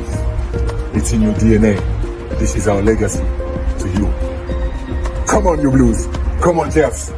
Blues. It's in your DNA. This is our legacy to you. Come on, you Blues. Come on, Chefs.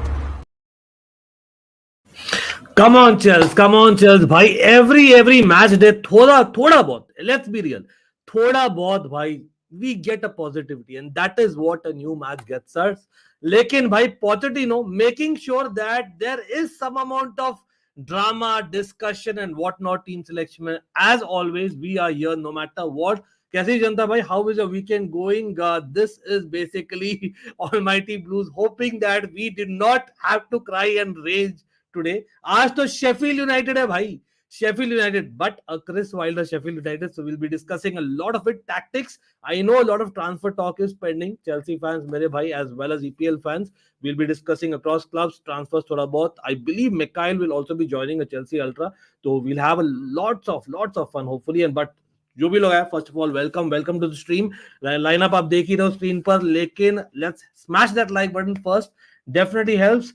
Come on, Chels. भाई every match day थोड़ा बहुत. Let's be real. थोड़ा बहुत भाई. We get a positivity, and that is what a new match gets us. लेकिन भाई Pochettino making sure that there is some amount of drama, discussion, and whatnot team selection. As always, we are here no matter what. कैसी जनता भाई, how is your weekend going? This is basically Almighty Blues hoping that we did not have to cry and rage today. आज तो Sheffield United है भाई, Sheffield United, but Chris Wilder Sheffield United, so we'll be discussing a lot of it, tactics. I know a lot of transfer talk is pending. Chelsea fans मेरे भाई as well as EPL fans, we'll be discussing across clubs transfers थोड़ा बहुत. I believe Mikhail will also be joining a Chelsea Ultra, so we'll have a lots of fun hopefully. And but जो भी लोग है, first of all welcome to the stream. Lineup आप देख ही रहे हो स्क्रीन पर, लेकिन let's smash that like button first, definitely helps.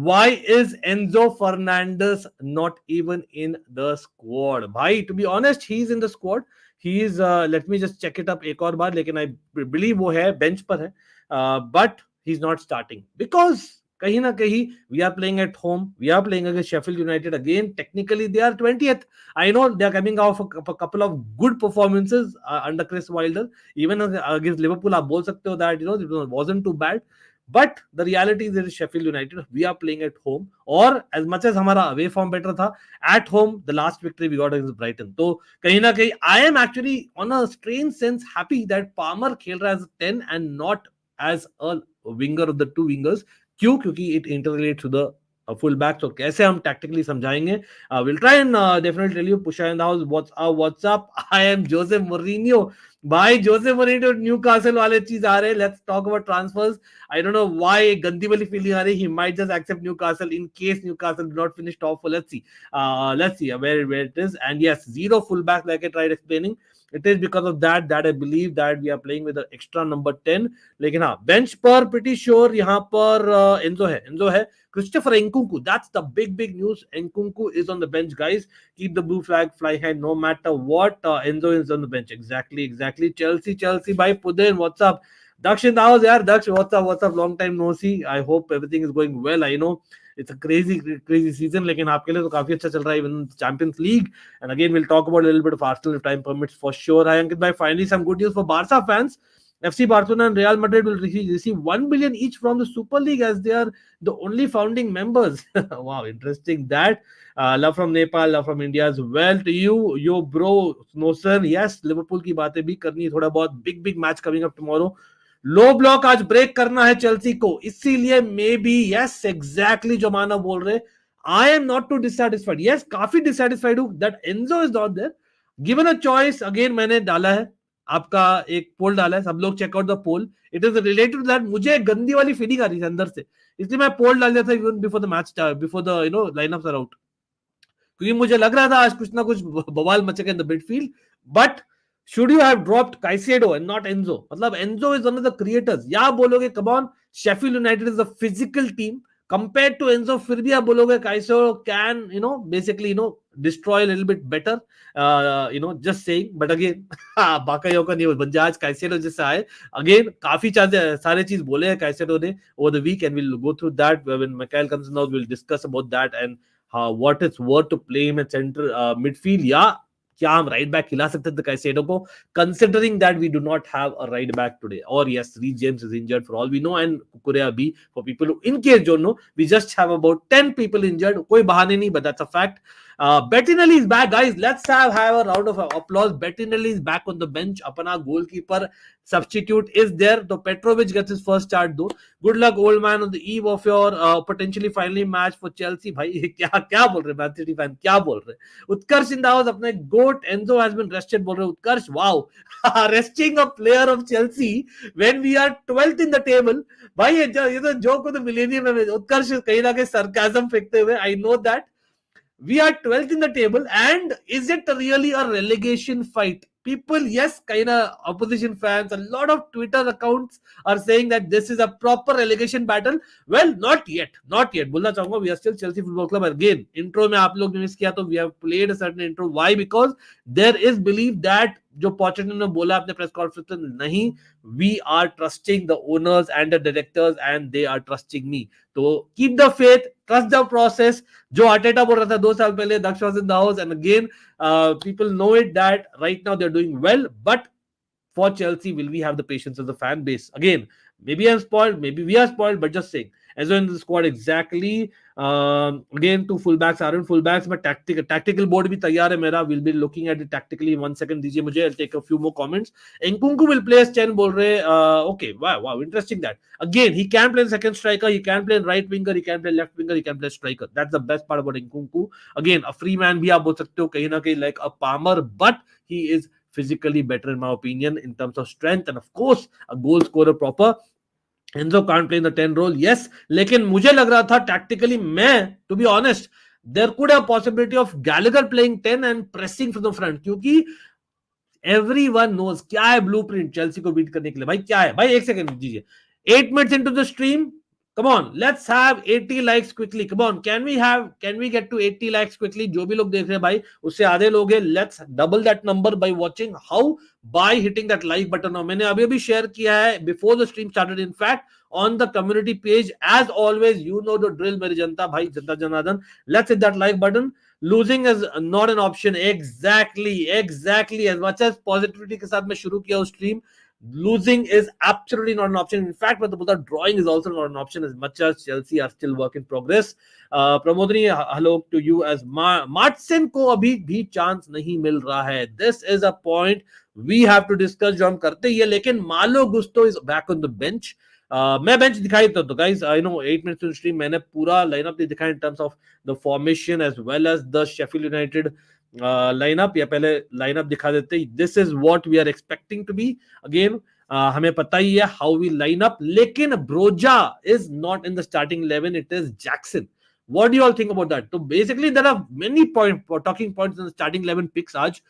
Why is Enzo Fernandez not even in the squad? Bhai, to be honest, he's in the squad. He's let me just check it up एक और बार, लेकिन I believe वो है bench पर है, but he's not starting because कहीं ना कहीं we are playing at home. We are playing against Sheffield United again. Technically, they are 20th. I know they are coming off a couple of good performances under Chris Wilder. Even against Liverpool, आप बोल सकते हो that it wasn't too bad. But the reality is Sheffield United, we are playing at home. और as much as हमारा away form better था, at home the last victory we got against Brighton. तो कहीं ना कहीं I am actually on a strange sense happy that Palmer खेल रहा है as a 10 and not as a winger of the two wingers. क्यों? क्योंकि it interrelates to the full back. So कैसे हम tactically समझाएंगे? We'll try and definitely tell you. Pusha in the house. What's up? I am Jose Mourinho. भाई जोसे मोरिन्यो Newcastle वाले चीज आ रहे हैं. Let's talk about transfers. I don't know why गंदी वाली फीलिंग आ रही. He might just accept Newcastle in case Newcastle do not finish top 4. Let's see where it is. And yes, zero fullback like I tried explaining. It is because of that I believe that we are playing with an extra number 10. लेकिन हाँ, bench पर pretty sure यहाँ पर Enzo है. Christopher Nkunku, that's the big news. Nkunku is on the bench, guys. Keep the blue flag flying high no matter what. Enzo is on the bench. Exactly. Chelsea by Pudin. What's up? Daksh in the house, yaar. Daksh, what's up? Long time no see. I hope everything is going well. I know it's a crazy season, लेकिन आपके लिए तो काफी अच्छा चल रहा है, even Champions League. And again, we'll talk about a little bit of Arsenal if time permits for sure. Hi, Ankit bhai, finally some good news for Barca fans. FC Barcelona and Real Madrid will receive 1 billion each from the Super League as they are the only founding members. Wow, interesting that. Love from Nepal, love from India as well to you. Yo bro, no sir. Yes, Liverpool की बातें भी करनी है थोड़ा बहुत. Big match coming up tomorrow. लो block आज break करना है चेल्सी को, इसीलिए मे बी यस एग्जैक्टली जो माना बोल रहे. I am not too dissatisfied. Yes, काफी डिससैटिस्फाइड हूं that Enzo is not there. Given a choice, again मैंने डाला है, आपका एक पोल डाला है, सब लोग check out the poll. It is related to that. मुझे गंदी वाली फीलिंग आ रही है अंदर से, इसलिए मैं पोल डाल दिया था even before the match, before the lineups are out, क्योंकि मुझे लग रहा था आज कुछ ना कुछ बवाल मचेगा in the midfield. But should you have dropped Caicedo and not Enzo? मतलब Enzo is one of the creators. या बोलोगे come on, Sheffield United is a physical team compared to Enzo. फिर भी आप बोलोगे Caicedo can basically destroy a little bit better. Just saying. But again बाका का नहीं बंजा आज Caicedo जैसा है. Again काफी सारे चीज बोले हैं Caicedo ने over the week, and we'll go through that when Mikhail comes in. We'll discuss about that and what it's worth to play him at center midfield. या क्या हम राइट बैक खिला सकते थे Caicedo को, considering that we do not have a right back today? Or yes, Reece James is injured for all we know, and Kukurea B, for people who in case don't know, we just have about 10 people injured. कोई बहाने नहीं, but that's a fact. Bettinelli is back, guys. Let's have a round of applause. Bettinelli is back on the bench. अपना goalkeeper substitute is there. So Petrovic gets his first start though. Good luck, old man, on the eve of your potentially finally match for Chelsea. भाई क्या बोल रहे Man City fan, क्या बोल रहे? उत्कर्ष in the house, अपने goat Enzo has been rested बोल रहे. उत्कर्ष, wow, resting a player of Chelsea when we are 12th in the table. भाई ये तो joke of the millennium है. उत्कर्ष कहीं ना कहीं sarcasm फेंकते हुए. I know that. We are 12th in the table, and is it really a relegation fight? People, yes, kind of opposition fans, a lot of Twitter accounts are saying that this is a proper relegation battle. Well, not yet. बोलना चाहूंगा, we are still Chelsea Football Club. Again, intro में आप लोग ने miss किया तो we have played a certain intro. Why? Because there is belief that जो Pochettino ने बोला अपने प्रेस कॉन्फ्रेंस में, नहीं, we are trusting the owners and the directors and they are trusting me. तो keep the faith, trust the process. जो Arteta बोल रहा था 2 साल पहले, Daksh was in the house, and again people know it that right now they're doing well, but for Chelsea, will we have the patience of the fan base? Again, maybe I'm spoiled, maybe we are spoiled, but just saying. As well in the squad, exactly. Again, two fullbacks aren't fullbacks, but tactical board bhi taiyar hai mera. We'll be looking at it tactically in 1 second. Dijiye mujhe, I'll take a few more comments. Nkunku will play as 10, bol rahe. Okay, wow, interesting that. Again, he can play second striker, he can play right winger, he can play left winger, he can play striker. That's the best part about Nkunku. Again, a free man bhi aap bol sakte ho, kahin na kahin like a Palmer, but he is physically better in my opinion in terms of strength, and of course a goal scorer proper. Enzo can't play in the 10 role, yes, लेकिन मुझे लग रहा था tactically, मैं to be honest, there could have possibility of Gallagher playing 10 and pressing from the front, क्योंकि everyone knows क्या है blueprint Chelsea को बीट करने के लिए. भाई क्या है भाई, 1 सेकंड दीजिए. 8 minutes into the stream, come on, let's have 80 likes quickly. Come on, can we get to 80 likes quickly? जो भी लोग देख रहे हैं भाई, उससे आधे लोग हैं. Let's double that number by watching. How? By hitting that like button. मैंने अभी शेयर किया है before the stream started, in fact on the community page. As always, you know the drill मेरी जनता भाई, जनता Janardan. Let's hit that like button. Losing is not an option. Exactly. As much as positivity के साथ मैं शुरू किया उस stream, losing is absolutely not an option. In fact, मैं तो बोलता drawing is also not an option, as much as Chelsea are still work in progress. Pramodini, hello to you as Martsen को अभी भी chance नहीं मिल रहा है. This is a point we have to discuss, जो हम करते ही है, लेकिन Malo Gusto is back on the bench. मैं बेंच दिखाई था तो guys, I know 8 minutes stream मैंने पूरा लाइनअप दिखाया in terms of the formation as well as the Sheffield United lineup. या पहले लाइनअप दिखा देते. This is what we are expecting to be. Again हमें पता ही है हाउ वी लाइन अप, लेकिन Broja is not in the starting 11, it is Jackson. What do you all think about that? So basically there are many talking points in the starting 11 picks. आज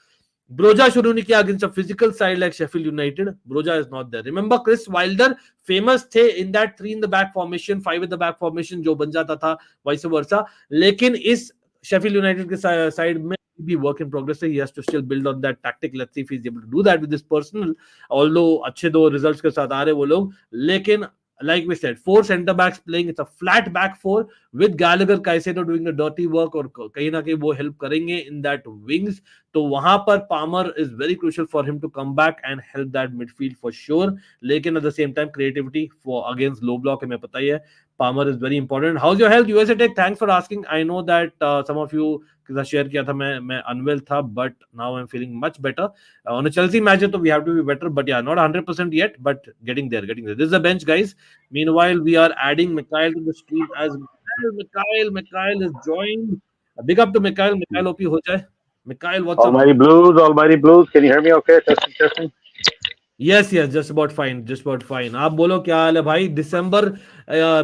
Broja शुरू नहीं किया against a physical side like Sheffield United. Broja is not there. Remember Chris Wilder famous थे in that 3 in the back formation, 5 in the back formation जो बन जाता था vice versa. लेकिन इस Sheffield United के side में भी work in progress है. He has to still build on that tactic. Let's see if he's able to do that with this personnel. Although अच्छे 2 results के साथ आ रहे वो लोग, लेकिन like we said, 4 center backs playing. It's a flat back 4 with Gallagher, Caicedo doing the dirty work, और कहीं ना कहीं वो help करेंगे in that wings. तो वहां पर Palmer is very crucial for him to come back and help that midfield for sure. लेकिन at the same time creativity for against low block हमें पता ही है, Palmer is very important. How's your health, USA Tech? Thanks for asking. I know that some of you share किया था, मैं unwell था, but now I'm feeling much better. On a Chelsea match, so we have to be better, but yeah, not 100% yet, but getting there. This is the bench, guys. Meanwhile, we are adding Mikhail to the stream as Mikhail is joined. Big up to Mikhail. Mikhail, OP ho jaye. Mikhail, what's up? Almighty Blues. Can you hear me okay? Testing. Yes, just about fine. आप बोलो क्या हाल है भाई? December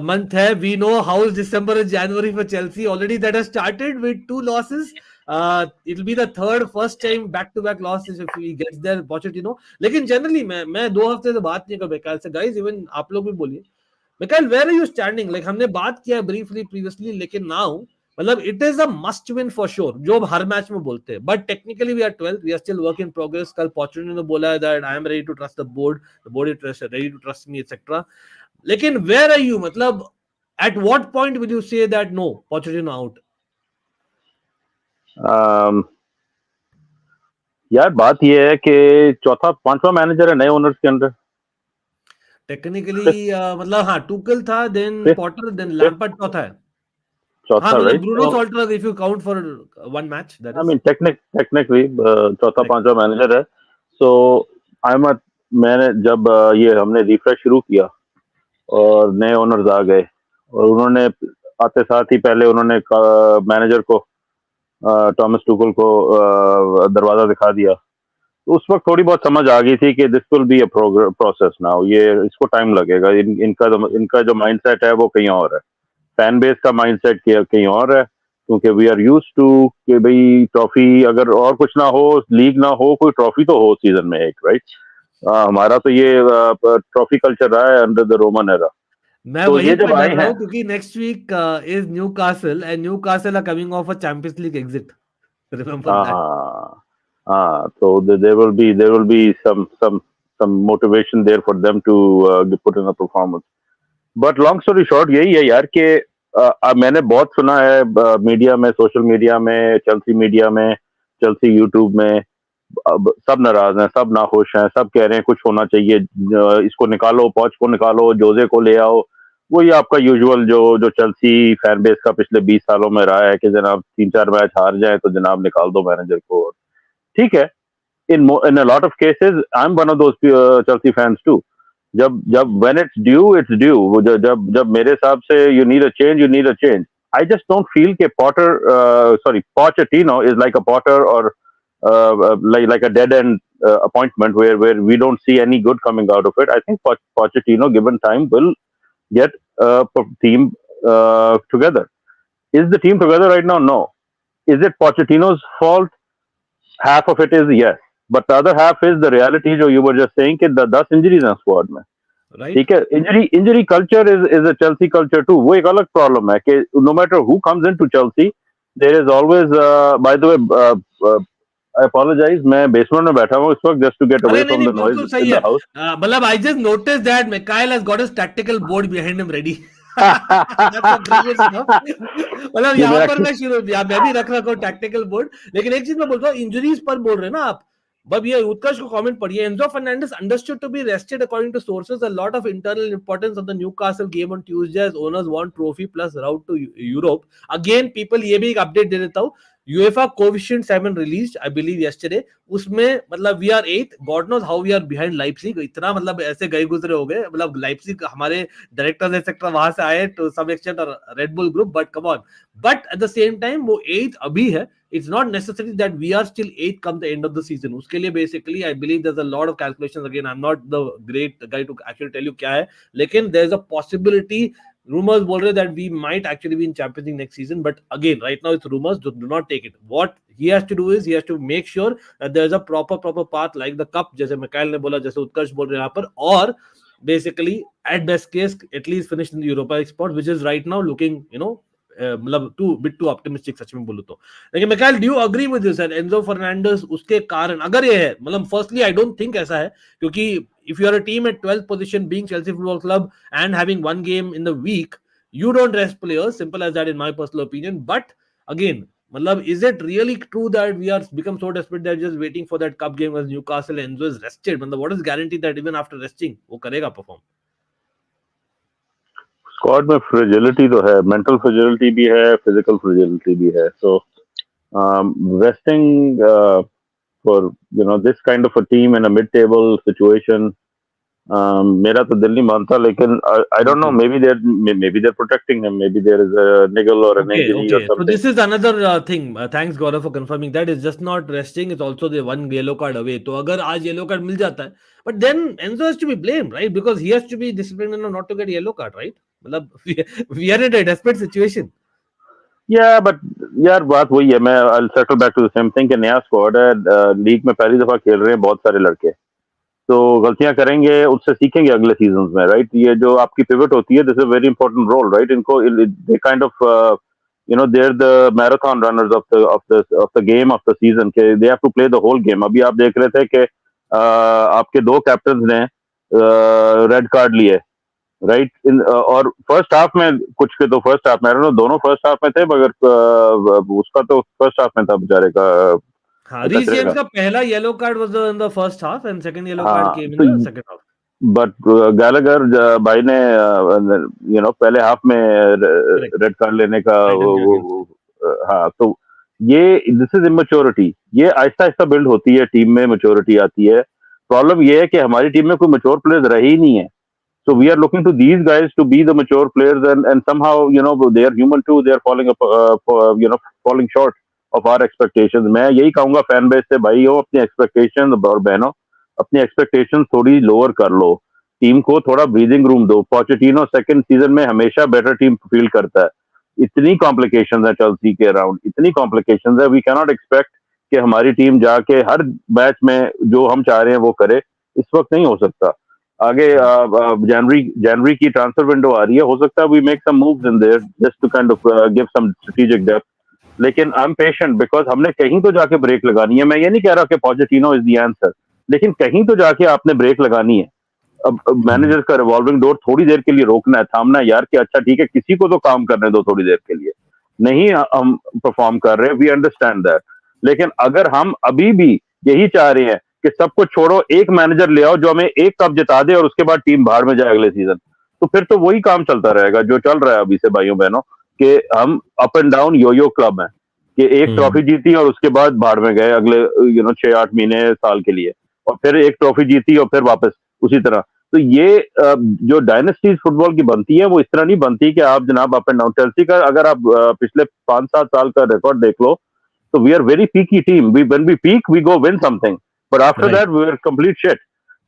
month है. We know how is December and January for Chelsea. Already that has started with 2 losses. It'll be the first time back-to-back losses if we get there. Pochettino. लेकिन generally मैं 2 हफ्ते से बात नहीं कर मिकाइल से. Guys, even आप लोग भी बोलिए. Mikail, where are you standing? Like हमने बात किया briefly previously, लेकिन now मतलब it is a must win for sure, जो हर मैच में बोलते हैं. But technically we are 12th, we are still work in progress. कल पोचेटिनो ने बोला है that I am ready to trust the board is ready to trust me etcetera. लेकिन वेयर आर यू, मतलब at what point will you say that no, Pochettino out? यार बात ये है कि चौथा 5वां मैनेजर है नए ओनर्स के अंदर. टेक्निकली मतलब हाँ, टुकल था, देन पॉटर, देन लैम्पार्ड चौथा है. चौथा, right? Bruno Salter, if you count for 1 match, that is. I mean, technically, चौथा 5वां मैनेजर है. So, मैंने जब ये हमने रिफ्रेश शुरू किया और नए ओनर्स आ गए और उन्होंने आते साथ ही पहले उन्होंने मैनेजर को टॉमस टुकल को दरवाजा दिखा दिया. उस वक्त थोड़ी बहुत समझ आ गई थी कि this will be a process now. ये इसको टाइम लगेगा. इनका जो माइंडसेट है वो कहीं और है. फैन बेस का माइंडसेट कहीं और है, क्योंकि वी आर यूज्ड टू कि भाई ट्रॉफी अगर और कुछ ना हो, लीग ना हो, कोई ट्रॉफी तो हो सीजन में एक, राइट? हमारा तो ये ट्रॉफी कल्चर रहा है अंडर द रोमन एरा. मैं तो वही जब आए हैं, क्योंकि next week is Newcastle and Newcastle are coming off a Champions League exit. Remember that? हाँ, so there will be some motivation there for them to put in a performance. But long story short यही है यार कि मैंने बहुत सुना है media में, सोशल मीडिया में, चेल्सी मीडिया में, चेल्सी यूट्यूब में, अब सब नाराज हैं, सब नाखुश हैं, सब कह रहे हैं कुछ होना चाहिए, इसको निकालो, पॉच को निकालो, जोजे को ले आओ। वही आपका यूजुअल जो जो चेल्सी फैन बेस का पिछले 20 सालों में रहा है कि जनाब 3-4 मैच हार जाए तो जनाब निकाल दो मैनेजर को। ठीक है, in a lot of cases I'm one of those Chelsea fans too. जब when it's due वो जब मेरे हिसाब से you need a change. I just don't feel कि Pochettino is like a Potter or like a dead end appointment where we don't see any good coming out of it. I think Pochettino given time will get a team together. Is the team together right now? No. Is it Pochettino's fault? Half of it is yes, but the other half is the reality जो you were just saying कि 10 injuries हैं squad में, right? ठीक है। Injury culture is a Chelsea culture too. वो एक अलग problem है कि no matter who comes into Chelsea there is always, by the way I apologise, मैं बेसमेंट में बैठा हूँ इस वक्त just to get away from the noise in the house. मतलब I just noticed that Mikhail has got his tactical board behind him ready. That's a brilliant stuff. मतलब यहाँ पर मैं भी रख रहा हूँ टैक्टिकल बोर्ड। लेकिन एक चीज मैं बोलता हूँ, इंजरीज पर बोल रहे हैं ना आप, बब ये उत्कर्ष को कमेंट पढ़िए। Enzo Fernandez understood to be rested according to sources. A lot of internal importance of the Newcastle game on Tuesday as owners want trophy plus route to Europe. Again, people ये भी एक update दे देता हूँ, UEFA coefficient 7 released I believe yesterday. उसमें मतलब we are 8th, God knows how we are behind Leipzig. इतना मतलब ऐसे गए गुजरे हो गए, मतलब Leipzig हमारे डायरेक्टर्स एक्सेट्रा वहां से आए to some extent, और Red Bull group, but come on. But at the same time वो 8th अभी है. It's not necessary that we are still 8th come the end of the season. उसके लिए basically I believe there's a lot of calculations. Again, I'm not the great guy to actually tell you क्या है, लेकिन there's a possibility. Rumors बोल रहे that we might actually be in Champions League next season, but again, right now it's rumors. Do not take it. What he has to do is he has to make sure that there's a proper path like the cup, जैसे Mikhail ने बोला, जैसे उत्कर्ष बोल रहे हैं यहाँ पर, और basically at best case at least finish in the Europa League spot, which is right now looking, you know, मतलब bit too optimistic सच में बोलूं तो। लेकिन Mikhail, do you agree with this? Enzo Fernandez उसके कारण अगर ये है, मतलब firstly I don't think ऐसा है, क्योंकि if you are a team at 12th position being Chelsea Football Club and having one game in the week, you don't rest players, simple as that in my personal opinion. But again, मतलब is it really true that we are become so desperate that just waiting for that cup game as Newcastle, Enzo is rested? मतलब what is guarantee that even after resting वो करेगा perform? Squad में fragility तो है, mental fragility भी है, physical fragility भी है। So resting for you know this kind of a team in a mid table situation, मेरा तो दिल नहीं मानता, लेकिन I don't know, maybe they're protecting him, maybe there is a niggle or an injury or something. So this is another thing. Thanks Gaurav for confirming that. It's just not resting, it's also the one yellow card away. तो अगर आज yellow card मिल जाता है, but then Enzo has to be blamed, right? Because he has to be disciplined enough not to get yellow card, right? मतलब we are in a desperate situation. Yeah, but यार बात वही है, मैं I'll settle back to the same thing कि नया squad है, league में पहली दफा खेल रहे हैं बहुत सारे लड़के, तो गलतियां करेंगे, उससे सीखेंगे अगले सीजन में, राइट। ये जो आपकी पिवट होती है, this is a very important role, right. इनको they kind of you know they are the marathon runners of the game of the season के, they have to play the whole game. अभी आप देख रहे थे कि आपके दो कैप्टन ने रेड कार्ड लिए, राइट। और फर्स्ट हाफ में कुछ के तो फर्स्ट हाफ में, दोनों फर्स्ट हाफ में थे, मगर उसका तो फर्स्ट हाफ में था बेचारे का। हाँ, रीस जेम्स का पहला yellow card was in the first half and second yellow card came in the second half. But Gallagher भाई ने यू नो पहले हाफ में रेड कार्ड लेने का हाँ, तो ये दिस इज इमेच्योरिटी। ये आहिस्ता आहिस्ता बिल्ड होती है, टीम में मैच्योरिटी आती है। प्रॉब्लम ये है कि हमारी टीम में कोई मैच्योर प्लेयर्स रहे ही नहीं है, so we are looking to these guys to be the mature players, and somehow you know they are human too, they are falling short of our expectations. मैं यही कहूंगा फैन बेस से, भाई हो अपनी एक्सपेक्टेशन, और बहनों अपनी एक्सपेक्टेशन थोड़ी लोअर कर लो, टीम को थोड़ा ब्रीदिंग रूम दो। पोचेटिनो सेकंड सीजन में हमेशा बेटर टीम फील करता है। इतनी कॉम्प्लिकेशंस है चेल्सी के अराउंड, इतनी कॉम्प्लिकेशंस है, वी कैन नॉट एक्सपेक्ट कि हमारी टीम जाके हर मैच में जो हम चाह रहे हैं वो करे, इस वक्त नहीं हो सकता। आगे जनवरी की ट्रांसफर विंडो आ रही है, हो सकता है we make some moves in there just to kind of give some strategic depth, लेकिन आई एम पेशेंट बिकॉज हमने कहीं तो जाके ब्रेक लगानी है. मैं ये नहीं कह रहा कि पोचेटिनो इज द आंसर, लेकिन कहीं तो जाके आपने ब्रेक लगानी है. अब मैनेजर का रिवॉल्विंग डोर थोड़ी देर के लिए रोकना है, थामना है यार कि अच्छा ठीक है किसी को तो काम करने दो थोड़ी देर के लिए. नहीं हम परफॉर्म कर रहे हैं, वी अंडरस्टैंड दैट. लेकिन अगर हम अभी भी यही चाह रहे हैं कि सब कुछ छोड़ो, एक मैनेजर ले आओ जो हमें एक कप जिता दे और उसके बाद टीम बाहर में जाए अगले सीजन, तो फिर तो वही काम चलता रहेगा जो चल रहा है अभी से भाइयों बहनों, कि हम up and down yo club है कि एक ट्रॉफी जीती और उसके बाद बाहर में गए अगले 6-8 महीने साल के लिए, और फिर एक ट्रॉफी जीती और फिर वापस उसी तरह. तो ये जो डायनेस्टीज फुटबॉल की बनती है वो इस तरह नहीं बनती कि आप जनाब अप एंड डाउन. चेल्सी का अगर आप पिछले 5-7 साल का रिकॉर्ड देख लो तो we are very peaky team. We when we peak we go win something, but after that we are complete shit.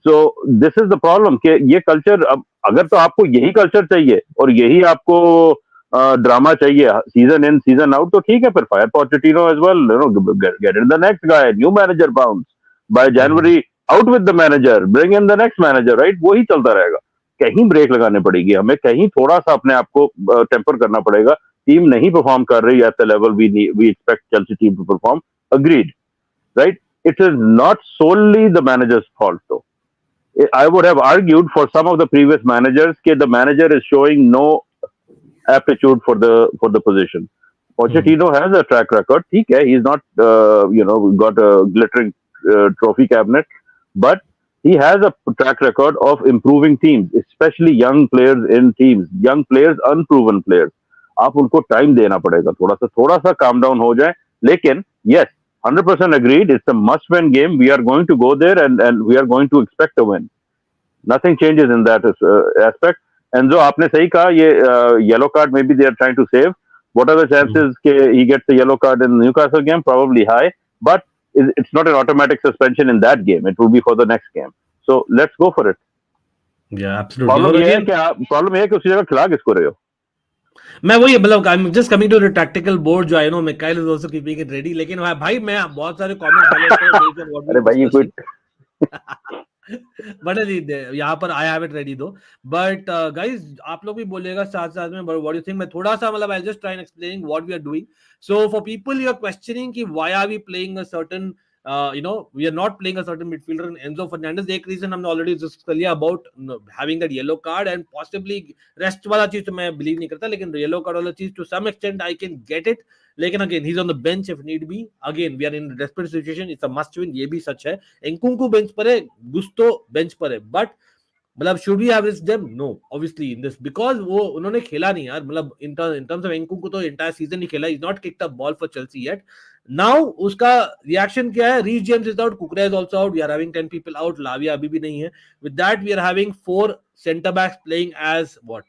So this is the problem कि ये कल्चर, अब अगर तो आपको यही कल्चर चाहिए और यही आपको ड्रामा चाहिए सीजन इन सीजन आउट, तो ठीक है फिर fire Pochettino as well, get in the next guy, new manager bounce by January, out with the manager, bring in the next manager, right. वही चलता रहेगा. कहीं ब्रेक लगाने पड़ेगी हमें, कहीं थोड़ा सा अपने आप को टेम्पर करना पड़ेगा. टीम नहीं परफॉर्म कर रही at the level we expect Chelsea team to perform. Agreed, right. It is not solely the manager's fault though. I would have argued for some of the previous managers that the manager is showing no aptitude for the position. Pochettino has a track record. ठीक है, he's not got a glittering trophy cabinet, but he has a track record of improving teams, especially young players in teams, young players, unproven players. आप उनको time देना पड़ेगा, थोड़ा सा calm down हो जाए. लेकिन yes, 100% agreed, it's a must win game. We are going to go there and we are going to expect a win. Nothing changes in that aspect. And जो आपने सही कहा, ये yellow card maybe they are trying to save. What are the chances कि he gets a yellow card in the Newcastle game? Probably high, but it's not an automatic suspension in that game. It will be for the next game. So let's go for it. Yeah, absolutely. Problem ये है कि उसी जगह खिला किसको रहे हो. मैं वही मतलब I am just coming to the tactical board जो I know Mikhail is also keeping it ready. लेकिन भाई मैं बहुत सारे कमेंट्स अरे भाई ये बट यहाँ पर आई हैव इट रेडी दो. बट गाइस आप लोग भी बोलिएगा साथ साथ में व्हाट यू थिंक. मैं थोड़ा सा मतलब I just try and explaining what we are doing. So for people you are questioning कि why are we playing a certain we are not playing a certain midfielder in Enzo Fernandez. एक reason हमने already discuss कर लिया about having that yellow card and possibly rest वाला चीज तो मैं believe नहीं करता, लेकिन yellow card वाला चीज to some extent I can get it. लेकिन again he's on the bench if need be. Again we are in a desperate situation. It's a must win. ये भी सच है. Nkunku bench पर है, गुस्तो bench पर है, but मतलब should we have risked them? No, obviously in this because वो उन्होंने खेला नहीं यार. मतलब in terms of Nkunku तो entire season नहीं खेला. He's not kicked a ball for Chelsea yet. Now उसका रिएक्शन क्या है? Reece James is out, Kukurea is also out. We are having 10 people out. Lavia अभी भी नहीं है. With that we are having 4 centre backs playing as what?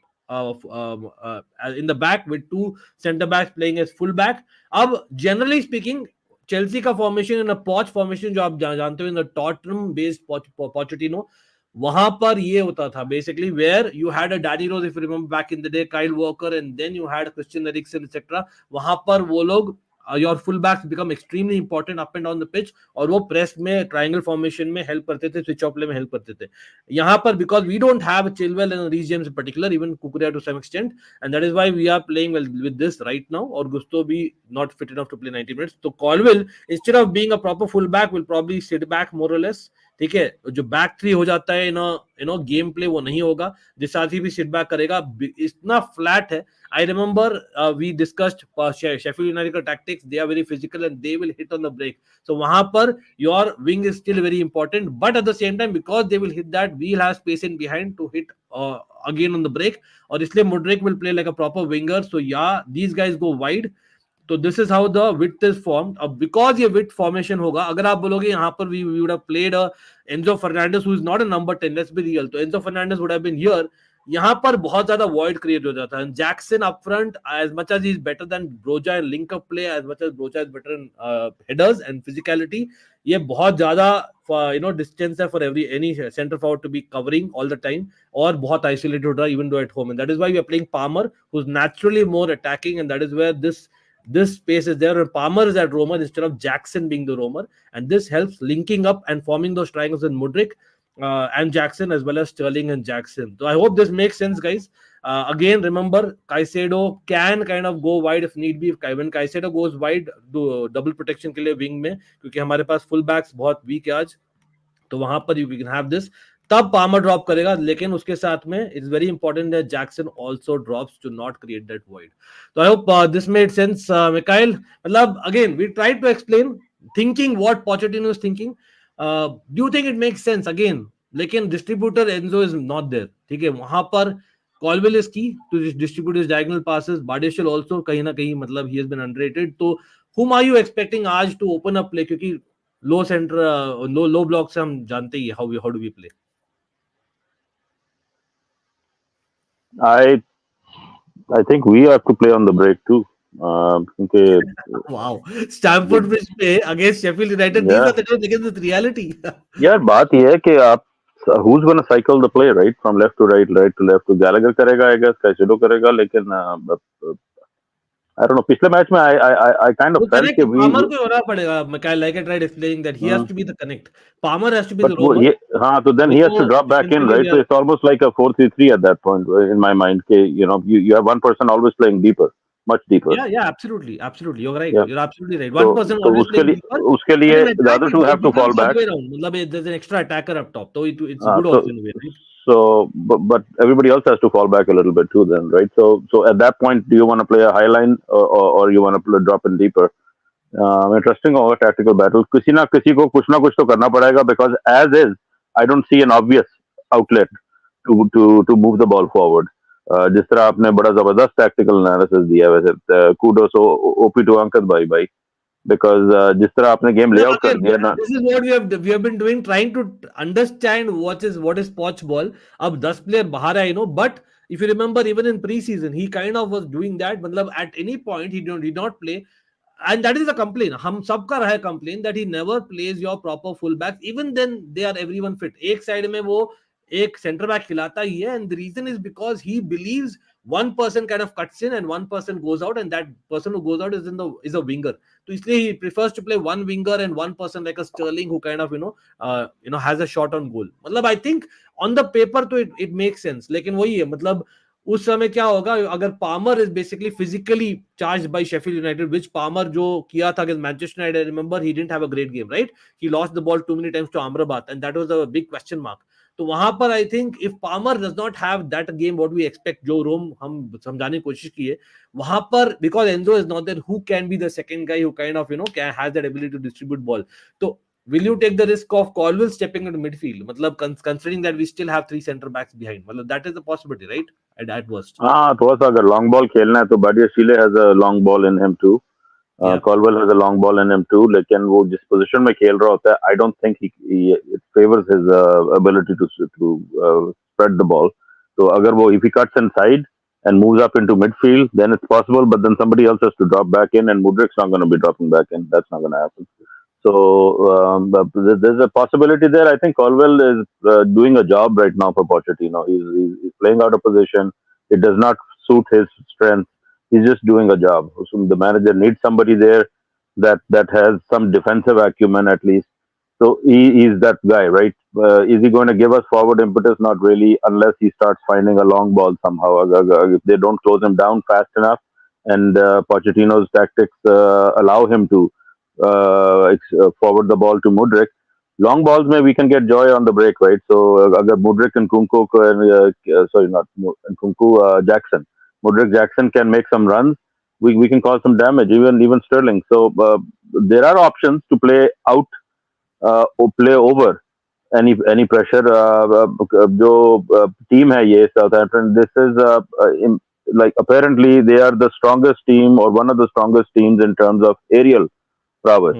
In the back with 2 centre backs playing as full back. अब generally speaking Chelsea का formation in a Poch formation जो आप जानते हो in the Tottenham based Pochettino, वहां पर ये होता था basically where you had a Danny Rose if you remember back in the day, Kyle Walker and then you had Christian Eriksen etc. वहां पर वो लोग your full backs become extremely important up and down the pitch और वो press में triangle formation में help करते थे, switch off play में help करते थे. यहाँ पर because we don't have Chilwell and Reece James in particular, even Kukurea to some extent, and that is why we are playing well with this right now. और Gusto भी not fit enough to play 90 minutes. तो Colwill instead of being a proper full back will probably sit back more or less. ठीक है, जो back three हो जाता है no game play वो नहीं होगा. दिसाथी भी सिट बैक करेगा. इतना फ्लैट है. I remember we discussed Sheffield United का tactics. They are very physical and they will hit on the break. So वहां पर your wing is still very important, but at the same time because they will hit that we will have space in behind to hit again on the break. और इसलिए Mudryk will play like a proper winger. So yeah these guys go wide. तो this is how the width is formed. अब because ये width formation होगा, अगर आप बोलोगे यहाँ पर we would have played Enzo Fernandez who is not a number 10, let's be real, तो Enzo Fernandez would have been here. यहाँ पर बहुत ज्यादा वॉइड क्रिएट हो जाता है. Jackson up front as much as is better than Broja in link up play, as much as Broja is better in headers and physicality. ये बहुत ज्यादा डिस्टेंस है for any centre forward to be covering all the time, और बहुत isolated हो रहा है even though at home. And that is why we are playing Palmer who is naturally more attacking, and that is where this space is there. Palmer is at roamer instead of Jackson being the roamer, and this helps linking up and forming those triangles in Mudryk and Jackson, as well as Sterling and Jackson. So I hope this makes sense, guys. Again, remember, Caicedo can kind of go wide if need be. When Caicedo goes wide, double protection के लिए wing में, क्योंकि हमारे पास full backs बहुत weak है आज, तो वहां पर यू कैन हैव दिस. तब पामर ड्रॉप करेगा, लेकिन उसके साथ में it's very important that Jackson also drops to not create that void. तो I hope this made sense. Mikhail, मतलब again we try to explain thinking what Pochettino is thinking. Do you think it makes sense again? लेकिन distributor Enzo is not there, ठीक है, वहां पर Colwill is key to distribute his diagonal passes. बार्डेशल also कहीं ना कहीं मतलब he has been underrated. तो whom are you expecting आज to open up play? क्योंकि लो सेंटर लो ब्लॉक से हम जानते ही how do we play. I think we have to play on the break too. क्योंकि वाओ, स्टैमफोर्ड ब्रिज पे against Sheffield United, these are the days against the reality. यार बात ये है कि आप who's going to cycle the play, right, from left to right to left. तो Gallagher करेगा, I guess Caicedo करेगा, लेकिन I don't know. पिछले मैच में I kind of felt कि पामर को होना पड़ेगा. Michael, like I tried explaining that he has to be the connect. Palmer has to be the roamer. हाँ, तो then he has to drop back in, right? So it's almost like a 4-3-3 at that point in my mind. You know, you have one person always playing deeper, much deeper. Yeah, absolutely. You're right. Yeah. You're absolutely right. One person always playing deeper. उसके लिए the other two have to fall back. मतलब there's an extra attacker up top, so it's good also in a way, right? So, but everybody else has to fall back a little bit too, then, right? So at that point, do you want to play a high line or you want to drop in deeper? Interesting over tactical battle. किसी ना कुछ तो करना पड़ेगा, because as is, I don't see an obvious outlet to move the ball forward. जिस तरह आपने बड़ा जबरदस्त tactical analysis दिया, वैसे kudos OP to Ankit भाई. Because जिस तरह आपने गेम लेआउट कर दिया ना, this is what we have been doing, trying to understand what is Poch ball. अब 10 player बाहर है, but if you remember, even in pre-season he kind of was doing that. मतलब at any point he did not play, and that is a complaint. हम सबका रहा है complaint that he never plays your proper fullbacks. Even then they are everyone fit. एक side में वो एक center back खिलाता ही है, and the reason is because he believes one person kind of cuts in and one person goes out, and that person who goes out is a winger. So इसलिए he prefers to play one winger and one person like a Sterling who kind of has a shot on goal. मतलब I think on the paper तो it makes sense, लेकिन वही है, मतलब उस समय क्या होगा अगर Palmer is basically physically charged by Sheffield United, which Palmer जो किया था against Manchester United. Remember he didn't have a great game, right? He lost the ball too many times to Amrabat, and that was a big question mark. तो वहां पर I think if Palmer does not have that game what we expect, जो रोम हम समझाने की कोशिश की है वहां पर, because Enzo is not there, who can be the second guy who kind of can has that ability to distribute ball. तो will you take the risk of Colville stepping into midfield? मतलब considering that we still have 3 center backs behind, मतलब that is a possibility, right? At worst. हाँ, थोड़ा सा अगर long ball खेलना है तो Badiashile has a long ball in him too. Colville has a long ball in him too. लेकिन वो जिस position में खेल रहा होता है, I don't think it favors his ability to spread the ball. So अगर वो if he cuts inside and moves up into midfield, then it's possible. But then somebody else has to drop back in, and Mudrik's not going to be dropping back in. That's not going to happen. So there's a possibility there. I think Colville is doing a job right now for Pochettino. He's playing out of position. It does not suit his strength. He's just doing a job. So the manager needs somebody there that has some defensive acumen at least. So he's that guy, right? Is he going to give us forward impetus? Not really, unless he starts finding a long ball somehow. If they don't close him down fast enough, and Pochettino's tactics allow him to forward the ball to Mudrik. Long balls, we can get joy on the break, right? So, agar Mudrik and Jackson. Mudrik Jackson can make some runs. We can cause some damage, even Sterling. So, there are options to play out or play over any pressure. जो team है ये Southampton, this is like apparently they are the strongest team or one of the strongest teams in terms of aerial prowess.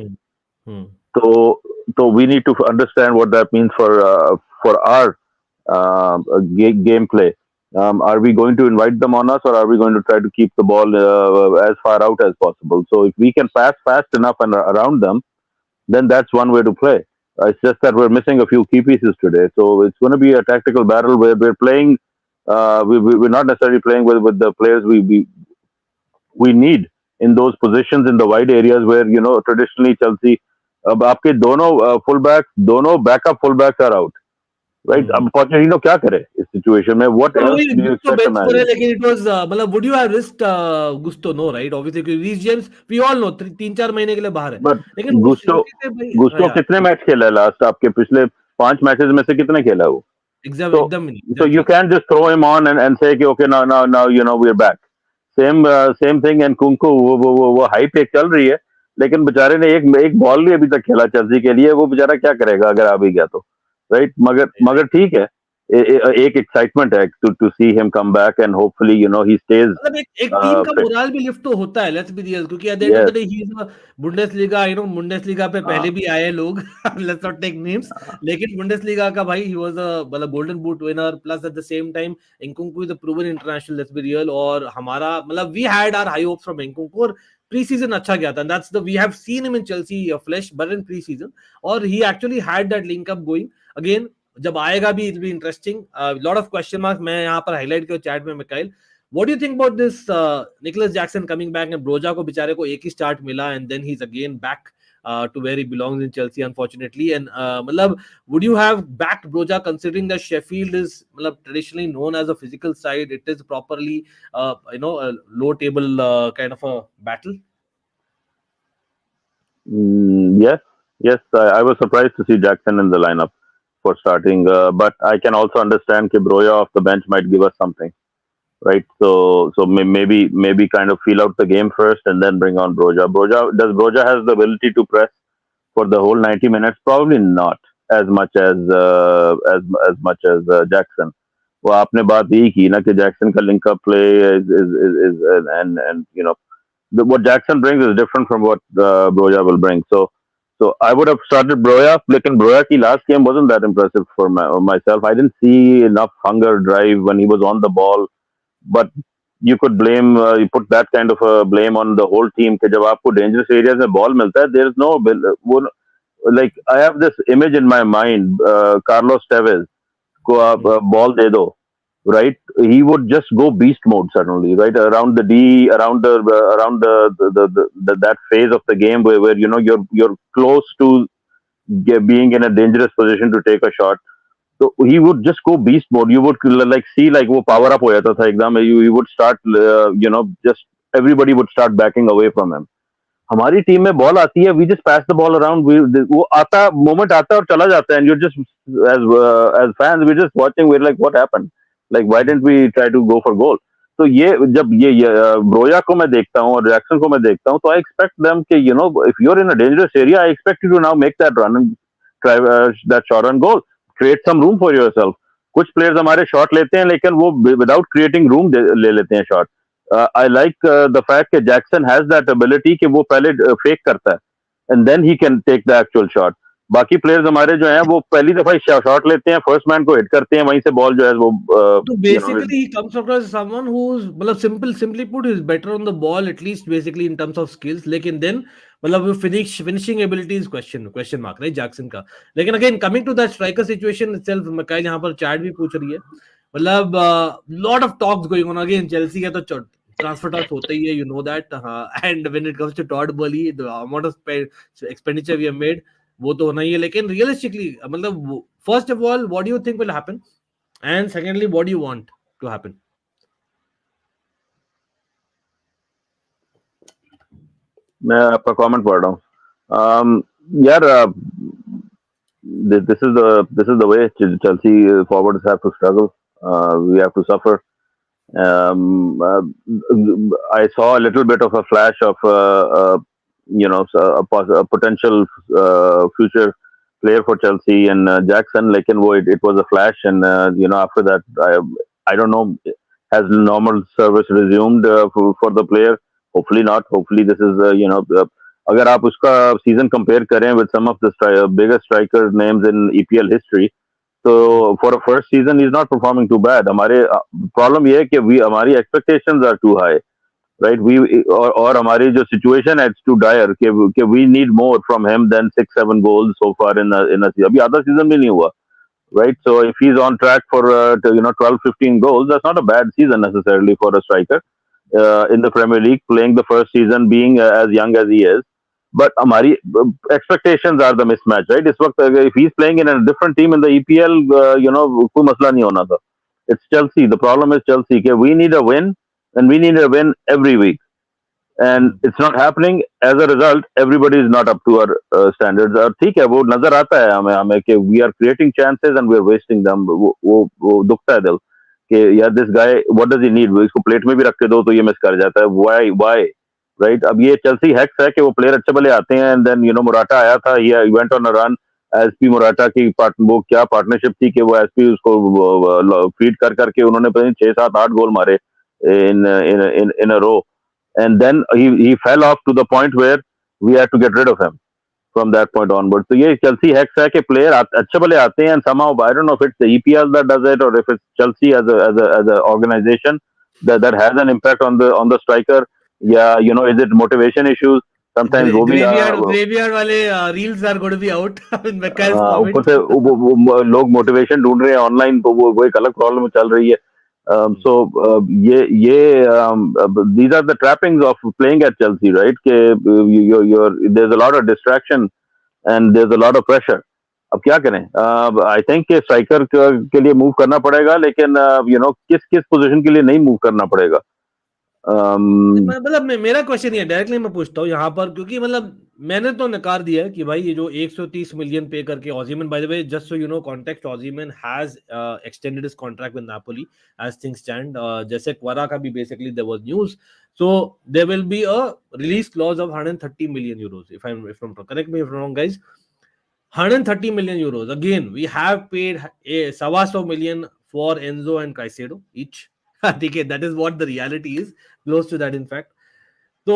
So we need to understand what that means for our gameplay. Are we going to invite them on us, or are we going to try to keep the ball as far out as possible? So if we can pass fast enough and around them, then that's one way to play. It's just that we're missing a few key pieces today. So it's going to be a tactical battle where we're playing. We're not necessarily playing with the players we need in those positions in the wide areas where traditionally Chelsea. अब आपके दोनों fullbacks, दोनों backup fullbacks are out. right? अब Pochettino क्या करे इस situation में? What else do you Gusto expect a bench पर है, manager? लेकिन it was मतलब would you have risked Gusto? No, right? Obviously, because Reece James we all know 3-4 महीने के लिए बाहर है, But लेकिन वो श्योरिटी से भाई गुस्टो यार कितने मैच खेला है लास्ट? आपके पिछले 5 मैचेस में से कितने खेला है वो? एकदम So एकदम so you exactly. can't just throw him on and say कि okay now you know we're back. Same thing and Nkunku वो हाइप एक चल रही है, लेकिन बेचारे ने एक बॉल भी अभी तक खेला चेल्सी के लिए। वो बेचारा क्या करेगा अगर आ भी गया तो, राइट? मगर ठीक है, एक एक्साइटमेंट है to see him come back and hopefully you know he stays मतलब एक टीम का fit. मोराल भी लिफ्ट तो होता है, लेट्स बी रियल, क्योंकि at the end of the Yes. Day he is Bundesliga, Bundesliga पे पहले हाँ भी आए लोग लेट्स नॉट टेक नेम्स, लेकिन बुंडेसलीगा का भाई ही वाज अ मतलब golden boot winner, plus at the same time Nkunku is a proven international, let's be real, और हमारा मतलब we had our high hopes from Nkunku, और pre season अच्छा गया था, that's the we have seen him in Chelsea flash but in pre season, और he actually had that link up going again. जब आएगा भी it be interesting, lot of question marks मैं यहाँ पर हाईलाइट किया चैट में Mikail. What do you think about this Nicholas Jackson coming back and Broja को बेचारे को एक ही start मिला and then he's again back to where he belongs in Chelsea unfortunately, and मतलब would you have backed Broja considering that Sheffield is मतलब traditionally known as a physical side, it is properly you know a low table kind of a battle? Yes. I was surprised to see Jackson in the lineup for starting, but I can also understand that Broja off the bench might give us something, right? So maybe kind of feel out the game first and then bring on Broja. Broja has the ability to press for the whole 90 minutes? Probably not as much as Jackson. वो आपने बात यही की ना कि Jackson का link up play is and you know what Jackson brings is different from what Broja will bring. So I would have started Broja, लेकिन Broja की last game wasn't that impressive for myself. I didn't see enough hunger, drive when he was on the ball. But you could blame, you put that kind of a blame on the whole team कि जब आपको dangerous areas में ball मिलता है, there is no like I have this image in my mind, Carlos Tevez को आप ball दे दो, right? He would just go beast mode suddenly, right? Around the D, around the that phase of the game where you know you're close to being in a dangerous position to take a shot. So he would just go beast mode. You would like see like वो power up हो जाता था एकदम. You would start you know just everybody would start backing away from him. हमारी team में ball आती है, we just pass the ball around, वो आता मोमेंट आता है और चला जाता है, and you just as fans we just watching, we like what happened, like why didn't we try to go for goal? तो ये जब ये ब्रोया को मैं देखता हूँ और जैक्सन को मैं देखता हूँ, तो आई एक्सपेक्ट देम कि you know if you are in a dangerous area, I expect you to now make that run and try that shot on goal, create some room for yourself. कुछ players हमारे shot लेते हैं लेकिन वो without creating room ले लेते हैं shot. I like the fact that Jackson has that ability कि वो पहले फेक करता है and then he can take the actual shot. बाकी प्लेयर्स हमारे जो हैं वो पहली दफा शॉट लेते हैं, फर्स्ट मैन को हिट करते हैं, वहीं से बॉल जो है वो So basically he comes across as someone who's मतलब simply put is better on the ball at least basically in terms of skills, लेकिन then मतलब वो finishing ability is question mark, right? Jackson का. लेकिन again coming to that striker situation itself, मकाइल यहाँ पर chat भी पूछ रही है, मतलब lot of talks going on again. Chelsea का तो ट्रांसफर टॉक्स होता ही है, you know that, and when it comes to Todd Boehly, the amount of expenditure we have made, वो तो होना ही है, लेकिन realistically मतलब first of all what do you think will happen, and secondly what do you want to happen? मैं आपका comment पढ़ रहा हूँ. यार this is the way Chelsea forwards have to struggle. We have to suffer. I saw a little bit of a flash of you know a potential future player for Chelsea and Jackson. लेकिन वो it was a flash, and you know after that I don't know, has normal service resumed for the player? Hopefully not. Hopefully this is you know अगर आप उसका season compare करें with some of the biggest striker names in EPL history, so for a first season he's not performing too bad. हमारे problem ये है कि हमारी expectations are too high, right? और हमारी जो situation है, it's too dire कि we need more from him than 6-7 goals so far in a season. अभी आधा season भी नहीं हुआ, right? So if he's on track for you know 12-15 goals, that's not a bad season necessarily for a striker in the Premier League, playing the first season, being as young as he is. but हमारी expectations are the mismatch, right? इस वक्त if he's playing in a different team in the EPL, कोई मसला नहीं होना था. It's Chelsea. The problem is Chelsea. Okay, we need a win, and we need a win every week, and it's not happening. As a result, everybody is not up to our standards. और ठीक है, वो नजर आता है हमें कि we are creating chances and we are wasting them. वो दुखता है दिल कि यार this guy, what does he need? इसको प्लेट में भी रख के दो तो ये मिस कर जाता है. Why? Right? अब ये चेल्सी हैक्स है कि वो प्लेयर अच्छे भले आते हैं, and then मुराटा आया था, he went on a run. SP Murata की वो क्या पार्टनरशिप थी कि वो एसपी उसको फीड कर करके उन्होंने पता नहीं 6 7 8 गोल मारे in a row, and then he fell off to the point where we had to get rid of him from that point onward. तो ये चेल्सी हैक्स है कि प्लेयर अच्छे भले आते हैं, and somehow I don't know if it's the EPL that does it or if it's Chelsea as a organization that has an impact on the striker. Yeah, is it motivation issues? Sometimes वो भी graveyard वाले reels are going to be out in Mecca's comment. ऊपर से वो लोग motivation ढूंढ रहे हैं ऑनलाइन, तो वो एक अलग प्रॉब्लम चल रही है. So these are the trappings of playing at Chelsea, right? There's a lot of distraction and there's a lot of pressure. अब क्या करें? I think कि स्ट्राइकर के लिए मूव करना पड़ेगा, लेकिन किस पोजीशन के लिए नहीं मूव करना पड़ेगा. मतलब मेरा क्वेश्चन ये डायरेक्टली मैं पूछता हूँ यहाँ पर, क्योंकि मतलब मैंने तो नकार दिया है कि भाई ये जो 130 मिलियन पे करके Osimhen, by the way just so you know context, Osimhen has extended his contract with Napoli as things stand. जैसे क्वारा का भी basically there was news, so there will be a release clause of 130 million euros, if I am correct me if wrong guys. 130 million euros. Again, we have paid a 125 million for Enzo and Caicedo each. That is what the reality is, close to that in fact. So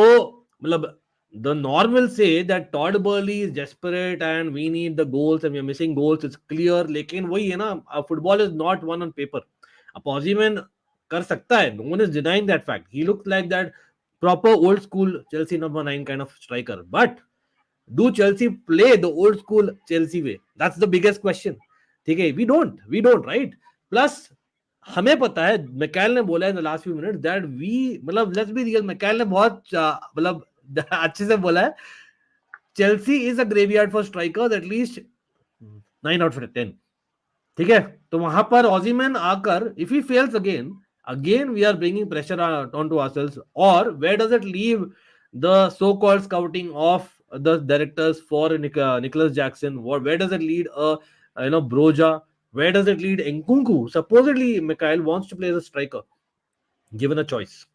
the norm will say that Todd Burley is desperate and we need the goals and we are missing goals. It's clear. लेकिन वही है ना, football is not won on paper. Ozyman कर सकता है. No one is denying that fact. He looks like that proper old school Chelsea number 9 kind of striker. But do Chelsea play the old school Chelsea way? That's the biggest question. ठीक है, we don't, right? Plus हमें पता है, मैकेल ने बोला in the last few minutes that we, मतलब let's be real, Maikal ने बहुत मतलब अच्छे से बोला है, Chelsea is a graveyard for strikers at least 9 out of 10. ठीक है, तो वहां पर ओजीमैन आकर if he fails again we are bringing pressure onto ourselves. Or where does it leave the so-called scouting of the directors for Nicholas Jackson? Where does it lead Broja? Where does it lead Nkunku? Supposedly Mikhail wants to play as a striker given a choice.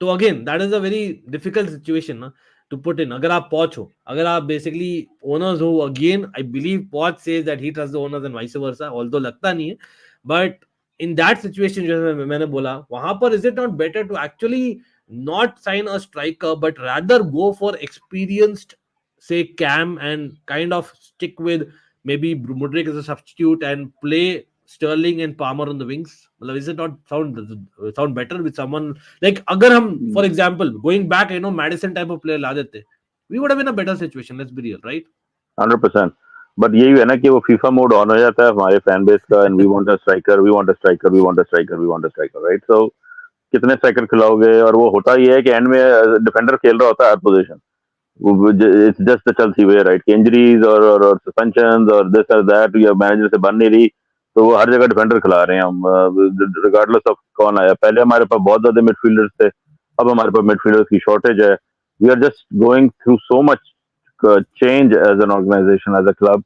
So again, that is a very difficult situation to put in. अगर आप Poch हो, अगर आप basically owners हो, again I believe Poch says that he trusts the owners and vice versa, although लगता नहीं है. But in that situation, जैसे मैंने बोला, वहां पर is it not better to actually not sign a striker but rather go for experienced, say, Cam, and kind of stick with maybe Mudryk as a substitute and play Sterling and Palmer on the wings? Is it not sound better with someone like, अगर हम for example going back, Madison type of player ला देते, we would have been a better situation. Let's be real, right? 100%. But यही है ना कि वो FIFA mode on हो जाता है हमारे फैन बेस का, and we want a striker, we want a striker, we want a striker, we want a striker, right? So कितने स्ट्राइकर खिलाओगे? और वो होता ये है कि एंड में डिफेंडर खेल रहा होता है हर position. It's just the Chelsea way, right? कि इंजरीज और सस्पेंशंस और दिस और दैट, या मैनेजर से बन नहीं रही, तो वो हर जगह डिफेंडर खिला रहे हैं हम, रिगार्डलेस ऑफ कौन आया. पहले हमारे पास बहुत ज्यादा मिडफील्डर्स थे, अब हमारे पास मिडफील्डर्स की शॉर्टेज है. We are just going through so much change as an organization, as a club.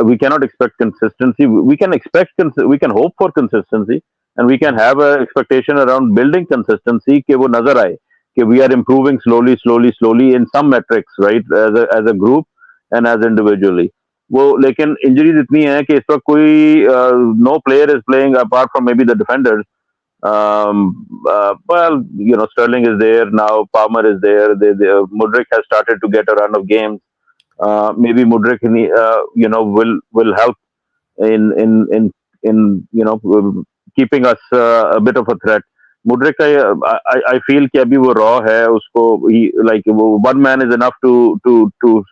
We cannot expect consistency. We can hope for consistency, and we can have an expectation around building consistency कि वो नजर आए कि we are improving slowly in some metrics, right? As a group and as individually. वो लेकिन injuries इतनी है कि इस वक्त कोई no player is playing apart from maybe the defenders. Well, Sterling is there now, Palmer is there. Mudryk has started to get a run of games. Maybe Mudryk, will help in keeping us a bit of a threat. Mudryk, I feel कि अभी वो raw है, उसको one man is enough to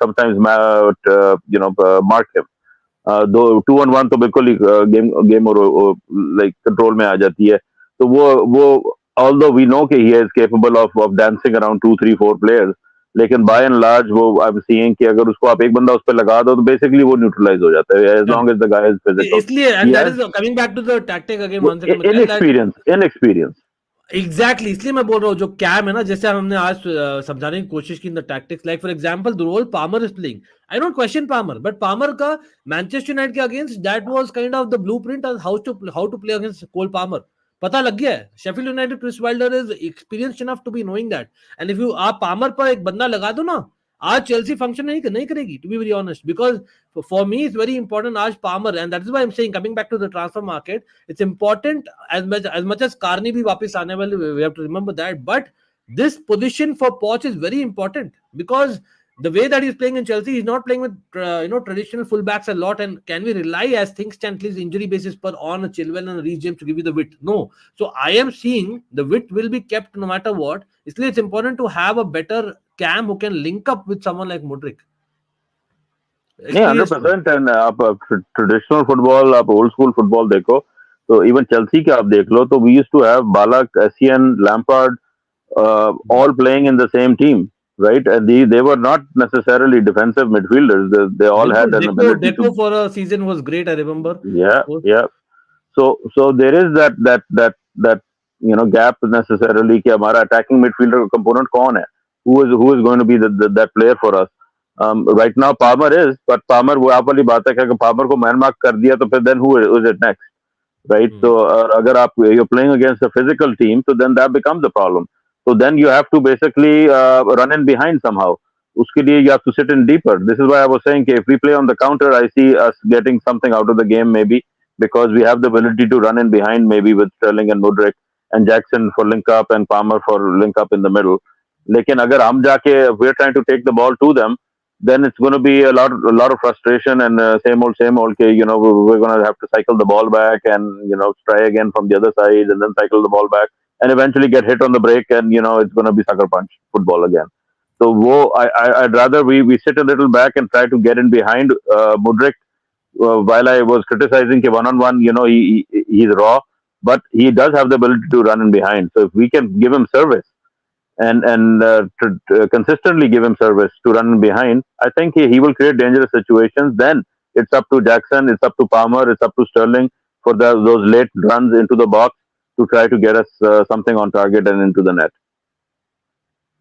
sometimes mark him. 2-on-1 तो बिल्कुल game और like control में आ जाती है. तो वो although we know कि he is capable of dancing around 2, 3, 4 players, लेकिन बाय एंड लार्ज वो आई एम सीइंग कि अगर उसको आप एक बंदा उस पे लगा दो तो बेसिकली वो न्यूट्रलाइज हो जाता है as long as the guy is physical. इसलिए ही and that has is coming back to the tactic again once again inexperience. Exactly इसलिए मैं बोल रहा हूँ जो कैम है ना जैसे हमने आज समझाने की कोशिश की in the tactics like for example the role Palmer is playing I don't question Palmer but Palmer का मैनचेस्टर यूनाइटेड के against that was kind of the blueprint how to play against Cole Palmer पता लग गया है Sheffield United Chris Wilder is experienced enough to be knowing that and if you आप Palmer पर एक बंदा लगा दो ना आज चेल्सी फंक्शन नहीं करेगी to be very honest because for me it's very important आज Palmer and that is why I'm saying coming back to the transfer market it's important as much as Carney भी वापस आने वाले we have to remember that but this position for Poch is very important because the way that he's playing in Chelsea he's not playing with traditional fullbacks a lot and can we rely as things stand at least injury basis per on a Chilwell and a Reece James to give you the width no so I am seeing the width will be kept no matter what इसलिए it's important to have a better cam who can link up with someone like Modric. नहीं 100%. And आप traditional football आप old school football देखो तो even Chelsea के आप देख लो तो वी यूज्ड टू हैव बालक Asian Lampard all playing in the same team, right? And they were not necessarily defensive midfielders. They all had an ability Deco for a season was great, I remember. Yeah. So there is that gap necessarily कि हमारा attacking midfielder component कौन है? Who is going to be that player for us? Right now Palmer is, but Palmer वो आप वाली बात है कि अगर Palmer को man mark कर दिया तो फिर then who is it next? Right? So अगर आप you're playing against a physical team, so then that becomes the problem. So then you have to basically run in behind somehow. उसके लिए you have to sit in deeper. This is why I was saying if we play on the counter, I see us getting something out of the game maybe because we have the ability to run in behind maybe with Sterling and Modric and Jackson for link up and Palmer for link up in the middle. लेकिन अगर हम जाके we're trying to take the ball to them, then it's going to be a lot of frustration and same old okay, we're going to have to cycle the ball back and try again from the other side and then cycle the ball back and eventually get hit on the break and it's going to be sucker punch football again. So I'd rather we sit a little back and try to get in behind Modric while I was criticizing him one-on-one, he's raw, but he does have the ability to run in behind. So if we can give him service and consistently give him service to run in behind, I think he will create dangerous situations. Then it's up to Jackson, it's up to Palmer, it's up to Sterling for those late runs into the box to try to get us something on target and into the net.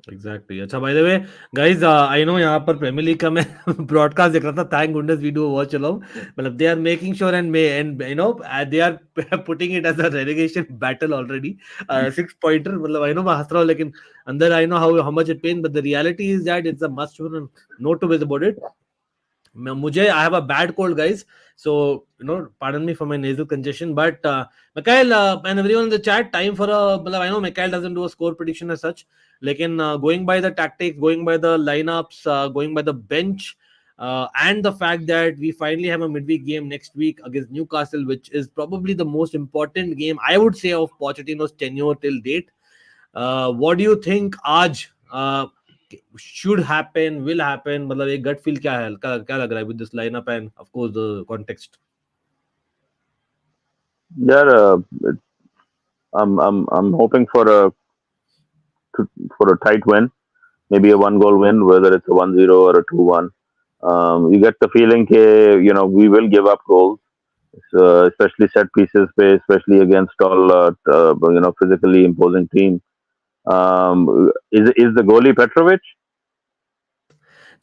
Exactly. अच्छा, by the way, guys, I know यहाँ पर premiere league का मैं broadcast देख रहा था. Thank goodness we do watch along. मतलब they are making sure and they are putting it as a relegation battle already. 6-pointer. मतलब I know मैं हंस रहा हूँ लेकिन अंदर I know how much it pain, but the reality is that it's a must win and no two ways about it. I have a bad cold, guys, so pardon me for my nasal congestion, but Mikhail and everyone in the chat, time for I know Mikhail doesn't do a score prediction as such, lekin going by the tactics, going by the lineups, going by the bench, and the fact that we finally have a midweek game next week against Newcastle, which is probably the most important game I would say of Pochettino's tenure till date. What do you think आज should happen, will happen? मतलब एक gut feel क्या है, क्या लग रहा है with this lineup and of course the context? Yeah, I'm hoping for a tight win, maybe a 1-goal win, whether it's a 1-0 or a 2-1. You get the feeling that we will give up goals, especially set pieces, especially against all physically imposing teams. Is the goalie Petrovic?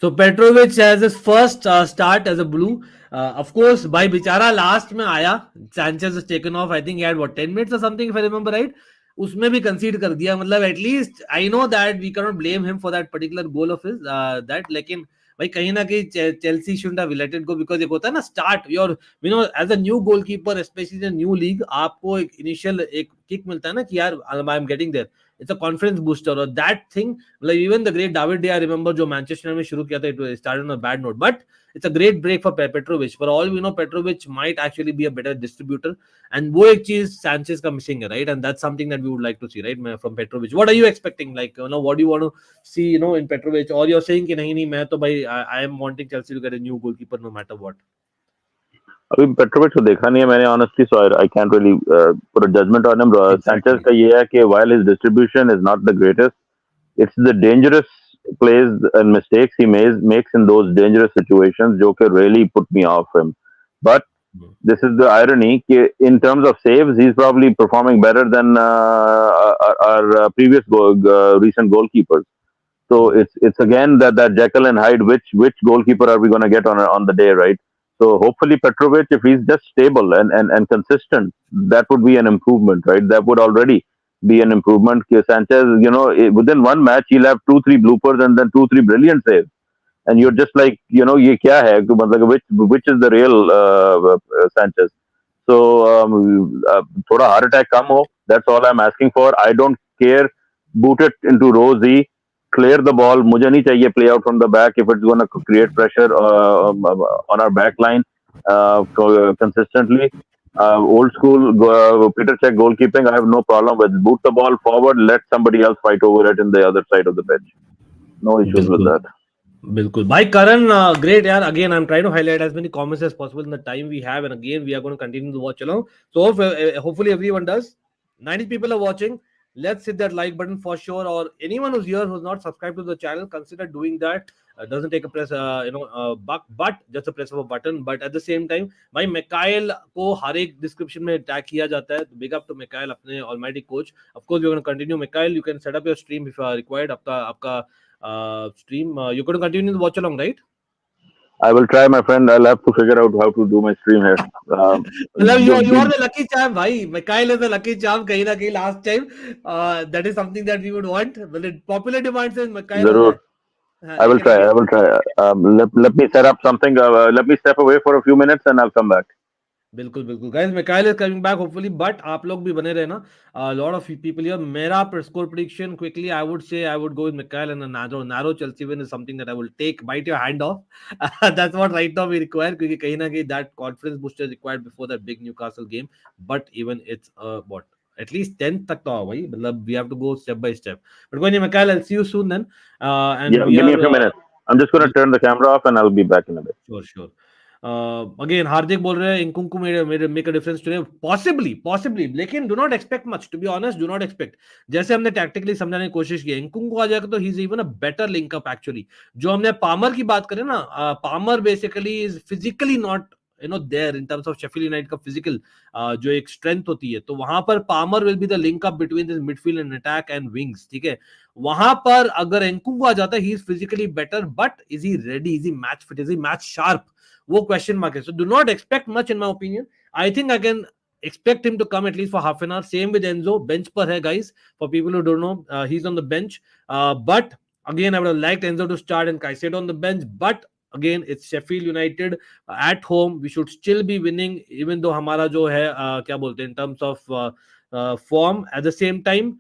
So Petrovic has his first start as a blue. Of course, by Bichara last में आया. Sanchez is taken off. I think he had 10 minutes or something if I remember right. उसमें भी concede कर दिया. मतलब at least I know that we cannot blame him for that particular goal of his. That लेकिन भाई कहीं ना कहीं Chelsea shouldn't have let it go because एक होता है ना start your as a new goalkeeper especially in a new league आपको एक initial एक kick मिलता है ना कि यार I am getting there. It's a confidence booster or that thing. Like even the great David De, I remember जो Manchester में शुरू किया था, it started on a bad note, but it's a great break for Petrovic. For all we know, Petrovic might actually be a better distributor, and वो एक चीज Sanchez का missing है, right? And that's something that we would like to see, right? From Petrovic. What are you expecting? Like what do you want to see, in Petrovic? Or you're saying कि नहीं मैं तो भाई I am wanting Chelsea to get a new goalkeeper no matter what. अभी Petrovich को देखा नहीं है मैंने honestly, so I can't really put a judgment on him. Sanchez का ये है कि while his distribution is not the greatest, it's the dangerous plays and mistakes he makes in those dangerous situations, Joker really put me off him. But this is the irony. In terms of saves, he's probably performing better than our previous recent goalkeepers. So it's again that Jekyll and Hyde. Which goalkeeper are we going to get on the day, right? So hopefully Petrovic, if he's just stable and consistent, that would be an improvement, right? That would already be an improvement. Sanchez, within one match he'll have 2-3 bloopers and then 2-3 brilliant saves, and you're just like, ये क्या है? मतलब which is the real Sanchez? So थोड़ा heart attack कम हो. That's all I'm asking for. I don't care. Boot it into Rosie. Clear the ball. मुझे नहीं चाहिए play out from the back if it's going to create pressure on our back line consistently. Old school Peter Cech goalkeeping, I have no problem with. Boot the ball forward. Let somebody else fight over it in the other side of the pitch. No issues with that. बिल्कुल भाई Karan great यार again I am trying to highlight as many comments as possible in the time we have and again we are going to continue to watch along so hopefully everyone does 90 people are watching. Let's hit that like button for sure, or anyone who's here who's not subscribed to the channel, consider doing that. Doesn't take a press but just a press of a button. But at the same time भाई मिकाइल को हर एक description में tag किया जाता है, big up to Mikail अपने almighty coach. Of course we are going to continue. Mikail you can set up your stream if required. आपका stream you're going to continue the watch along, right? I will try, my friend. I'll have to figure out how to do my stream here. You are the lucky charm, bhai. Mikhail is the lucky charm. Kahin na kahin last time, that is something that we would want. Well, popular demand says Mikhail. Zarur. I will try. Let me set up something. Let me step away for a few minutes and I'll come back. बिल्कुल बिल्कुल guys Mykhailo is coming back hopefully but आप लोग भी बने रहना. Lot of people here. मेरा score prediction quickly I would say I would go with Mykhailo and narrow Chelsea win is something that I will take bite your hand off. That's what right now we require, क्योंकि कहीं ना कहीं that confidence booster required before that big Newcastle game. But even it's what at least 10th तक तो आओ भाई, मतलब we have to go step by step. But कोई नहीं Mikail, I will see you soon then. And give me a few minutes. I'm just going to turn the camera off and I'll be back in a bit. Sure. Again, Hardik बोल रहे हैं Nkunku make a difference today. Possibly, लेकिन do not expect much. To be honest, do not expect. जैसे हमने tactically समझाने की कोशिश की, Nkunku आ जाएगा तो he's even a better link up actually. जो हमने Palmer की बात करें ना, Palmer basically is physically not there in terms of Sheffield United का physical जो एक strength होती है, तो वहां पर Palmer will be the link up between this midfield and attack and wings. ठीक है, वहां पर अगर Nkunku आ जाता है, he is physically better, but is he ready? Is he match fit? Is he match sharp? वो क्वेश्चन मार्क है. So do not expect much in my opinion. I think I can expect him to come at least for half an hour. Same with Enzo. Bench पर है guys. For people who don't know, he's on the bench. But again, I would have liked Enzo to start and Caicedo on the bench. But again, it's Sheffield United at home. We should still be winning, even though हमारा जो है क्या बोलते हैं in terms of form. At the same time,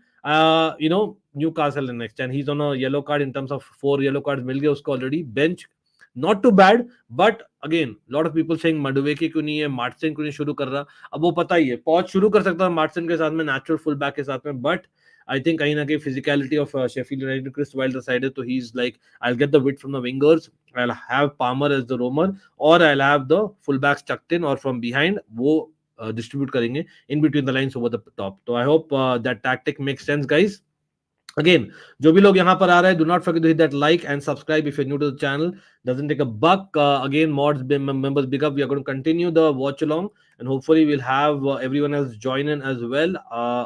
Newcastle next, and he's on a yellow card in terms of 4 yellow cards मिल गए उसको already. Bench not too bad, but again lot of people saying Madueke क्यों नहीं है, Martin क्यों नहीं शुरू कर रहा. अब वो पता ही है, पॉच शुरू कर सकता है मार्टिन के साथ में, नेचुरल फुल बैक के साथ में, बट आई थिंक कहीं ना कहीं physicality of Sheffield United Chris Wilder decided, तो he is like I will get the width from the wingers, I will have Palmer as the roamer, और I will have the full backs tucked in और from behind वो distribute करेंगे in between the lines over the top. तो I hope that tactic makes sense guys. Again, जो भी लोग यहाँ पर आ रहे हैं, do not forget to hit that like and subscribe if you're new to the channel. Doesn't take a buck. Again, mods, members, big up. We are going to continue the watch along, and hopefully we'll have everyone else join in as well.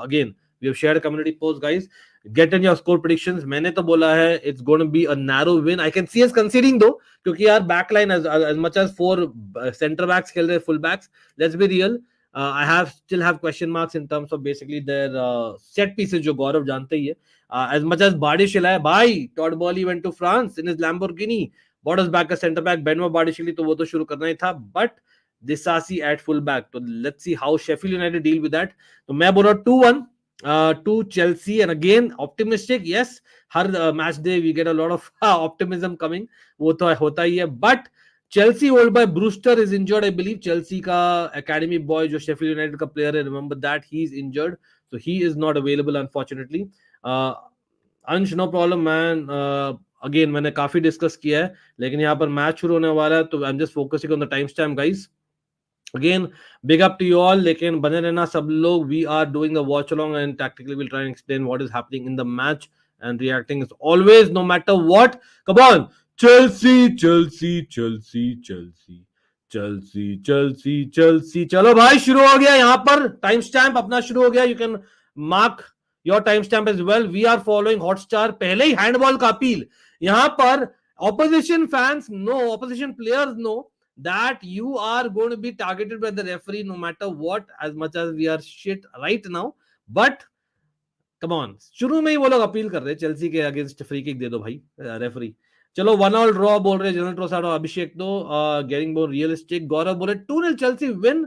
Again, we have shared a community post, guys. Get in your score predictions. मैंने तो बोला है it's going to be a narrow win. I can see us conceding though, क्योंकि यार backline as much as 4 center backs खेल रहे full backs. Let's be real. I still have question marks in terms of basically their set pieces जो गौरव जानते ही है. As much as Bardishil है भाई, Todd Boehly went to France in his Lamborghini, brought us back a centre back Benoit Bardishil, तो वो तो शुरू करना ही था, but Disasi at full back. So let's see how Sheffield United deal with that. तो मैं बोल रहा हूँ 2-1 to Chelsea, and again optimistic. Yes, her match day we get a lot of optimism coming, वो तो होता ही है, but Chelsea owned by Brewster is injured, I believe. Chelsea का academy boy जो Sheffield United का player है, remember that he is injured, so he is not available unfortunately. अंश no problem man. Again मैंने काफी डिस्कस किया है, लेकिन यहाँ पर मैच शुरू होने वाला है, तो I am just focusing on the timestamp guys. Again big up to you all, लेकिन बने रहना सब लोग. We are doing the watch along and tactically will try and explain what is happening in the match and reacting is always, no matter what. Come on, Chelsea, Chelsea, Chelsea, Chelsea, Chelsea, Chelsea, Chelsea. चलो भाई शुरू हो गया यहाँ पर time stamp अपना शुरू हो गया. You can mark your time stamp as well. We are following Hotstar. पहले ही हैंडबॉल का अपील. यहाँ पर opposition fans know, opposition players know that you are going to be targeted by the referee no matter what, as much as we are shit right now. But come on, शुरू में ही वो लोग appeal कर रहे हैं Chelsea के against free kick दे दो भाई रेफरी. चलो 1-1 ड्रॉ बोल रहे जनरल ट्रोसाडो अभिषेक तो गेटिंग मोर रियलिस्टिक. गौरव बोल रहे 2-0 चेल्सी विन.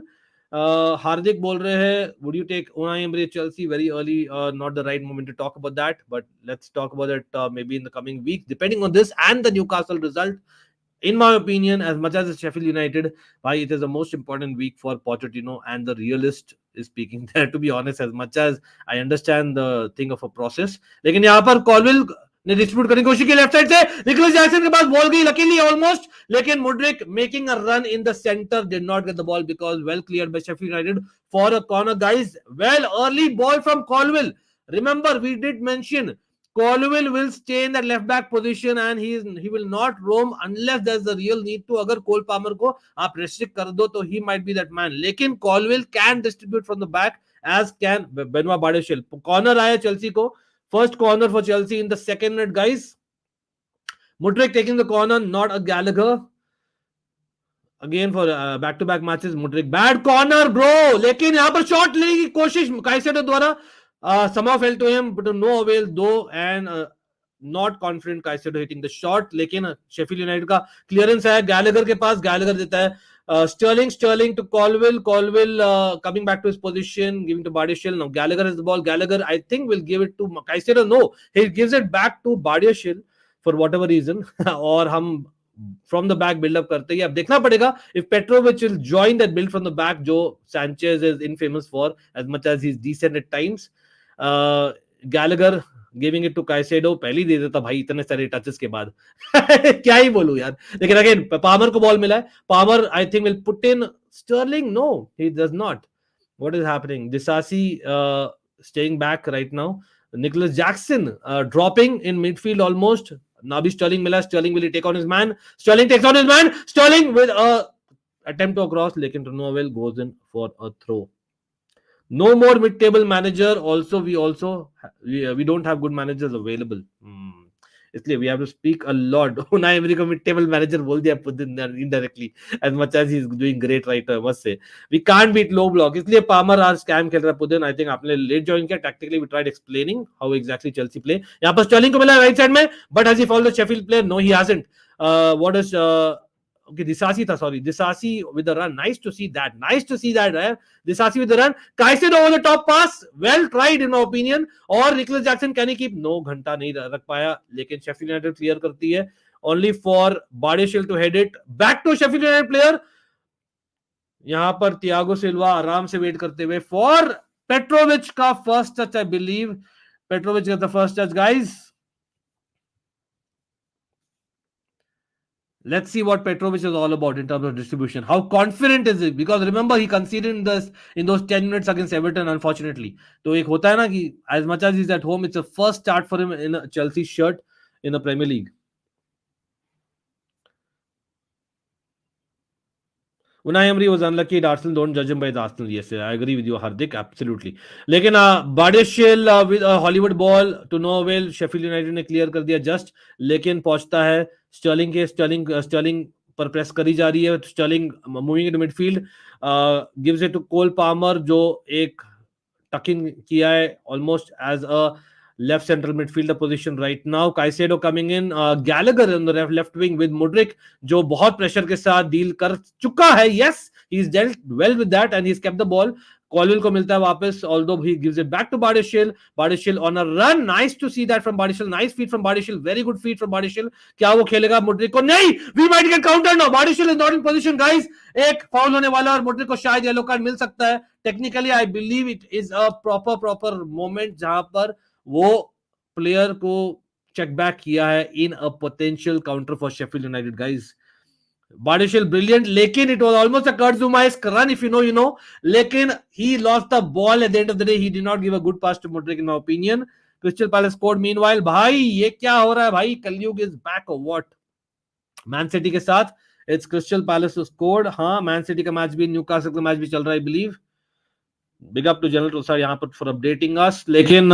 हार्दिक बोल रहे हैं would you take Unai Emery Chelsea very early? Not the right moment to talk about that, but let's talk about it maybe in the coming weeks depending on this and the Newcastle result. In my opinion, as much as it's Sheffield United, why it is the most important week for Pochettino, and the realist is speaking there, to be honest, as much as I understand the thing of a process. लेकिन यहाँ पर कॉलविल ने distribute करने की कोशिश की left side से. Nicolas Jackson के पास बॉल गई लकीली ऑलमोस्ट, लेकिन Mudryk making a run in the centre did not get the ball because well cleared by Sheffield United for a corner. Guys, well early ball from Colwill. Remember, we did mention Colwell will stay in that left back position and he will not roam unless there's a real need to. अगर Cole Palmer को आप restrict कर दो तो he might be that man. लेकिन Colwell can distribute from the back as can Benoit Badiashile. Corner आया Chelsea को. First corner for Chelsea in the second minute, guys. Mudryk taking the corner, not a Gallagher. Again for back-to-back matches, Mudryk bad corner, bro. लेकिन यहाँ पर shot लेने की कोशिश Caicedo द्वारा. Somehow fell to him, but to no avail though, and not confident Caicedo hitting the shot. लेकिन Sheffield United का clearance है गैलेगर के पास. गैलेगर देता है Sterling to Colwell. Coming back to his position, giving to Badiashile. Now Gallagher has the ball. Gallagher, I think, will give it to Caicedo. No, he gives it back to Badiashile for whatever reason. और हम from the back build up करते हैं. अब देखना पड़ेगा if Petrovic will join that build from the back, जो Sanchez is infamous for, as much as he's decent at times. Gallagher giving it to Caicedo. पहली दे देता भाई इतने सारे टचेस के बाद. क्या ही बोलूं यार. लेकिन अगेन पामर को बॉल मिला है. Palmer I think will put in Sterling. No, he does not. What is happening? Disasi staying back right now. Nicholas Jackson dropping in midfield almost. Now be Sterling मिला. Sterling will he take on his man? Sterling takes on his man. Sterling with a attempt to cross, लेकिन Noel goes in for a throw. No more mid-table manager. Also, we don't have good managers available. इसलिए we have to speak a lot. Unai Emery को mid-table manager बोल दिया indirectly, as much as he's doing great right now, I must say. We can't beat low block. इसलिए Palmer और scam खेल रहा Putin. I think आपने late join किया. Tactically we tried explaining how exactly Chelsea play. यहाँ पर Sterling को मिला right side में, but has he followed the Sheffield player? No, he hasn't. What is okay, Disasi tha, sorry. Disasi with the run. Nice to see that. Right? Disasi with the run. Caicedo over the top pass. Well tried in my opinion. और Nicholas Jackson can he keep? No, घंटा नहीं रख पाया. लेकिन Sheffield United clear करती है. Only for Badiashile to head it. Back to Sheffield United player. यहाँ पर Thiago Silva आराम से वेट करते हुए for Petrovic का first touch, I believe. Petrovic got the first touch, guys. Let's see what Petrovic is all about in terms of distribution. How confident is it? Because remember, he conceded in those 10 minutes against Everton, unfortunately. तो एक होता है ना कि as much as he's at home, it's a first start for him in a Chelsea shirt in the Premier League. Unai Emery was unlucky at Arsenal. Don't judge him by the Arsenal. Yes, I agree with you, Hardik. Absolutely. लेकिन Badiashile with a Hollywood ball to no avail. Sheffield United ने clear कर दिया just. लेकिन पहुंचता है Sterling पर press करी जा रही है. Sterling moving into midfield, gives it to Cole Palmer जो एक tuck in किया है almost as a left central midfielder position right now. Caicedo coming in. Gallagher on the left wing with Mudryk जो बहुत pressure के साथ deal कर चुका है. Yes, he's dealt well with that and he's kept the ball. Colwell को मिलता है वापस, although he gives it back to Badiashile. Badiashile on a run. Nice to see that from Badiashile. Nice feed from Badiashile. Very good feed from Badiashile. क्या वो खेलेगा Mudryk को? नहीं! We might get countered now. Badiashile is not in position, guys. एक foul होने वाला और Mudryk को शायद yellow card मिल सकता है. Technically, I believe it is a proper moment जहां पर वो प्लेयर को चेक बैक किया है in a potential counter for Sheffield United. Guys, Badiashile brilliant, लेकिन it was almost a Kurtzuma-esque run, if you know, लेकिन he lost the ball at the end of the day. He did not give a good pass to Mudryk in my opinion. Crystal Palace scored meanwhile. भाई ये क्या हो रहा है भाई? कलयुग is back or what? Man City के साथ इट्स क्रिस्टल पैलेस स्कोर्ड. हाँ, मैन सिटी का मैच भी, न्यूकासल का मैच भी चल रहा है, I believe. Big up to general टोसा यहाँ पर फॉर अपडेटिंग अस. लेकिन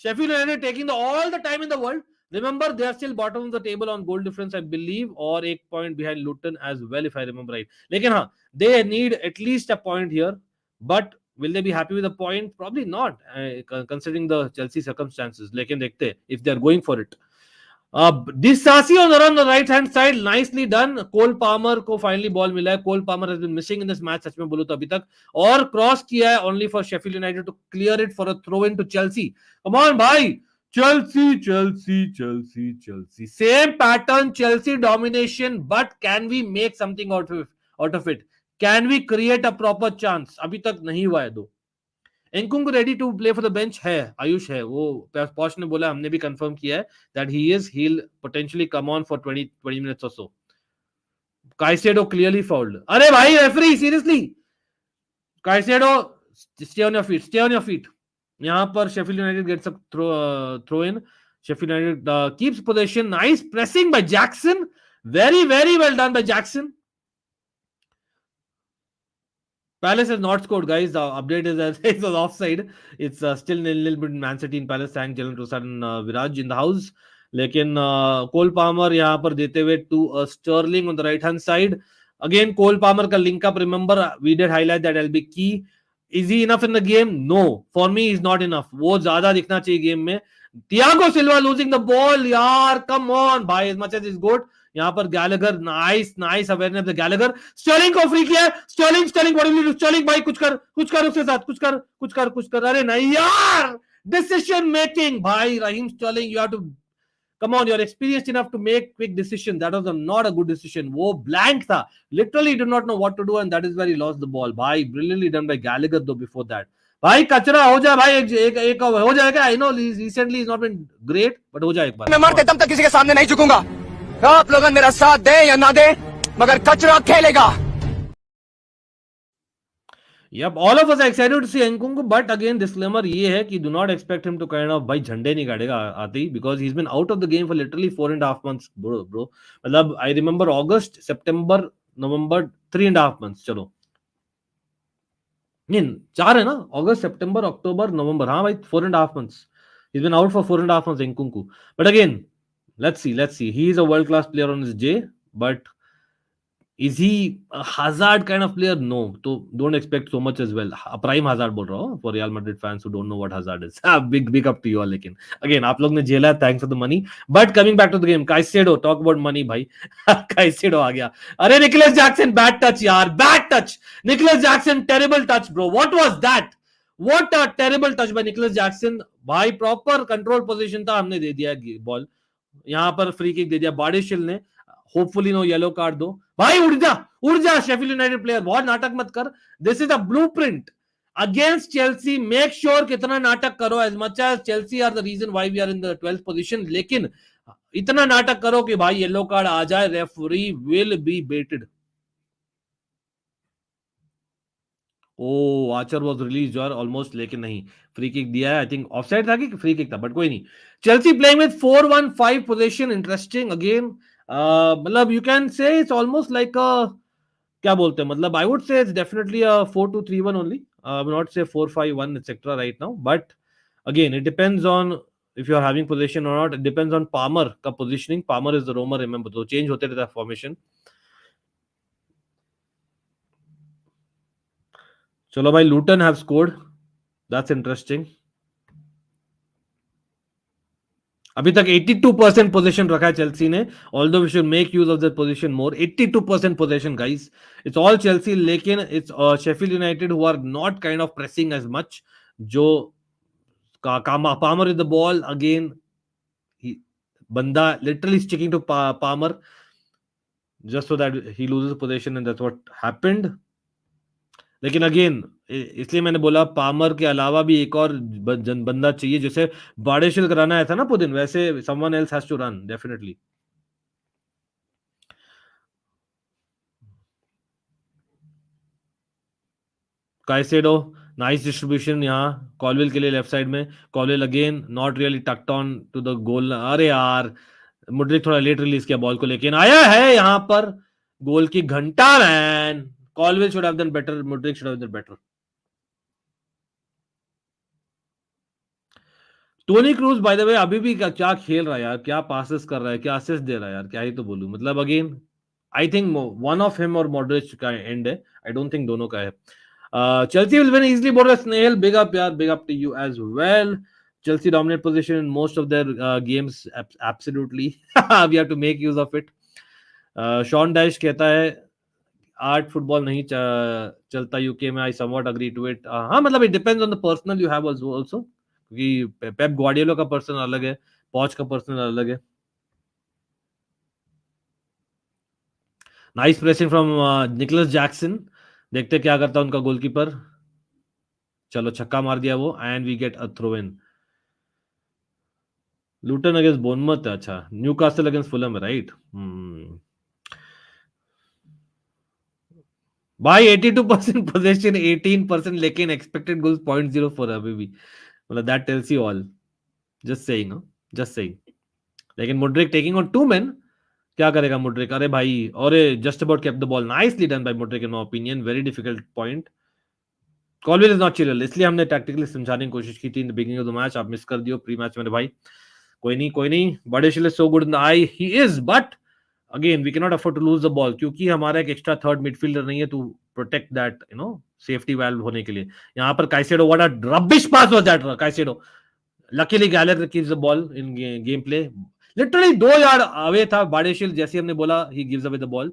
Sheffield United taking all the time in the world. Remember, they are still bottom of the table on goal difference, I believe, or 8 point behind Luton as well, if I remember right. लेकिन हाँ, they need at least a point here, but will they be happy with a point? Probably not, considering the Chelsea circumstances. लेकिन देखते हैं if they are going for it. Disasi on the right hand side, nicely done. Cole Palmer को finally ball मिला है. Cole Palmer has been missing in this match, सच में बोलूं तो अभी तक, और क्रॉस किया है only for Sheffield United to clear it for a throw in to Chelsea. Come on भाई, Chelsea. Same pattern, Chelsea domination, but can we make something out of it? Can we create a proper chance? अभी तक नहीं हुआ है दो. Nkunku ready to play for the bench है, आयुष है वो. पॉश ने बोला, हमने भी कंफर्म किया है that he'll potentially come on for 20 minutes or so. Caicedo clearly fouled. अरे भाई referee, seriously, Caicedo, stay on your feet. यहाँ पर Sheffield United gets a throw in. Sheffield United keeps possession. Nice pressing by Jackson. Very well done by Jackson. Palace has not scored, guys. The update is that it was offside. It's still nil between Man City and Palace. Thank Jalen Trossard and Viraj in the house. लेकिन Cole Palmer यहाँ पर देते हुए to Sterling on the right hand side. Again, Cole Palmer का link up. Remember, we did highlight that will be key. Is he enough in the game? No. For me, he's not enough. वो ज़्यादा दिखना चाहिए game में. Thiago Silva losing the ball. यार, come on, भाई. As much as he's good. यहाँ पर Gallagher, nice awareness the Gallagher. Sterling को फ्री किया. Sterling what will you do? Sterling भाई कुछ कर उसके साथ, कुछ कर. अरे नहीं यार, डिसीजन मेकिंग भाई. Raheem Sterling, you have to come on, you're experienced enough to make quick decision. That was not a good decision. वो blank था, literally did not know what to do, and that is where he lost the ball. भाई brilliantly done by Gallagher though before that. भाई कचरा हो जाए भाई, एक हो जाएगा. I know recently he's not been great, but हो जाए एक बार. मैं मरते दम तक किसी के सामने नहीं झुकूंगा. आप लोग मेरा साथ दे या ना दे, मगर कचरा खेलेगा. Yep, all of us are excited to see Nkunku, but again disclaimer ये है कि do not expect him to kind of भाई झंडे नहीं गाड़ेगा आते ही, because he's been out of the game for literally 4.5 months, bro. मतलब I remember August, September, November, 3.5 months. चलो नहीं 4 है ना, August, September, October, November. हाँ भाई 4.5 months. He's been out for 4.5 months, Nkunku. But again, let's see. He is a world class player on his J, but is he a Hazard kind of player? No. So don't expect so much as well. A prime Hazard बोल रहा हूँ for Real Madrid fans who don't know what Hazard is. Big up to you all. लेकिन again आप लोग ने झेला, thanks for the money. But coming back to the game, Caicedo, talk about money भाई. Caicedo आ गया. अरे Nicholas Jackson, bad touch यार, bad touch. Nicholas Jackson, terrible touch bro. What was that? What a terrible touch by Nicholas Jackson. भाई proper control position था, हमने दे दिया ball. यहाँ पर फ्री किक दे दिया बाडिशिल ने. होपफुली नो येलो कार्ड दो भाई. उड़ जा शेफील्ड यूनाइटेड प्लेयर, बहुत नाटक मत कर. This is a blueprint against Chelsea. Make sure कितना नाटक करो, as much as Chelsea are the reason why we are in the 12th position, लेकिन इतना नाटक करो कि भाई येलो कार्ड आ जाए. Referee will be baited. Oh Archer was released और ऑलमोस्ट, लेकिन नहीं, फ्री किक दिया है. आई थिंक ऑफसाइड था कि फ्री किक था, बट कोई नहीं. Chelsea playing with 4-1-5 position. Interesting again. मतलब you can say it's almost like क्या बोलते हैं, मतलब I would say it's definitely a 4-2-3-1 only. I would not say 4-5-1 etcetera right now, but again it depends on if you are having position or not. It depends on Palmer का positioning. Palmer is the roamer, remember, तो change होते रहता है formation. चलो भाई, Luton have scored. That's interesting. अभी तक 82% position रखा है चेल्सी ने. Although we should make use of that position more. 82% position guys. It's all Chelsea, लेकिन it's Sheffield United who are not kind of pressing as much. जो Palmer is the ball again. बंदा literally sticking to Palmer just so that he loses possession, and that's what happened. लेकिन again इसलिए मैंने बोला Palmer के अलावा भी एक और बंदा चाहिए. जैसे बाडेशिल कराना आया था ना पुदिन, वैसे someone else has to run definitely. Caicedo, nice distribution यहाँ कॉलवेल के लिए लेफ्ट साइड में. Colwill again not really tucked on to the goal. अरे यार मुड्रिक थोड़ा लेट रिलीज किया बॉल को, लेकिन आया है यहाँ पर गोल की घंटा. Man Colwell should have done better, Mudryk should have done better. Toni Kroos bye the वे अभी भी क्या खेल रहा है यार, क्या पासेस कर रहा है, क्या असिस्ट दे रहा है यार, क्या ही तो बोलूं. मतलब again I think one of him और मॉडरिच का एंड है. आई डोंट थिंक दोनों का है. Chelsea will win easily. Boris Snail, big up, yaar. Big up to you as well. Chelsea dominate position in most of their games. Absolutely, we have to make use of it. Sean Dash कहता है art football नहीं चलता UK में. आई somewhat agree to it. हाँ मतलब it depends on the personal you have also, क्योंकि Pep Guardiola का personal अलग है, पॉच का पर्सनल अलग है. Nice pressing from Nicholas Jackson. देखते क्या करता है उनका गोलकीपर. चलो छक्का मार दिया वो, and we get a throw in. Luton against Bournemouth. अच्छा, न्यूकासल अगेंस्ट फुलम, राइट. भाई 82% पोजीशन, 18%, लेकिन एक्सपेक्टेड गोल्स 0.04 अभी भी. मतलब that tells you all. Just saying, just saying. लेकिन Mudryk taking on two men, क्या करेगा मुड्रिक. अरे भाई, अरे just about kept the ball. Nicely done by Mudryk in my opinion. Very difficult point. Colwill is not Chilwell, इसलिए हमने tactically समझाने की कोशिश की थी in the beginning of the match. आप मिस कर दियो प्री मैच में भाई. कोई नहीं, कोई नहीं. Badiashile is so good in the I, he is, but again we can not afford to lose the ball, क्योंकि हमारा एक एक्स्ट्रा थर्ड मिडफील्डर नहीं है to protect that safety valve होने के लिए. यहाँ पर Caicedo, what a rubbish pass was that. Caicedo, luckily Gallagher keeps the ball in game play. Literally 2 yard away था बाडेशिल, जैसे हमने बोला he gives away the ball.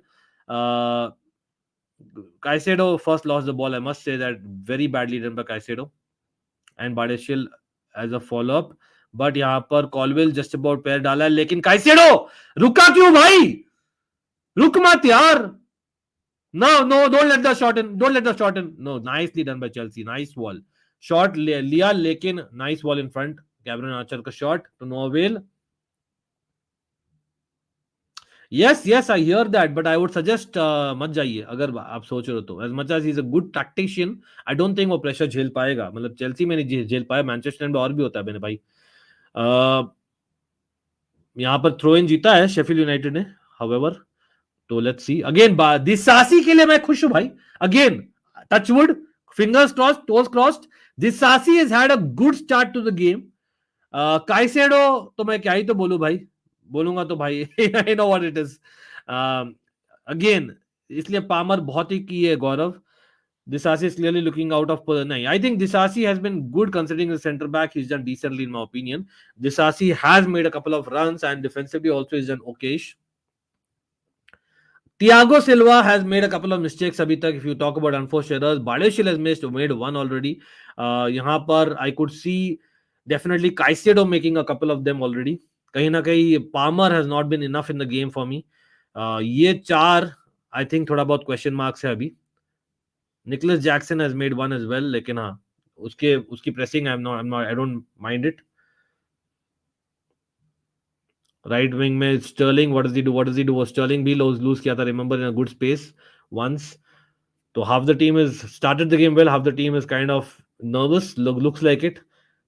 Caicedo first lost the ball. I must say that very badly done by Caicedo and Bardeshil as a follow up. But यहां पर Colwell just about पैर डाला है, लेकिन काइसेडो रुका क्यों भाई. रुक मत यार. No no, don't let the shot in, don't let the shot in. No, nicely done by Chelsea. Nice ball. Shot लिया, लेकिन nice ball in front. Cameron Archer का shot to no avail. yes I hear that, but I would suggest मत जाइए अगर आप सोच रहे हो तो. as much as he's a good tactician, I don't think वो प्रेशर झेल पाएगा. मतलब चेल्सी में नहीं झेल पाया, मैनचेस्टर में और भी होता है मेरे भाई. यहाँ पर थ्रो इन जीता है शेफील्ड यूनाइटेड ने however, तो लेट्स सी. अगेन दिसासी के लिए मैं खुश हूं भाई. Again touch wood, fingers crossed, toes crossed. Disasi has had a good start to the game. Caicedo तो मैं क्या ही तो बोलूं भाई, बोलूंगा तो भाई I know what it is. Again इसलिए पामर बहुत ही की है गौरव. Disasi is clearly looking out of नहीं. I think Disasi has been good considering the center back. He's done decently in my opinion. Disasi has made a couple of runs and defensively also is done okayish. Thiago Silva has made a couple of mistakes abhi tak. If you talk about unforced errors, Bardeshil has made one already. यहाँ पर I could see definitely Caicedo making a couple of them already. कहीं ना कहीं Palmer has not been enough in the game for me. ये 4 I think थोड़ा बहुत question marks है अभी. Nicholas Jackson has made one as well, लेकिन हाँ उसकी pressing I don't mind it. Right wing में Sterling, what does he do. Sterling भी लूज किया था, remember, in a good space once. तो half the team is started the game well, half the team is kind of nervous, looks like it,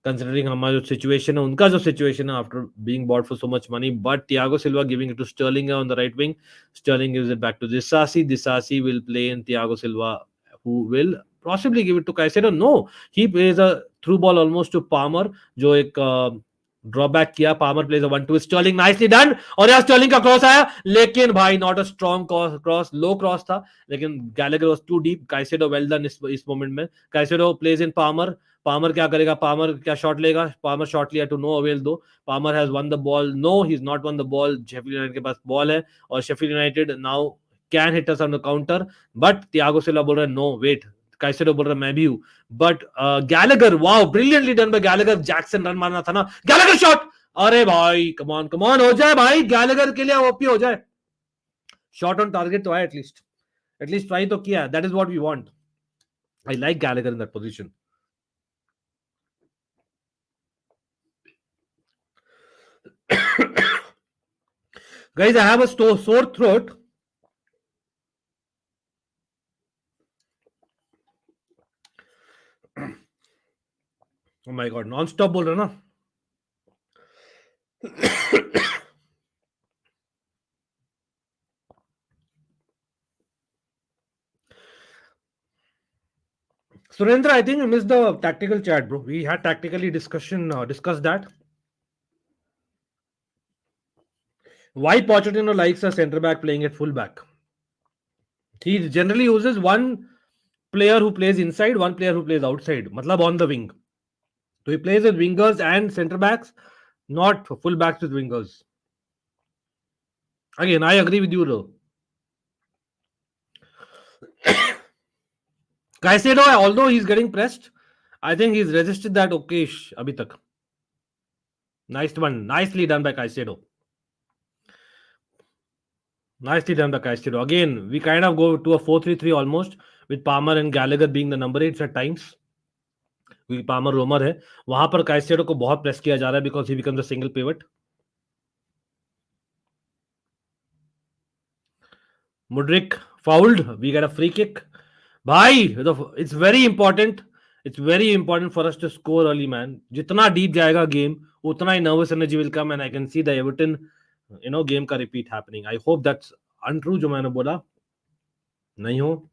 considering हमारा जो situation है, उनका जो situation है after being bought for so much money. But Thiago Silva giving it to Sterling on the right wing. Stirling gives it back to Disasi. Disasi will play in Thiago Silva, who will possibly give it to Caicedo. No, he plays a through ball almost to Palmer, जो एक drawback किया. Palmer plays a 1-2. Sterling nicely done. और यार Sterling का cross आया, लेकिन भाई not a strong cross, low cross था, लेकिन Gallagher was too deep. Caicedo well done इस मोमेंट में. Caicedo plays in Palmer. Palmer क्या करेगा, पामर क्या शॉट लेगा. पामर शॉट लिया to no avail though. Palmer has won the ball. No, he is not won the ball. Sheffield United के पास ball है और Sheffield United now can hit us on the counter. But Thiago सिल्वा बोल रहा है no wait. Caicedo बोल रहा है मैं भी हूं. But Gallagher, wow, brilliantly done by Gallagher. Jackson run मारना था ना. Gallagher shot. अरे भाई कमान कमान हो जाए भाई, गैलेगर के लिए ओपी हो जाए. शॉट ऑन टारगेट तो है, एटलीस्ट ट्राई तो किया. That is what we want. I like Gallagher in that position. Guys, I have a sore throat. Oh my god, non-stop बोल रहे हो ना. Surendra, I think you missed the tactical chat, bro. We had tactically discussed that. Why Pochettino likes a centre back playing at full back? He generally uses one player who plays inside, one player who plays outside. Matlab on the wing. So he plays with wingers and centre backs, not full backs with wingers. Again, I agree with you though. Caicedo, although he's getting pressed, I think he's resisted that okayish abhi tak. Nice one. Nicely done by Caicedo. Nicely done by Caicedo. Again, we kind of go to a 4-3-3 almost, with Palmer and Gallagher being the number 8s at times. क्योंकि Palmer रोमर है, वहां पर Caicedo को बहुत press किया जा रहा है because he becomes a single pivot. Mudrik fouled. We get a free kick. भाई, it's very important. It's very important for us to score early, man. जितना deep जाएगा game, उतना ही nervous energy will come, and I can see the Everton, game का repeat happening. I hope that's untrue जो मैंने बोला नहीं हो.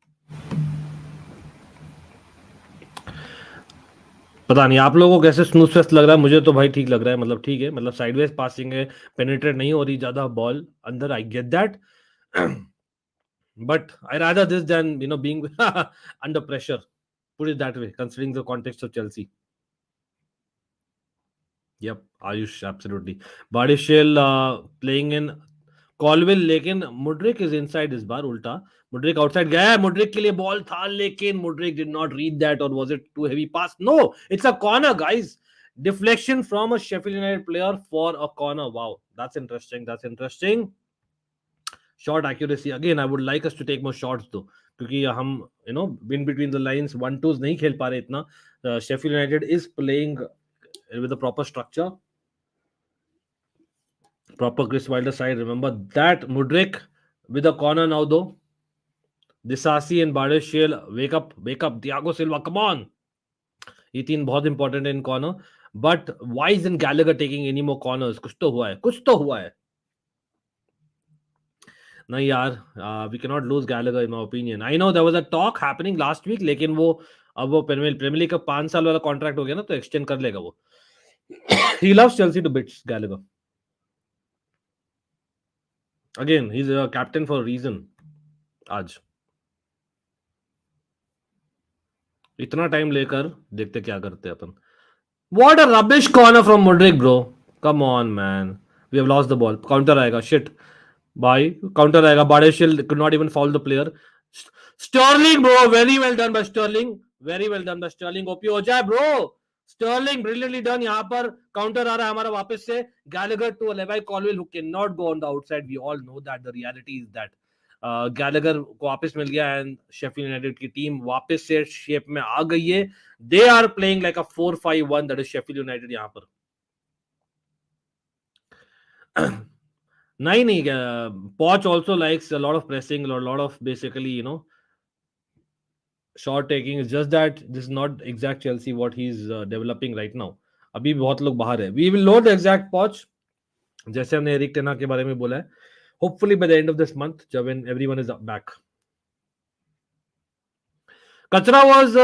पता नहीं आप लोगों को कैसे स्नूज फेस्ट लग रहा है, मुझे तो भाई ठीक लग रहा है. मतलब ठीक है, मतलब साइडवेज पासिंग है, पेनिट्रेट नहीं हो रही ज्यादा बॉल अंदर. आई get that, but I rather this than being under pressure. Put it that way, considering the context of Chelsea. Yep, Ayush, absolutely. Badishil playing in Colville, लेकिन Mudrik is inside इस बार उल्टा. Mudrik outside गया है. Mudrik के लिए ball था, लेकिन Mudrik did not read that, or was it too heavy pass? No, it's a corner, guys. Deflection from a Sheffield United player for a corner. Wow, that's interesting. That's interesting. Shot accuracy. Again, I would like us to take more shots though, क्योंकि हम in between the lines 1-2s नहीं खेल पा रहे इतना. Sheffield United is playing with a proper structure, proper Chris Wilder side. Remember that. Mudrik with a corner now though. Disasi and Badeshil, wake up, Thiago Silva, come on. ये तीन बहुत important है in corner. But why isn't Gallagher taking any more corners? कुछ तो हुआ है. नहीं यार, we cannot lose Gallagher in my opinion. I know there was a talk happening last week, लेकिन अब वो प्रीमियर लीग का 5 साल वाला कॉन्ट्रैक्ट हो गया ना, तो एक्सटेंड कर लेगा वो. He loves Chelsea to bits, Gallagher. Again, he's a captain for a reason. आज इतना टाइम लेकर देखते क्या करते अपन. What a rubbish corner from Mudrik, bro. Come on, man. We have lost the ball. Counter आएगा. Shit. Bye. Counter आएगा. Badeshil could not even foul the player. Sterling, bro. Very well done by Sterling. Very well done by Sterling. OP हो जाए, bro. Sterling, brilliantly done. यहाँ पर counter आ रहा है हमारा वापस से. Gallagher to a Levi Colwill who cannot go on the outside. We all know that. The reality is that Gallagher को वापस मिल गया एंड शेफील्ड यूनाइटेड की टीम वापस से शेप में आ गई है. They are playing like a 4-5-1, that is Sheffield United यहां पर. नहीं Poch also likes a lot of pressing, a lot of basically shot taking. It's just that this is not exact Chelsea what he's developing right now. अभी बहुत लोग बाहर है. We will know the exact Poch, जैसे हमने Eric टेना के बारे में बोला है. Hopefully by the end of this month, when everyone is back. Kachra was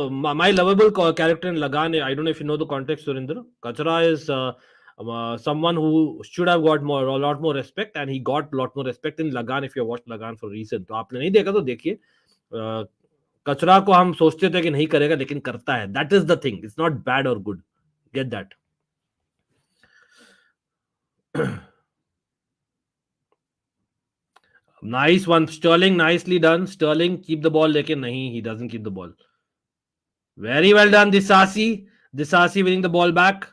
my lovable character in Lagan. I don't know if you know the context, Surinder. Kachra is someone who should have got a lot more respect, and he got a lot more respect in Lagan. If you watched Lagan for recent, तो आपने नहीं देखा तो देखिए. कचरा को हम सोचते थे कि नहीं करेगा, लेकिन करता है. That is the thing. It's not bad or good. Get that. Nice one, Sterling. Nicely done. Sterling, keep the ball. लेकिन नहीं, he doesn't keep the ball. Very well done, Disasi. Disasi winning the ball back.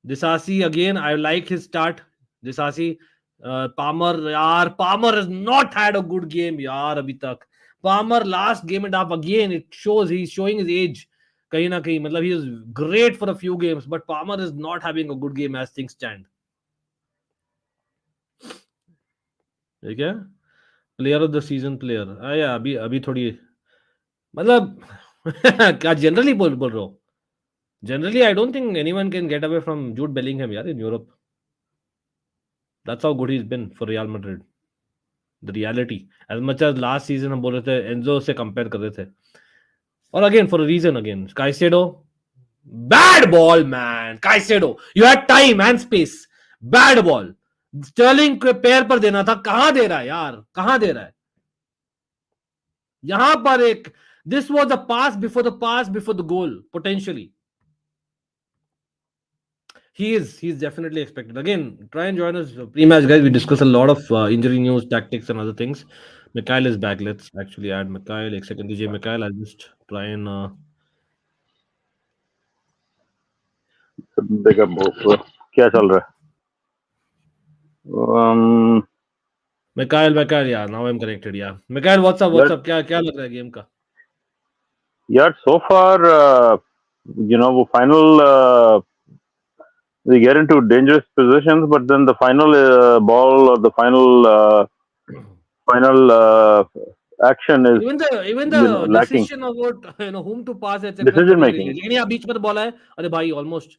Disasi again. I like his start. Disasi. Palmer. Yaar, Palmer has not had a good game. Yaar, abhi tak. Palmer last game and a half again. It shows he's showing his age. कहीं ना कहीं मतलब he is great for a few games, but Palmer is not having a good game as things stand. ठीक है. Player of the season player आया अभी थोड़ी मतलब क्या जनरली बोल रहा हूँ. Generally, I don't think anyone can get away from Jude Bellingham, यार, in Europe. That's how good he's been for Real Madrid. The reality. As much as last season हम बोल रहे थे, Enzo से compare कर रहे थे. Or again, for a reason again. Caicedo, bad ball, man. Caicedo, you had time and space. Bad ball. Sterling के पैर पर देना था. कहां दे रहा है यार? कहां दे रहा है? यहां पर एक, this was a pass before the goal, potentially. He's definitely expected. Again, try and join us pre-match, guys. We discuss a lot of injury news, tactics, and other things. Mikhail is back. Let's actually add Mikhail. एक second दीजिए Mikhail. I'll just try and देखा क्या चल रहा है? Mikhail, yeah. Now I'm connected. Yeah, Mikhail, what's up? क्या लग रहा है गेम का? यार so far वो final we get into dangerous positions, but then the final ball or the final action is even the lacking. decision about whom to pass, etc. Decision making. लेकिन यहाँ बीच में तो बॉल है. अरे भाई, almost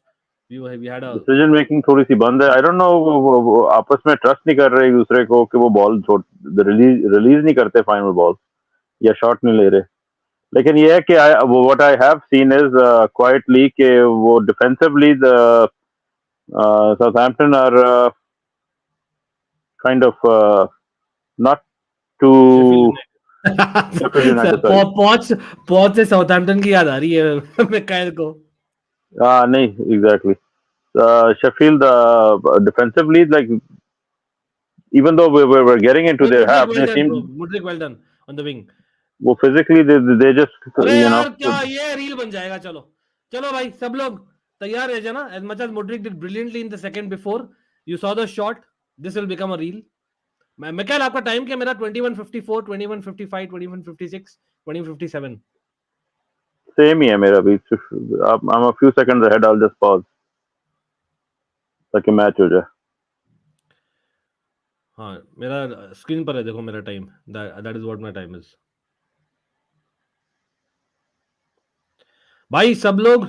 we had a decision making थोड़ी सी बंद है. आई डोंट नो, वो आपस में ट्रस्ट नहीं कर रहे एक दूसरे को कि वो बॉल रिलीज नहीं करते फाइनल बॉल, या शॉट नहीं ले रहे. लेकिन ये है कि what I have seen is quietly कि वो defensively Southampton are kind of not to पहुंच से साउथहैम्पटन की याद आ रही है मिकाइल को. नहीं, exactly. Sheffield defensively, like even though we're getting into their half, they seem Mudrik well done on the wing. वो physically they just यार क्या ये रील बन जाएगा. चलो भाई, सब लोग तैयार रह जाना. As much as Mudrik did brilliantly in the second before, you saw the shot. This will become a reel. Mikail, आपका टाइम क्या? मेरा 21:54, 21:55, 21:56, 20:57. सेम ही है मेरा भी. I'm a few seconds ahead. I'll just pause ताकि मैच हो जाए. हाँ, मेरा स्क्रीन पर है, देखो मेरा time. That is what my time is. भाई सब लोग,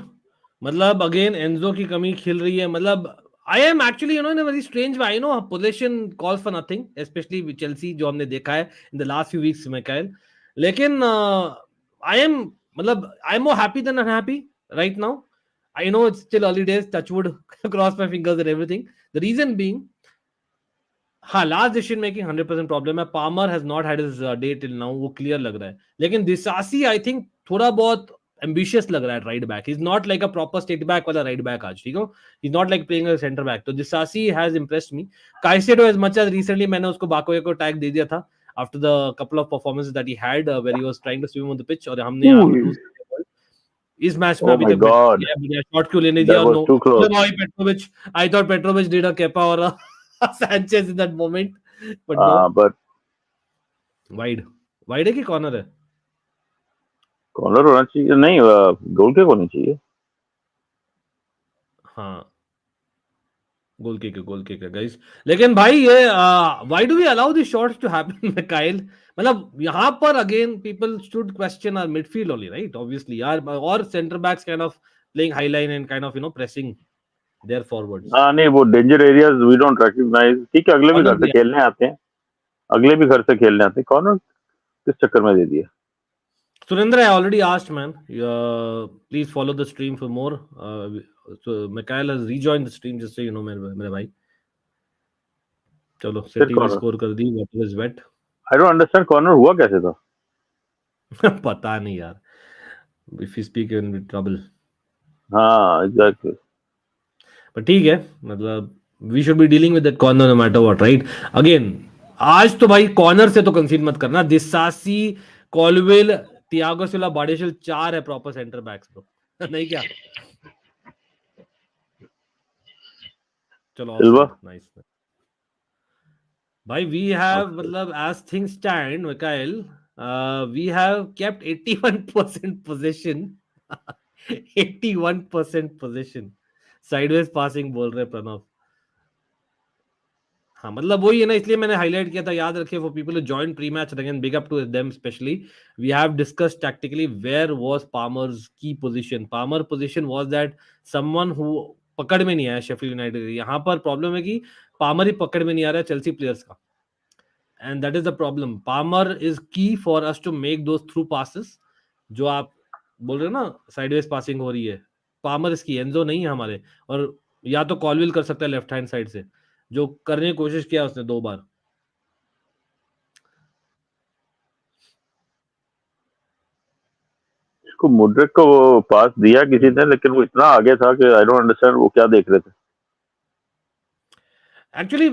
मतलब अगेन एंजो की कमी खिल रही है. मतलब I am actually in a very strange way. I know position calls for nothing, especially Chelsea जो हमने देखा है in the last few weeks में कायल. लेकिन I am more happy than unhappy right now. I know it's still early days, touch wood, cross my fingers and everything. The reason being, last decision making 100% problem है. Palmer has not had his day till now, वो clear लग रहा है. लेकिन Disasi I think थोड़ा बहुत ambitious लग रहा है right back. He's not like a proper state back वाला right back आज, ठीक है? He's not like playing a center back. तो Disasi has impressed me. Caicedo, as much as recently मैंने उसको बाकोये को tag दे दिया था after the couple of performances that he had where he was trying to swim on the pitch, और हमने यहाँ पे lose किया. इस मैच में अभी तक शॉट क्यों लेने दिया? Petrovic, I thought Petrovic did a Kepa or a Sanchez in that moment, but no. But wide है कि कॉर्नर है? कॉर्नर होना चाहिए. नहीं, गोल किक होनी चाहिए. हाँ, गोल किक है गाइस. लेकिन भाई ये why do we allow this shots to happen Mikhail? मतलब यहाँ पर again people should question our midfield only, right? Obviously यार, और centre backs kind of playing high line and kind of pressing their forwards. नहीं, वो danger areas we don't recognise. ठीक है, अगले भी घर से खेलने आते हैं. कॉर्नर किस चक्कर में दे दिया? Surendra, I already asked, man. Please follow the stream for more. So Mikhail has rejoined the stream, just so you know, मेरे भाई. चलो, City भी स्कोर कर दी. Water is wet. I don't understand, corner हुआ कैसे था? पता नहीं यार. If you speak in with trouble. हाँ, exactly. But ठीक है, मतलब we should be dealing with that corner no matter what, right? Again, आज तो भाई कॉर्नर से तो कंसीड मत करना. दिसासी, कॉलवेल, थियागो सिल्वा, बाडेशिल 4 है प्रॉपर सेंटर बैक्स ब्रो. नहीं क्या? चलो, नाइस भाई. वी हैव मतलब as things stand, Mikhail, we have kept 81% possession. 81% possession. Sideways passing बोल रहे प्रणव. हाँ मतलब वही है ना, इसलिए मैंने हाईलाइट किया था, याद रखिए for people who join pre match again, big up to them specially, we have discussed tactically where was Palmer's की position. Palmer position was that someone who पकड़ में नहीं आया शेफील्ड यूनाइटेड. यहाँ पर प्रॉब्लम है कि पामर ही पकड़ में नहीं आ रहा है चेल्सी प्लेयर्स का, and that is the problem. Palmer is key for us to make those through passes जो आप बोल रहे हो ना, साइडवेज पासिंग हो रही है, पामर इसकी, एंजो नहीं है हमारे. और या तो कॉलविल कर सकता है लेफ्ट हैंड साइड से, जो करने की कोशिश किया उसने 2 बार. इसको मुड्रिक को वो पास दिया किसी ने, लेकिन वो इतना आगे था कि आई डोंट अंडरस्टैंड वो क्या देख रहे थे. एक्चुअली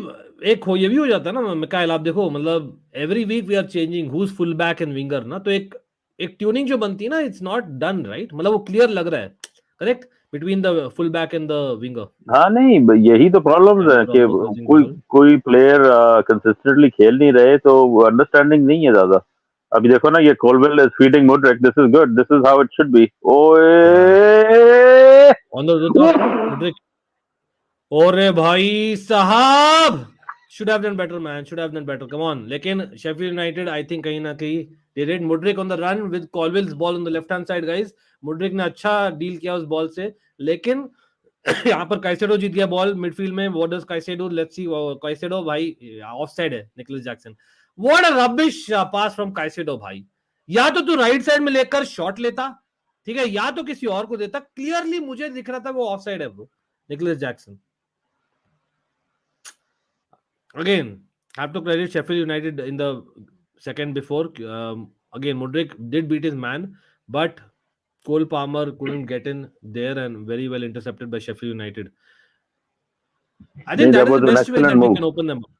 एक हो ये भी हो जाता है ना मिकाइल, आप देखो मतलब every week we are changing who is full back and winger ना, तो एक एक ट्यूनिंग जो बनती है ना, इट्स नॉट डन राइट, मतलब वो क्लियर लग रहा है, correct, between the full back and the winger. हाँ नहीं, यही तो प्रॉब्लम्स है कि कोई प्लेयर कंसिस्टेंटली खेल नहीं रहे, तो अंडरस्टैंडिंग नहीं है ज्यादा. अभी देखो ना, ये Colwill is feeding Mudryk, this is good, this is how it should be. ओए ऑन द मुड्रिक, ओरे भाई साहब, should have done better man, should have done better, come on. लेकिन Sheffield United I think कहीं ना कहीं they did Mudryk on the run with Colville's ball on the left hand side guys. Mudryk ने अच्छा deal किया उस ball से, लेकिन यहाँ पर काइसेडो जीत गया बॉल मिडफील्ड में. What does Caicedo, let's see. Caicedo भाई ऑफसाइड है Nicholas Jackson. What a rubbish pass from Caicedo भाई. या तो तू राइट साइड में लेकर शॉट लेता, ठीक है, या तो किसी और को देता. क्लियरली मुझे दिख रहा था वो ऑफसाइड है bro, Nicholas Jackson. Again, have to credit Sheffield United in the second before. Again, Mudryk did beat his man, but Cole Palmer couldn't get in there and very well intercepted by Sheffield United. I think that is the best way that we can open them up.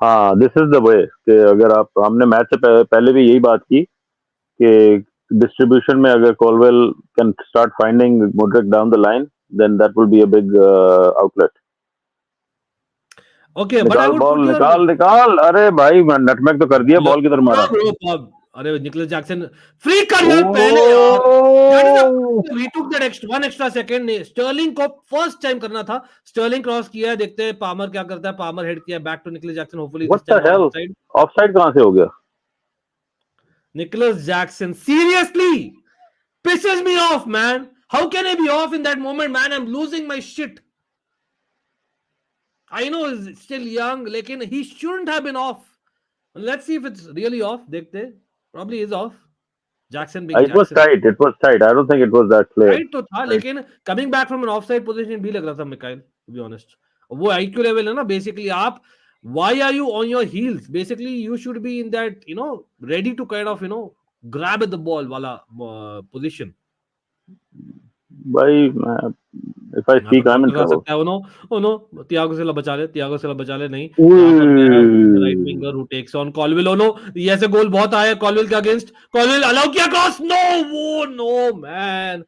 हाँ, this is the way कि अगर आप, हमने match से पहले भी यही बात की कि डिस्ट्रीब्यूशन में अगर Colwill can start finding Mudryk down the line, then that will be a big outlet. Okay, but I would निकाल. अरे भाई नटमैग तो कर दिया, बॉल किधर मारा. अरे निकोलस जैक्सन फ्री कर यार पहले यार. We took that one extra second. Sterling को फर्स्ट टाइम करना था. स्टर्लिंग क्रॉस किया है, देखते हैं पामर क्या करता है. पामर हेड किया back to Nicolas Jackson. Hopefully what the hell, offside कहां से हो गया. Nicolas Jackson seriously pisses me off man. How can I be off in that moment man? I'm losing my shit. I know he's still young, लेकिन he shouldn't have been off. Let's see if it's really off. देखते, probably is off. Jackson being It was tight. It was tight. I don't think it was that clear. Tight तो था, लेकिन coming back from an offside position भी लग रहा था Mikail, to be honest. वो IQ level है ना, basically आप, why are you on your heels? Basically you should be in that, ready to kind of, grab at the ball वाला position. भाई if I speak I'm in trouble. Oh no, Thiago Silva बचा ले नहीं. Right winger who takes on Colville. Oh no, ये ऐसे गोल बहुत आया Colville के अगेंस्ट. Colville allow किया cross. No man,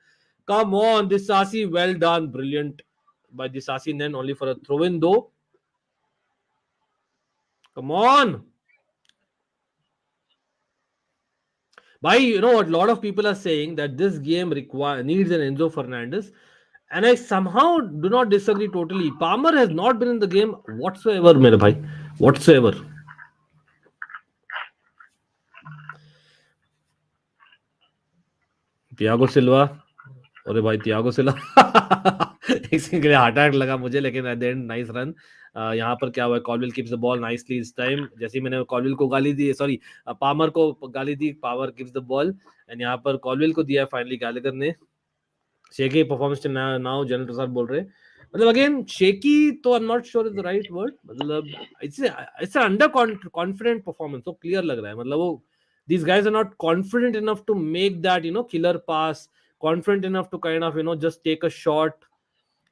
come on Disasi, well done, brilliant by Disasi, and then only for a throw in though. Come on. Bhai, you know what? A lot of people are saying that this game needs an Enzo Fernandez, and I somehow do not disagree totally. Palmer has not been in the game whatsoever, mere bhai, whatsoever. Thiago Silva, अरे भाई Thiago Silva, इसी के लिए heart attack लगा मुझे, लेकिन eight the and nice run. यहाँ पर क्या हुआ, कॉलविल कीप्स द बॉल नाइसली इस टाइम. जैसे मैंने कॉलविल को गाली दी, सॉरी पामर को गाली दी, Palmer keeps the ball, and यहाँ पर कॉलविल को दिया फाइनली गैलेगर ने. Shaky performance now general Prasad बोल रहे, मतलब अगेन शेकी तो I am not sure is the right word, मतलब इट्स अंडर कॉन्फिडेंट परफॉर्मेंस. तो क्लियर लग रहा है, मतलब वो these guys are not confident enough to make that killer pass, confident enough to kind of just take a shot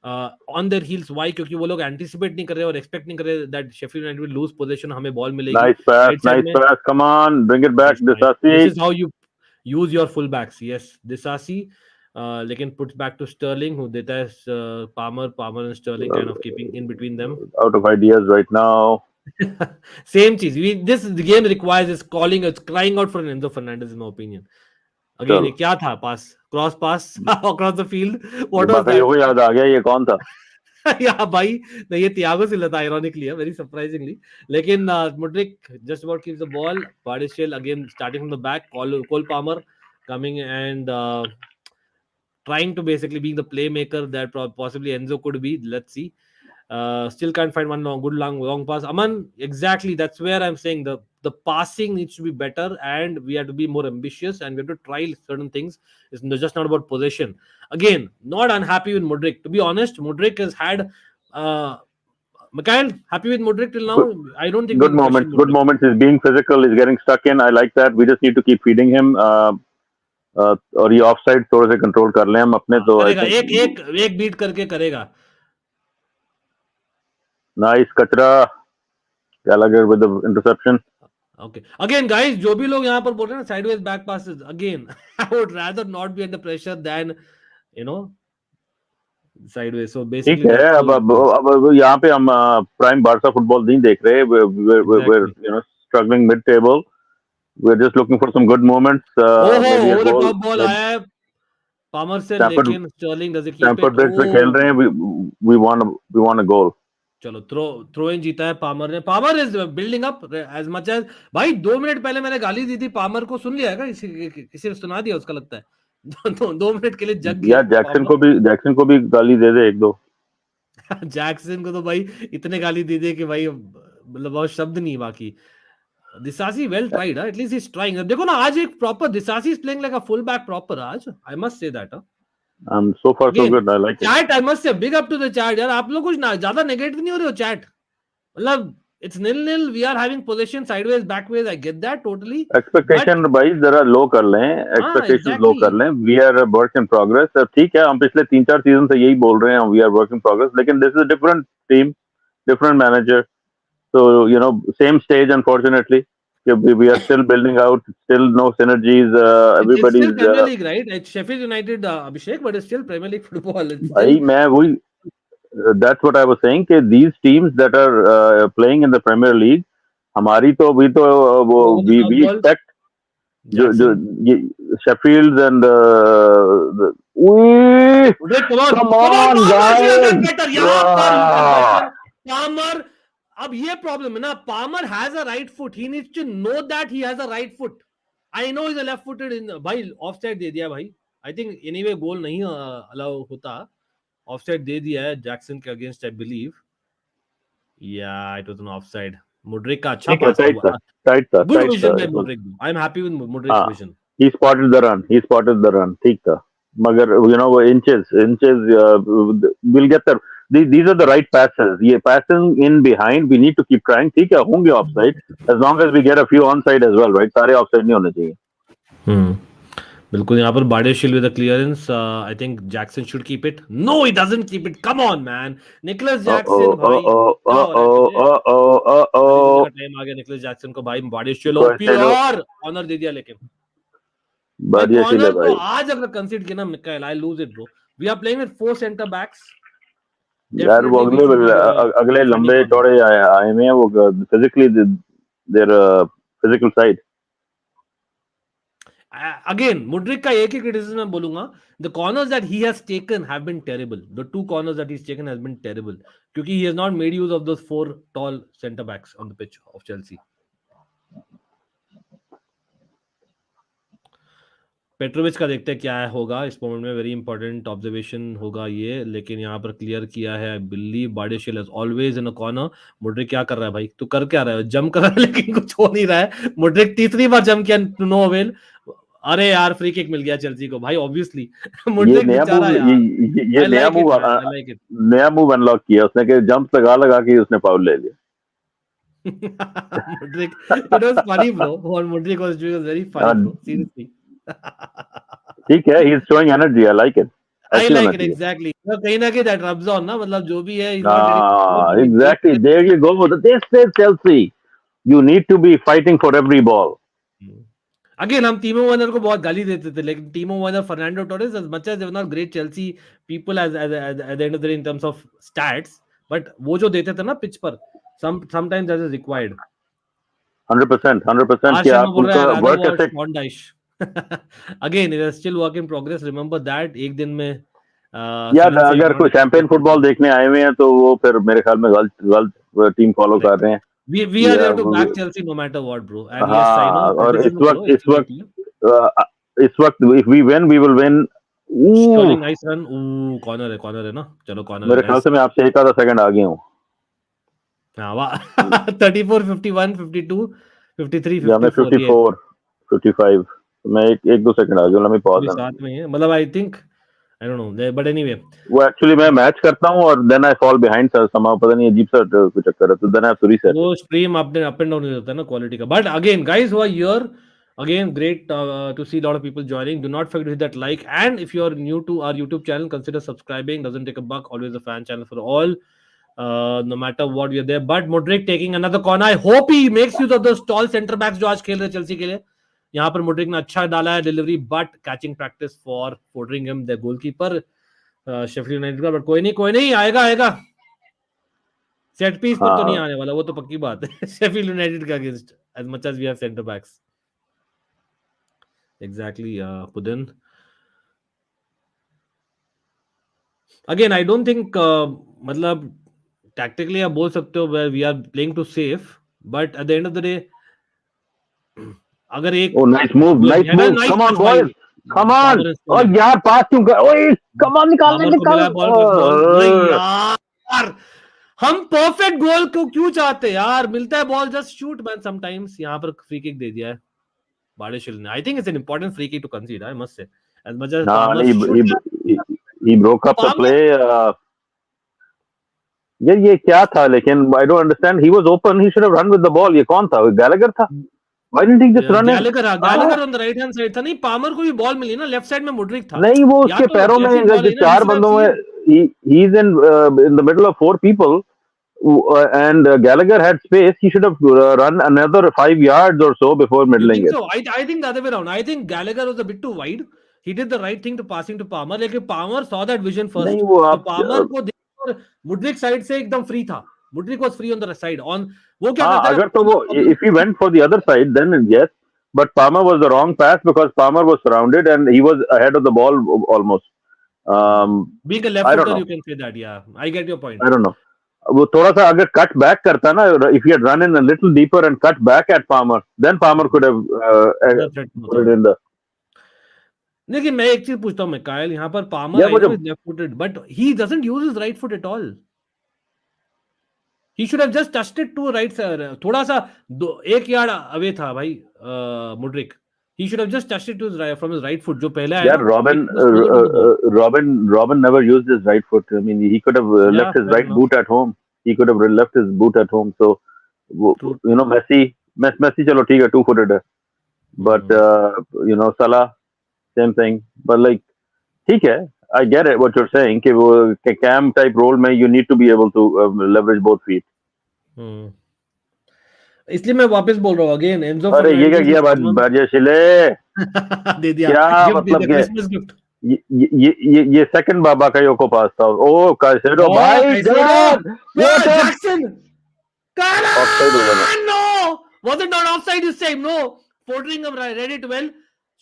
on their heels. Why? क्योंकि वो लोग anticipate नहीं कर रहे और expect नहीं कर रहे that Sheffield United will lose possession, हमें ball मिलेगी. Nice pass, come on, bring it back, Disasi. This is how you use your fullbacks. Yes, Disasi, लेकिन puts back to Sterling, who देता है Palmer and Sterling kind of keeping in between them. Out of ideas right now. Same cheese. The game requires is crying out for an Enzo Fernandez, in my opinion. Again, क्या था pass? Cross pass across the field. What was that? याद आ गया, ये कौन था? या भाई नहीं, ये Thiago Silva था ironically, very surprisingly. लेकिन Mudryk just about keeps the ball. Bardishil again starting from the back. Cole Palmer coming and trying to basically being the playmaker that possibly Enzo could be. Let's see. Still can't find one long pass. Aman, exactly. That's where I'm saying the passing needs to be better, and we have to be more ambitious, and we have to try certain things. It's just not about possession. Again, not unhappy with Mudryk. To be honest, Mudryk has had. Mikhail, happy with Mudryk till now? I don't think we Good can question moments. Good Mudryk. moments. He's being physical. He's getting stuck in. I like that. We just need to keep feeding him. और ये of side थोड़े से control कर लें हम अपने तो करेगा, एक बीट करके करेगा. नाइस कचरा Gallagher with the interception. Okay. Again, guys, जो भी लोग यहाँ पर बोल रहे हैं ना sideways back passes, again, I would rather not be under pressure than, sideways. So basically, ठीक है. अब यहाँ पे हम प्राइम बारसा फुटबॉल नहीं देख रहे. We're struggling mid table. We're just looking for some good moments. Maybe a over the goal. top ball आया है पामर से, लेकिन Sterling does it keep it? Stamford Bridge पे खेल रहे हैं. We want a goal. चलो थ्रो इन जीता है पामर ने. Palmer is building up as much as. भाई 2 मिनट पहले मैंने गाली दी थी पामर को, सुन लिया है किसी ने सुना दिया उसका, लगता है. 2 मिनट के लिए जग गया. जैक्सन को भी गाली दे दे एक दो. जैक्सन को तो भाई इतने गाली दे दे कि भाई मतलब बहुत शब्द नहीं बाकी. Disasi well tried, at least he's trying. देखो ना आज एक proper Disasi is playing like a full back proper आज. I must say that. So far so good. I like it. Chat, I must say big up to the chat यार. आप लोग कुछ ना ज्यादा नेगेटिव नहीं हो रहे हो chat. मतलब it's 0-0. We are having possession sideways, backways. I get that totally. Expectation भाई जरा low कर लें. Expectations low कर लें. We are a work in progress. ठीक है, हम पिछले 3-4 सीजन से यही बोल रहे हैं. We are work in progress. लेकिन this is a different team, different manager. So, same stage, unfortunately. We are still building out, still no synergies. Everybody's. It's still Premier League, right? It's Sheffield United, Abhishek, but it's still Premier League football. That's what I was saying. कि these teams that are playing in the Premier League, we expect Sheffield and come on guys. Palmer. अब ये problem है ना, Palmer has a right foot. He needs to know that he has a right foot. I know is a left footed. In भाई offside दे दिया भाई. I think anyway गोल नहीं allow होता. Offside दे दिया है जैक्सन के अगेंस्ट, आई बिलीव. या it was an offside. Mudryk का अच्छा पास था. टाइट था. Good vision by Mudryk. I am happy with Mudryk's vision. He spotted the run. ठीक था. मगर inches we'll get there. These are the right passes. ये passing in behind, we need to keep trying. ठीक है, होंगे offside as long as we get a few onside as well, right? सारे offside नहीं होने चाहिए. बिल्कुल. यहाँ पर Bardishil with a clearance. I think Jackson should keep it. No, he doesn't keep it. Come on, man. Nicholas Jackson भाई. Time आ गया Nicholas Jackson को भाई. Bardishil और ऑनर दे दिया. लेकिन कॉर्नर को आज अगर कंसीडर किया ना Mikail, I lose it, bro. We are playing with 4 center backs. यार वो अगले लंबे चौड़े आए में वो physically their physical side. Again, Mudryk का एक ही criticism मैं बोलूंगा. The corners that he has taken have been terrible. The 2 corners that he's taken has been terrible. क्योंकि he has not made use of those 4 tall center backs on the pitch of Chelsea. Petrovich का देखते हैं क्या होगा इस moment में. Very important observation होगा ये. लेकिन यहाँ पर क्लियर किया है, I believe Bardishil is always in a corner. Mudryk क्या कर रहा है भाई? तू कर क्या रहा है? जंप कर रहा है लेकिन कुछ हो नहीं रहा है. मुड्रिक तीसरी बार जंप किया, नो अवेल. अरे यार फ्री किक मिल गया चेल्सी को भाई. ऑब्वियसली मुड्रिक बेचारा यार. ये नया मूव अनलॉक किया उसने कि जंप लगा के उसने फाउल ले लिया. Mudryk, it was funny bro. What Mudryk was doing was very funny bro. Seriously. ठीक है, he is showing energy. I like it. I like it exactly. कहीं ना कहीं that rubs on ना, मतलब जो भी है. Exactly. There you go. This is Chelsea. You need to be fighting for every ball. Again, हम टीमो वर्नर को बहुत गाली देते थे, लेकिन टीमो Werner, Fernando Torres, as much as they were not great Chelsea people at the end of the day in terms of stats, but वो जो देते थे ना पिच पर, sometimes that is required. 100%. क्या आपका work ethic? Again, it is still work in progress. Remember that एक दिन में यार अगर कोई चैंपियन फुटबॉल देखने आए हुए हैं तो वो फिर मेरे ख्याल में गलत टीम फॉलो कर रहे हैं. We are there to back Chelsea no matter what, bro. And yes, I know. हाँ, और This इस is no वक्त if we win we will win. Sterling nice run. Corner है ना. चलो corner मेरे है. ख्याल से मैं आपसे एक आधा सेकंड आगे हूँ. हाँ वाह 34 51 52 53 या मैं 54 54 55 मैं एक दो सेकंड आगे हूँ. Let me pause. साथ में है मतलब I think I don't know but anyway वो एक्चुअली मैं मैच करता हूँ और then I fall behind sir somehow पता नहीं अजीब सा कुछ चक्कर है तो then I have to reset. वो स्ट्रीम अपने अप एंड डाउन हो जाता है ना क्वालिटी का but again guys who are here again great to see a lot of people joining. Do not forget to hit that like, and if you're new to our YouTube channel, consider subscribing. Doesn't take a buck. Always a fan channel for all, no matter what we are there. But Modric taking another corner. I hope he makes use of those tall center backs जो आज खेल रहे Chelsea के लिए. यहाँ पर Modric ने अच्छा डाला है delivery, but catching practice for Foderingham, the goalkeeper Sheffield United का. But कोई नहीं आएगा. सेट पीस पर तो नहीं आने वाला, वो तो पक्की बात है. शेफील्ड यूनाइटेड के against as much as we have center backs. Exactly, Pudin. Again, I don't think मतलब tactically आप बोल सकते हो where we are playing to safe, but at the end of the day अगर एक nice move, come on boys, come on. और यार पास क्यों कर, ओए come on निकाल. नहीं यार, हम परफेक्ट गोल को क्यों चाहते यार. मिलता है ball, just shoot man. Sometimes यहाँ पर फ्री किक दे दिया है Bardeshil ने. I think it's an important free kick to concede, I must say. As much as Palmer he broke up the play. यार ये क्या था, लेकिन I don't understand. He was open, he should have run with the ball. ये कौन था, Gallagher था. Why didn't he just run it? Gallagher on the right hand side था. नहीं, पामर को भी बॉल मिली ना, लेफ्ट साइड में मुड्रिक था. नहीं, वो उसके पैरों में चार बंदों में, he's in the middle of 4 people. And Gallagher had space. He should have run another 5 yards or so before middling it. So I think the other way around. I think Gallagher was a bit too wide. He did the right thing to passing to Palmer. लेकिन Palmer saw that vision first. नहीं, वो तो Palmer को देखकर Mudryk side से एकदम free था. Mudrik was free on the side. On वो क्या करता है? अगर तो वो if he went for the other side then yes, but Palmer was the wrong pass because Palmer was surrounded and he was ahead of the ball almost. Being a left footer, you can say that. Yeah, I get your point. I don't know. वो थोड़ा सा अगर cut back करता ना, if he had run in a little deeper and cut back at Palmer, then Palmer could have put it in the. लेकिन मैं एक चीज पूछता हूँ मैं कायल, यहाँ पर Palmer is left footed, but he doesn't use his right foot at all. He should have just touched it to right side. थोड़ा सा 1 yard away था भाई Mudrik. He should have just touched it to his right, from his right foot. जो पहले आया. Yeah, Robin never used his right foot. I mean, he could have left his right boot at home. He could have left his boot at home. So, you know, Messi, चलो ठीक है, 2-footed है. But you know, Salah, same thing. But like, ठीक है, I get it what you're saying. कि वो cam type role में you need to be able to leverage both feet. इसलिए मैं वापस बोल रहा हूँ अगेन एंजो. अरे ये क्या किया बारजेशिले दे दिया क्या मतलब कि ये सेकंड बाबा का योको पास था. ओ काइसेडो भाई Jackson no was it not offside this time? No, Foderingham read it well.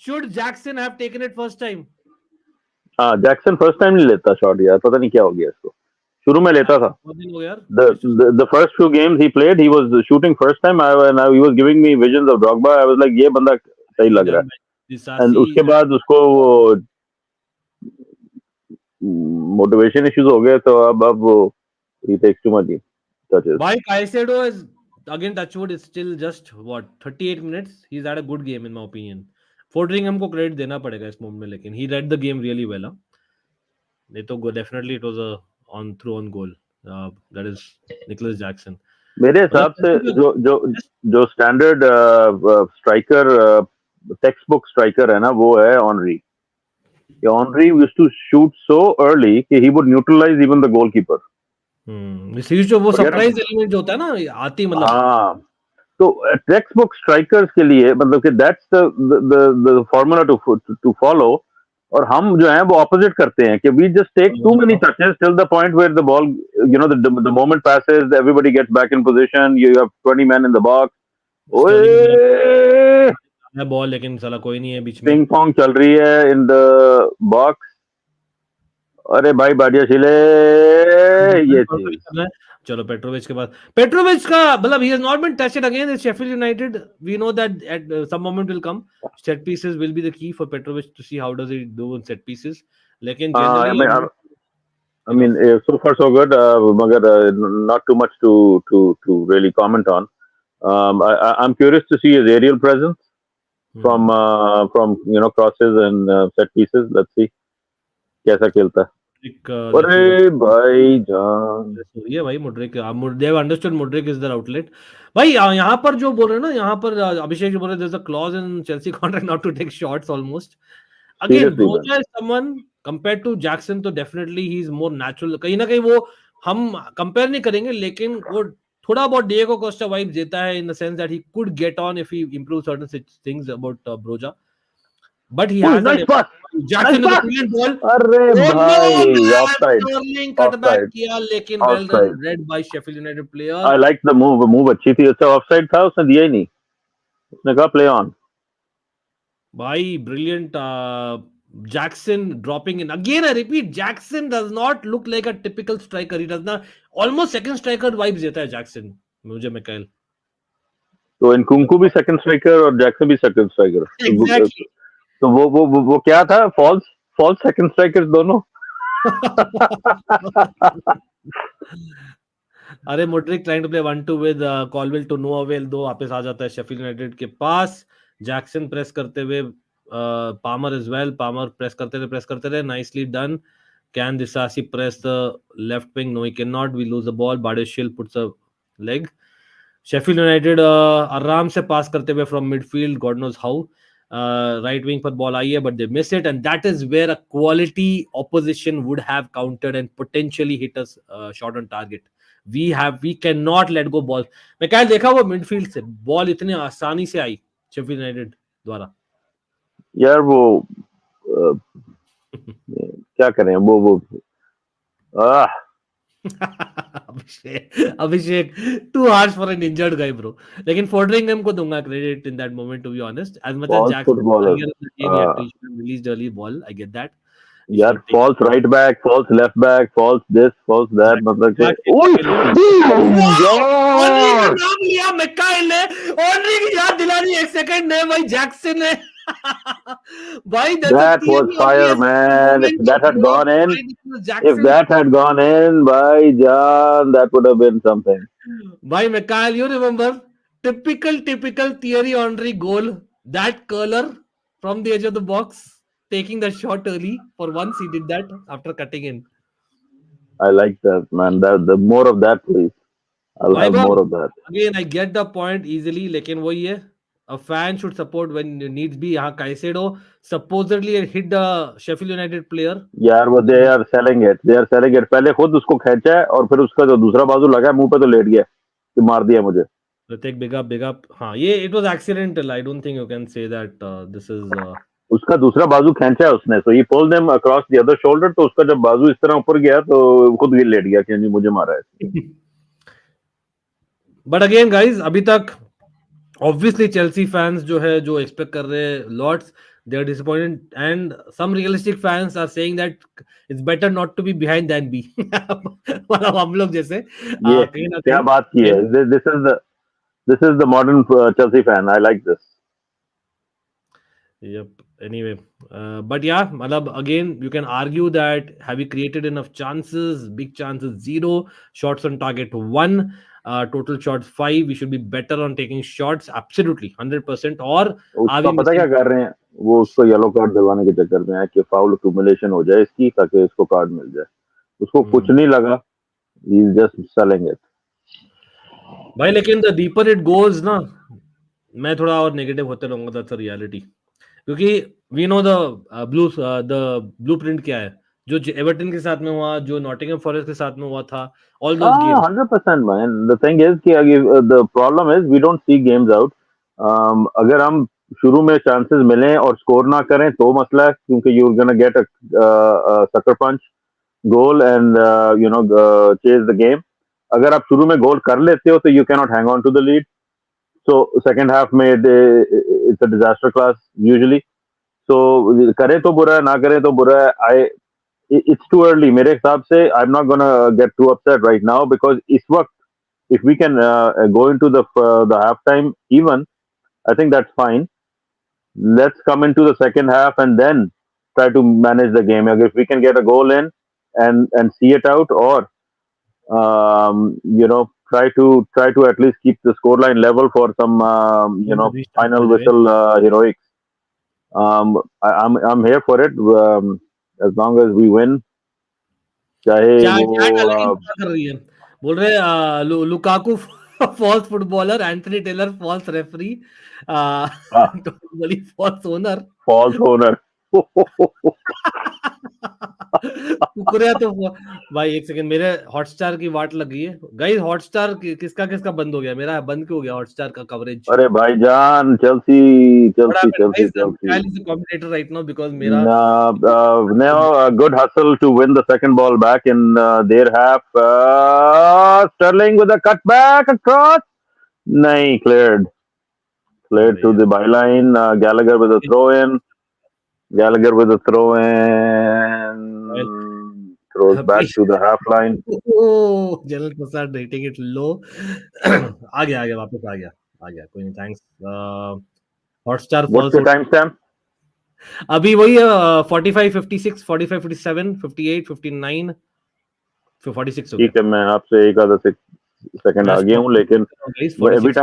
Should Jackson have taken it first time? हाँ, जैक्सन फर्स्ट टाइम नहीं लेता शॉट यार, पता नहीं क्या हो गया इसको. शुरू में लेता था. The first few games he played, he was shooting first time. He was giving me visions of Drogba. I was like, ये बंदा सही लग रहा है. And उसके बाद उसको motivation issues हो गए, तो अब वो he takes too much touches. Why Caicedo is again touchwood is still just what 38 minutes. He's had a good game in my opinion. Foderingham को credit देना पड़ेगा इस मोमेंट में, लेकिन he read the game really well. नहीं तो definitely it was a on goal. That is Nicholas Jackson. मेरे हिसाब से जो standard striker textbook striker है ना, वो है Henry. Henry used to shoot so early कि he would neutralize even the goalkeeper. जो वो सरप्राइज एलिमेंट जो होता है ना आती मतलब. हाँ, तो टेक्स्ट बुक स्ट्राइकर्स के लिए मतलब कि that's the formula to follow. और हम जो है वो ऑपोजिट करते हैं कि we just take too many touches till the point where the ball, you know, the moment passes, everybody gets back in position, you have 20 man in the box. ओए ball लेकिन साला कोई नहीं है बीच में. पिंग पोंग चल रही है इन द बॉक्स अरे भाई बाडिया शिले ये चीज चलो पेट्रोविच के बाद पेट्रोविच का मतलब he has not been tested again in Sheffield United. We know that at some moment will come. Set pieces will be the key for Petrovic to see how does he do in set pieces. लेकिन I generally mean, I you know mean, so far so good. मगर not too much to really comment on. I'm curious to see his aerial presence from crosses and set pieces. Let's see कैसा खेलता है. अरे भाई जान ये भाई Mudryk they have understood Mudrik is their outlet. भाई यहाँ पर जो बोल रहे हैं ना यहाँ पर अभिषेक जो बोल रहे हैं there's a clause in Chelsea contract not to take shots almost. Again, seriously man. Broja is someone compared to Jackson तो definitely he is more natural. कहीं ना कहीं वो हम कंपेयर नहीं करेंगे लेकिन वो थोड़ा बहुत Diego Costa vibes देता है in the sense that he could get on if he improves certain things about Broja. But he has nice that pass. Jackson Nice with a pass. brilliant ball. अरे Oh no, भाई man! offside. Sterling cutback Offside. किया लेकिन well Offside. done, read by Sheffield United player. I like the move अच्छी थी. अच्छा offside था उसने दिया ही नहीं. उसने कहा play on. Bhai, brilliant. Jackson dropping in. Again, I repeat, Jackson does not look like a typical striker. He does not. Almost second striker vibes देता है Jackson. मुझे Michael. तो Nkunku भी second striker और Jackson भी second striker. Exactly. तो वो क्या था? False second strikers दोनों. अरे Mudrik trying to play 1-2 with Colwill to no avail दो वापस आ जाता है Sheffield United के पास. Jackson press करते हुए Palmer as well. Palmer press करते रहे. Nicely done. Can Disasi press the left wing? No, he cannot. We lose the ball. Badeshil puts a leg. Sheffield United आराम से pass करते हुए from midfield. God knows how. Right wing पर ball आई है, but they miss it, and that is where a quality opposition would have countered and potentially hit us shot on target. We cannot let go ball. मैं क्या देखा वो midfield से ball इतने आसानी से आई Sheffield United द्वारा. यार वो क्या करें वो Abhishek, too harsh for an injured guy, bro. लेकिन Foderingham को दूंगा credit in that moment, to be honest. As much as Jackson earlier in the game, he had released early ball. I get that. यार false right back, false left back, false this, false that. मतलब कि नाम लिया मिकाइल ने, honorary की याद दिलानी एक second ने भाई जैक्सन ने. भाई that was fire, man. If that had gone in, by John, that would have been something. Bhai Mikhail, you remember typical Thierry Henry goal, that curler from the edge of the box, taking the shot early. For once, he did that after cutting in. I like that, man. The more of that, please. I'll have more of that. Again, I get the point easily, लेकिन वही है. A fan should support when needs be. यहाँ Caicedo supposedly hit the Sheffield United player. यार वो they are selling it. पहले खुद उसको खींचा है और फिर उसका जो दूसरा बाजू लगा मुंह पे तो लेट गया कि मार दिया मुझे. Pratik, big up. हाँ ये it was accidental. I don't think you can say that this is. उसका दूसरा बाजू खींचा है उसने. So he pulled them across the other shoulder. तो उसका जब बाजू इस तरह ऊपर गया तो खुद ही लेट गया कि नहीं मुझे मारा है. But again, guys, अभी तक obviously Chelsea fans जो है जो expect कर रहे हैं lots, they are disappointed, and some realistic fans are saying that it's better not to be behind than be. मतलब हम लोग जैसे ये क्या बात की है. This is the modern Chelsea fan. I like this. Yep. Anyway, but yeah, मतलब again you can argue that have we created enough chances? Big chances 0, shots on target 1. Total shots 5. We should be better on taking shots. Absolutely, 100%. और पता क्या कर रहे हैं वो उसको yellow card दिलवाने के चक्कर में है कि फाउल एक्यूमुलेशन हो जाए इसकी ताकि इसको कार्ड मिल जाए. उसको कुछ नहीं लगा. He is just selling it. भाई लेकिन the deeper it goes ना मैं थोड़ा और नेगेटिव होते रहूंगा. That's a reality. क्योंकि we know the blueprint क्या है जो एवर्टन के साथ में हुआ, जो नॉटिंघम फॉरेस्ट के साथ में हुआ था. All those games. 100% man. The thing is कि the problem is we don't see games out. अगर हम शुरू में चांसेस मिलें और स्कोर ना करें तो मसला है क्योंकि you're gonna get a sucker punch goal and chase the game. अगर आप शुरू में गोल कर लेते हो तो you cannot hang on to the lead. So second half में it's a disaster class usually. So करें तो बुरा है ना करें तो बुरा है. it's too early. मेरे हिसाब से I'm not gonna get too upset right now because इस वक्त if we can go into the halftime even, I think that's fine. Let's come into the second half and then try to manage the game. If we can get a goal in and see it out, or try to at least keep the scoreline level for some final whistle heroics. I'm here for it as long as we win. चाहे क्या वो अलग ही बात कर रही है, बोल रहे Lukaku false footballer, Anthony Taylor false referee, Boehly false owner, false owner Cucurella तो भाई एक सेकंड, मेरे हॉटस्टार की वाट लग गई है गाइस। हॉटस्टार किसका बंद हो गया, मेरा बंद क्यों हो गया हॉटस्टार का कवरेज? अरे भाईजान Chelsea Kyle is the commentator right now because मेरा now a good hustle to win the second ball back in their half. Sterling with a cutback across. Nahi, cleared to the byline. Gallagher with a throw in. Throws back to the half line. Oh, General Prasad rating it low. आ गया वापस आ गया कोई नहीं, thanks. Hotstar What's the timestamp? अभी वही 45 56 45 57 58 59 फिर 46 हो गया। ठीक है, मैं आपसे एक आधा सेकंड आगे हूँ, लेकिन every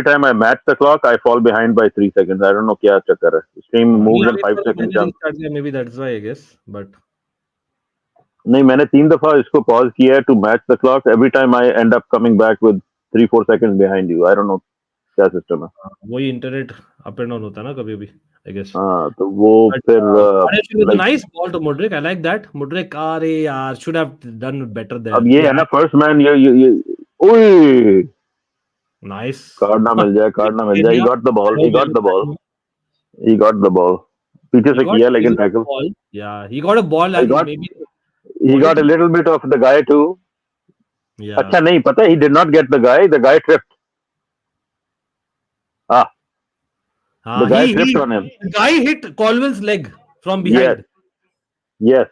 time I match the clock I fall behind by 3 seconds. I don't know क्या चक्कर है. Stream moves in 5 seconds. Maybe that's why I guess, but नहीं, मैंने 3 दफा इसको पॉज किया है to match the clock. Every time I end up coming back with 3-4 seconds behind you. I don't know क्या सिस्टम है. वही इंटरनेट अप एंड डाउन होता है ना कभी भी, I guess. हाँ, तो वो फिर nice ball to Mudrik. I like that. Mudrik, अरे यार, should have done better there. अब ये है ना first man, ये ओए nice. कार्ड ना मिल जाए. He got the ball. पीछे से किया लेकिन tackle. Yeah, he got a ball. He got a little bit of the guy too. Yeah. अच्छा नहीं पता, he did not get the guy tripped. The guy tripped on him. The guy hit Colwell's leg from behind. Yes.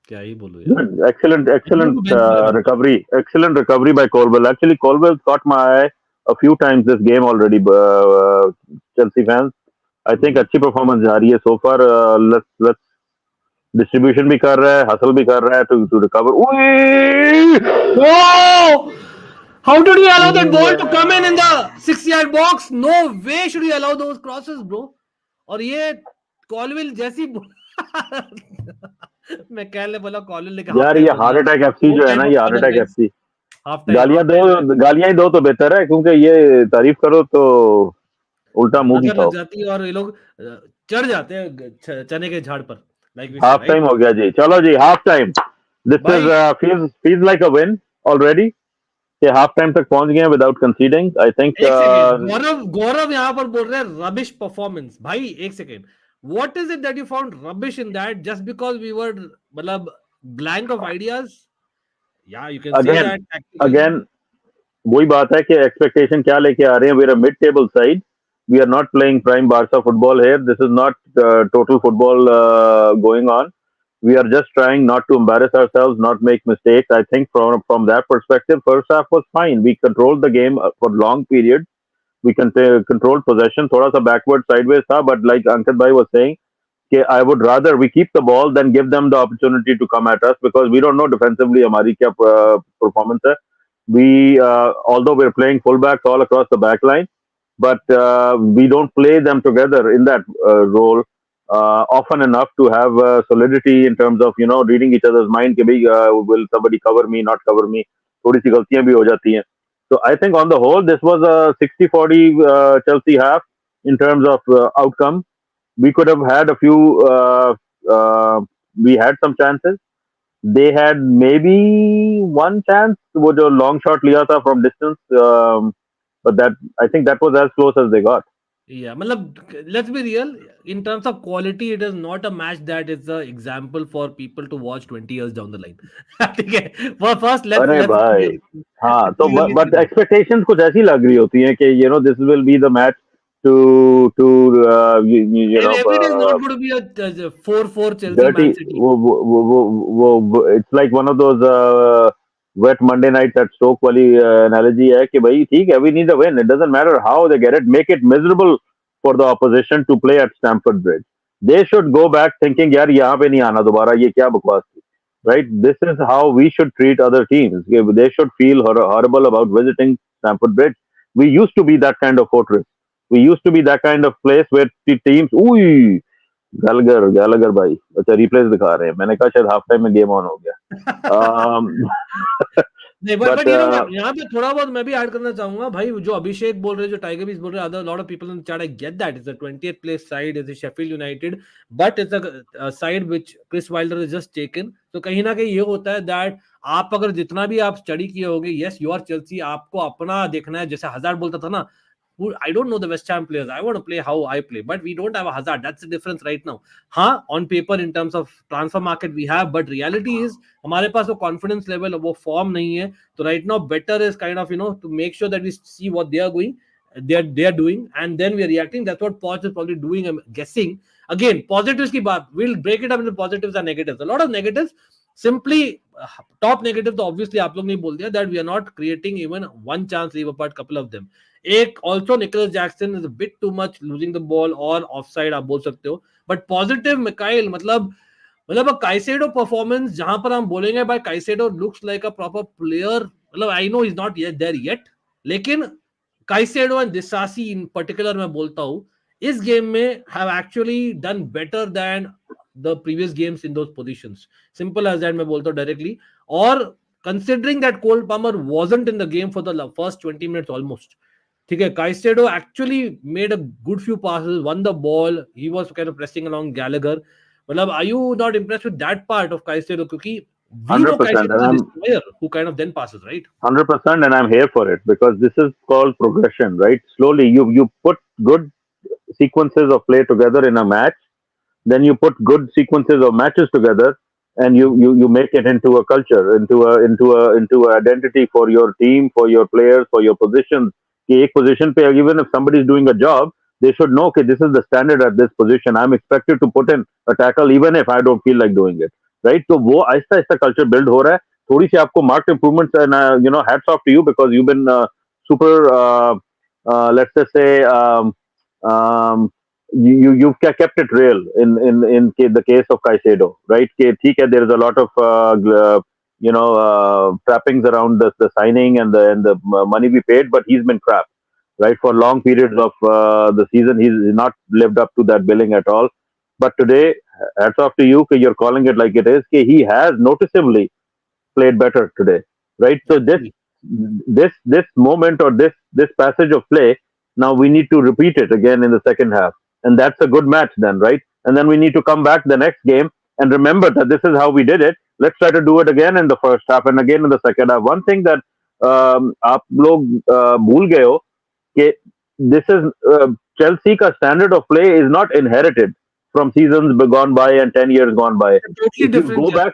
क्या ही बोलूं यार. Excellent recovery. Excellent recovery by Colwell. Actually, Colwell caught my eye a few times this game already. Chelsea fans, I think अच्छी performance जा रही है so far. Let's distribution भी कर रहा है, hustle भी कर रहा है to recover. Oh! How did he allow that ball to come in the 6-yard box? No way should he allow those crosses, bro. और ये Colwell जैसी मैं कहने बोला कॉलिन लेके यार, ये हार्ट अटैक एफसी जो है ना, ये हार्ट अटैक एफसी गालियां ही दो तो बेहतर है, क्योंकि ये तारीफ करो तो उल्टा मुंह की खाओ जाती है और ये लोग चढ़ जाते हैं चने के झाड़ पर. हाफ टाइम हो गया जी. चलो जी, half time. This is feels like a win already. ये हाफ टाइम तक पहुंच गए without conceding. I think Gaurav यहाँ पर बोल रहे हैं रबिश परफॉर्मेंस. भाई एक second, what is it that you found rubbish in that just because we were मतलब blank of ideas? Yeah, you can say that. Again, वही बात है कि एक्सपेक्टेशन क्या लेके आ रहे हैं. we're a mid table side. We are not playing prime Barca football here. This is not total football going on. We are just trying not to embarrass ourselves, not make mistakes. I think from that perspective, first half was fine. We controlled the game for long periods. We controlled possession. थोड़ा सा backward sideways था, but like Ankit bhai was saying, I would rather we keep the ball than give them the opportunity to come at us, because we don't know defensively हमारी क्या performance है. We although we're playing fullbacks all across the back line, but we don't play them together in that role often enough to have solidity in terms of reading each other's mind कि भाई will somebody cover me, not cover me. थोड़ी सी गलतियां भी हो जाती हैं. So I think on the whole, this was a 60-40 Chelsea half in terms of outcome. We could have had a few, we had some chances. They had maybe one chance, वो जो long shot लिया था from distance, but I think that was as close as they got. Yeah, मतलब let's be real, in terms of quality, it is not a match that is an example for people to watch 20 years down the line. ठीक है, first let's भाई हाँ, तो but expectations कुछ ऐसी लग रही होती हैं कि this will be the match you know Every day is not going to be a 4-4 Chelsea dirty. Man City. It's like one of those wet Monday nights at Stoke वाली analogy है कि भाई ठीक है, we need a win. It doesn't matter how they get it. Make it miserable for the opposition to play at Stamford Bridge. They should go back thinking यार यहाँ पे नहीं आना दोबारा, ये क्या बकवास थी. Right? This is how we should treat other teams. They should feel horrible about visiting Stamford Bridge. We used to be that kind of fortress. We used to be that kind of place where the teams, ooh, गैलगर गैलगर भाई अच्छा replace दिखा रहे हैं. मैंने कहा शायद half time में game on हो गया. नहीं but बट यू नो यहाँ पे थोड़ा बहुत मैं भी ऐड करना चाहूंगा भाई. जो अभिषेक बोल रहे हैं, जो टाइगर बीस बोल रहे हैं, other lot of people in the chat, I get that. It's a 20th place side, is Sheffield United, but it's a side which Chris Wilder is just taken. तो कहीं ना कहीं ये होता है दैट आप अगर जितना भी आप स्टडी किए होगे, यस यू आर चेल्सी, आपको अपना देखना है. जैसे हजार्ड बोलता था ना, I don't know the West Ham players. I want to play how I play, but we don't have a Hazard. That's the difference right now. हाँ, on paper in terms of transfer market we have, but reality is हमारे पास वो confidence level, वो form नहीं है. So right now better is kind of to make sure that we see what they are going, they are doing, and then we are reacting. That's what Poch is probably doing. I'm guessing. Again, positives की बात. We'll break it up into positives and negatives. A lot of negatives. Simply top negative तो obviously आप लोग ने बोल दिया that we are not creating even one chance, leave apart couple of them. एक also Nicholas Jackson is a bit too much losing the ball or offside आप बोल सकते हो. But positive Mikhail मतलब a Caicedo performance जहां पर हम बोलेंगे भाई Caicedo looks like a proper player. मतलब I know he's not yet there yet, लेकिन Caicedo and Disasi in particular मैं बोलता हूँ इस गेम में have actually done better than the previous games in those positions. Simple as that मैं बोलता हूँ directly. और considering that Cole Palmer wasn't in the game for the first 20 minutes almost. ठीक है, Caicedo actually made a good few passes, won the ball. He was kind of pressing along Gallagher. मतलब are you not impressed with that part of Caicedo? क्योंकि we know 100%, Caicedo is and a I'm destroyer who kind of then passes, right? 100%, and I'm here for it because this is called progression, right? Slowly, you put good sequences of play together in a match, then you put good sequences of matches together, and you make it into a culture, into a identity for your team, for your players, for your positions. कि एक position पे even if somebody is doing a job, they should know that this is the standard at this position. I'm expected to put in a tackle even if I don't feel like doing it, right? तो वो Aahista Aahista culture build हो रहा है. थोड़ी सी आपको marked improvements, and hats off to you because you've been super, let's just say, you've kept it real in the case of Caicedo, right? कि ठीक है, there is a lot of trappings around the signing and the money we paid, but he's been crap, right? For long periods of the season, he's not lived up to that billing at all. But today, hats off to you, you're calling it like it is. He has noticeably played better today, right? So this moment or this passage of play, now we need to repeat it again in the second half, and that's a good match then, right? And then we need to come back the next game and remember that this is how we did it. Let's try to do it again in the first half and again in the second half. One thing that आप लोग भूल गए हो कि this is Chelsea का standard of play is not inherited from seasons gone by and 10 years gone by. Totally